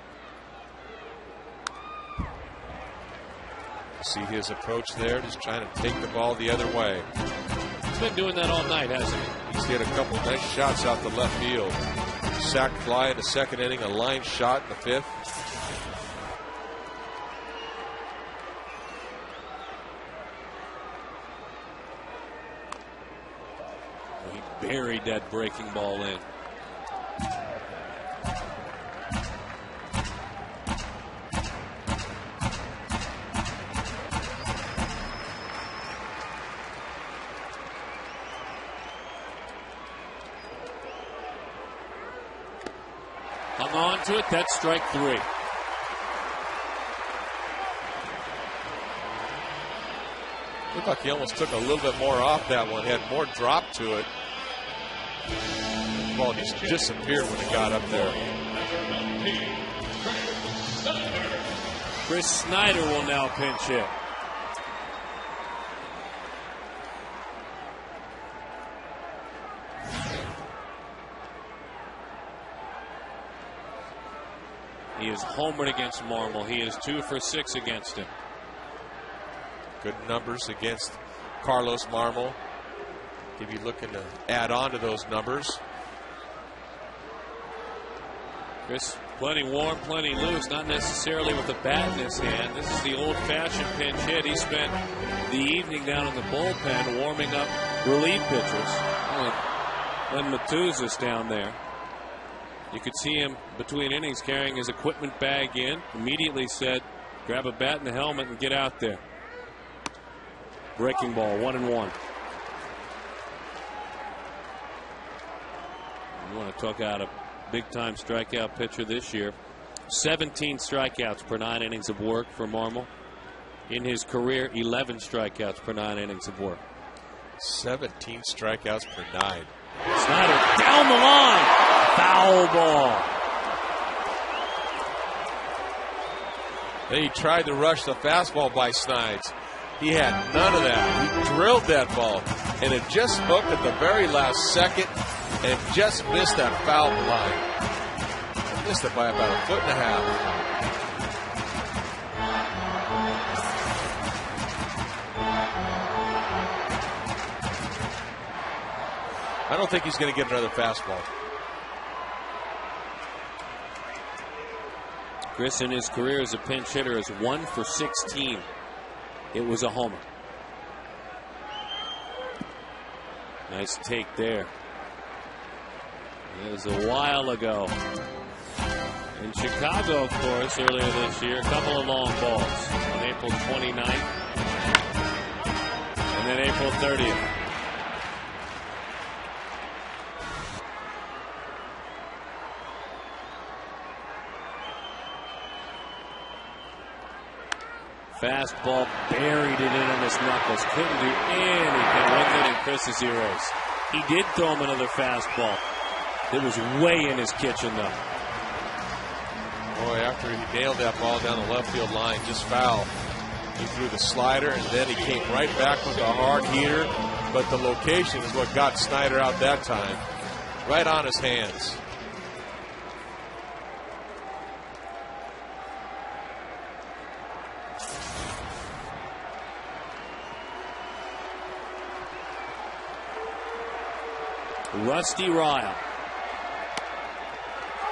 See his approach there, just trying to take the ball the other way. He's been doing that all night, hasn't he? He's hit a couple nice shots out the left field. Sack fly in the second inning, a line shot in the fifth. He buried that breaking ball in. Hung on to it. That's strike 3. Looked like he almost took a little bit more off that one. Had more drop to it. The ball just disappeared when it got up there. Chris Snyder will now pinch hit. He is homered against Marmol. He is 2 for 6 against him. Good numbers against Carlos Marmol. If you're looking to add on to those numbers. Chris, plenty warm, plenty loose, not necessarily with a bat in his hand. This is the old-fashioned pinch hit. He spent the evening down in the bullpen warming up relief pitchers. Len Matuzas down there. You could see him between innings carrying his equipment bag in. Immediately said, grab a bat and the helmet and get out there. Breaking ball, 1-1. You want to talk out a big-time strikeout pitcher this year. 17 strikeouts per 9 innings of work for Marmol. In his career, 11 strikeouts per 9 innings of work. 17 strikeouts per 9. Snyder down the line. Foul ball. Then he tried to rush the fastball by Snides. He had none of that. He drilled that ball, and it just hooked at the very last second, and just missed that foul line. Missed it by about a foot and a half. I don't think he's going to get another fastball. Chris in his career as a pinch hitter is 1 for 16. It was a homer. Nice take there. It was a while ago. In Chicago, of course, earlier this year, a couple of long balls on April 29th and then April 30th. Fastball, buried it in on his knuckles. Couldn't do anything with it in Chris's ears. He did throw him another fastball. It was way in his kitchen, though. Boy, after he nailed that ball down the left field line, just foul. He threw the slider, and then he came right back with a hard heater. But the location is what got Snyder out that time. Right on his hands. Rusty Ryle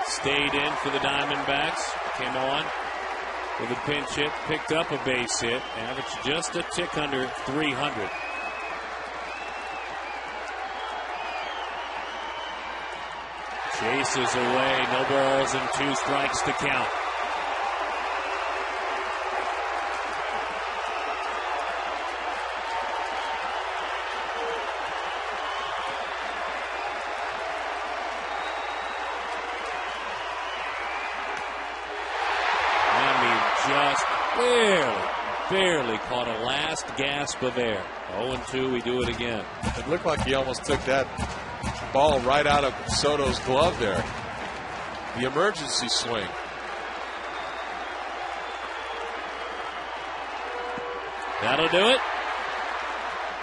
stayed in for the Diamondbacks. Came on with a pinch hit, picked up a base hit, averaged just a tick under 300. Chase is away. No balls and 2 strikes to count. Just barely caught a last gasp of air. 0-2, we do it again. It looked like he almost took that ball right out of Soto's glove there. The emergency swing. That'll do it.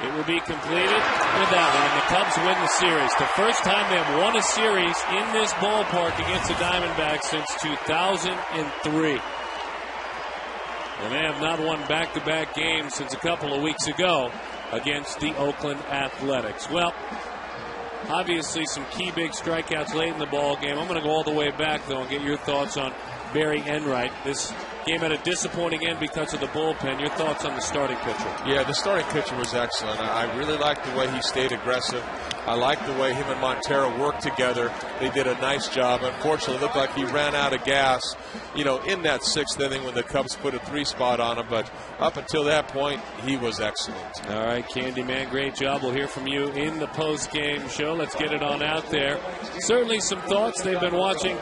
It will be completed with that one. The Cubs win the series. The first time they have won a series in this ballpark against the Diamondbacks since 2003. And they have not won back-to-back games since a couple of weeks ago against the Oakland Athletics. Well, obviously some key big strikeouts late in the ball game. I'm going to go all the way back, though, and get your thoughts on Barry Enright. This game had a disappointing end because of the bullpen. Your thoughts on the starting pitcher? Yeah, the starting pitcher was excellent. I really liked the way he stayed aggressive. I liked the way him and Montero worked together. They did a nice job. Unfortunately, it looked like he ran out of gas, in that 6th inning when the Cubs put a 3-spot on him. But up until that point, he was excellent. All right, Candyman, great job. We'll hear from you in the post-game show. Let's get it on out there. Certainly some thoughts. They've been watching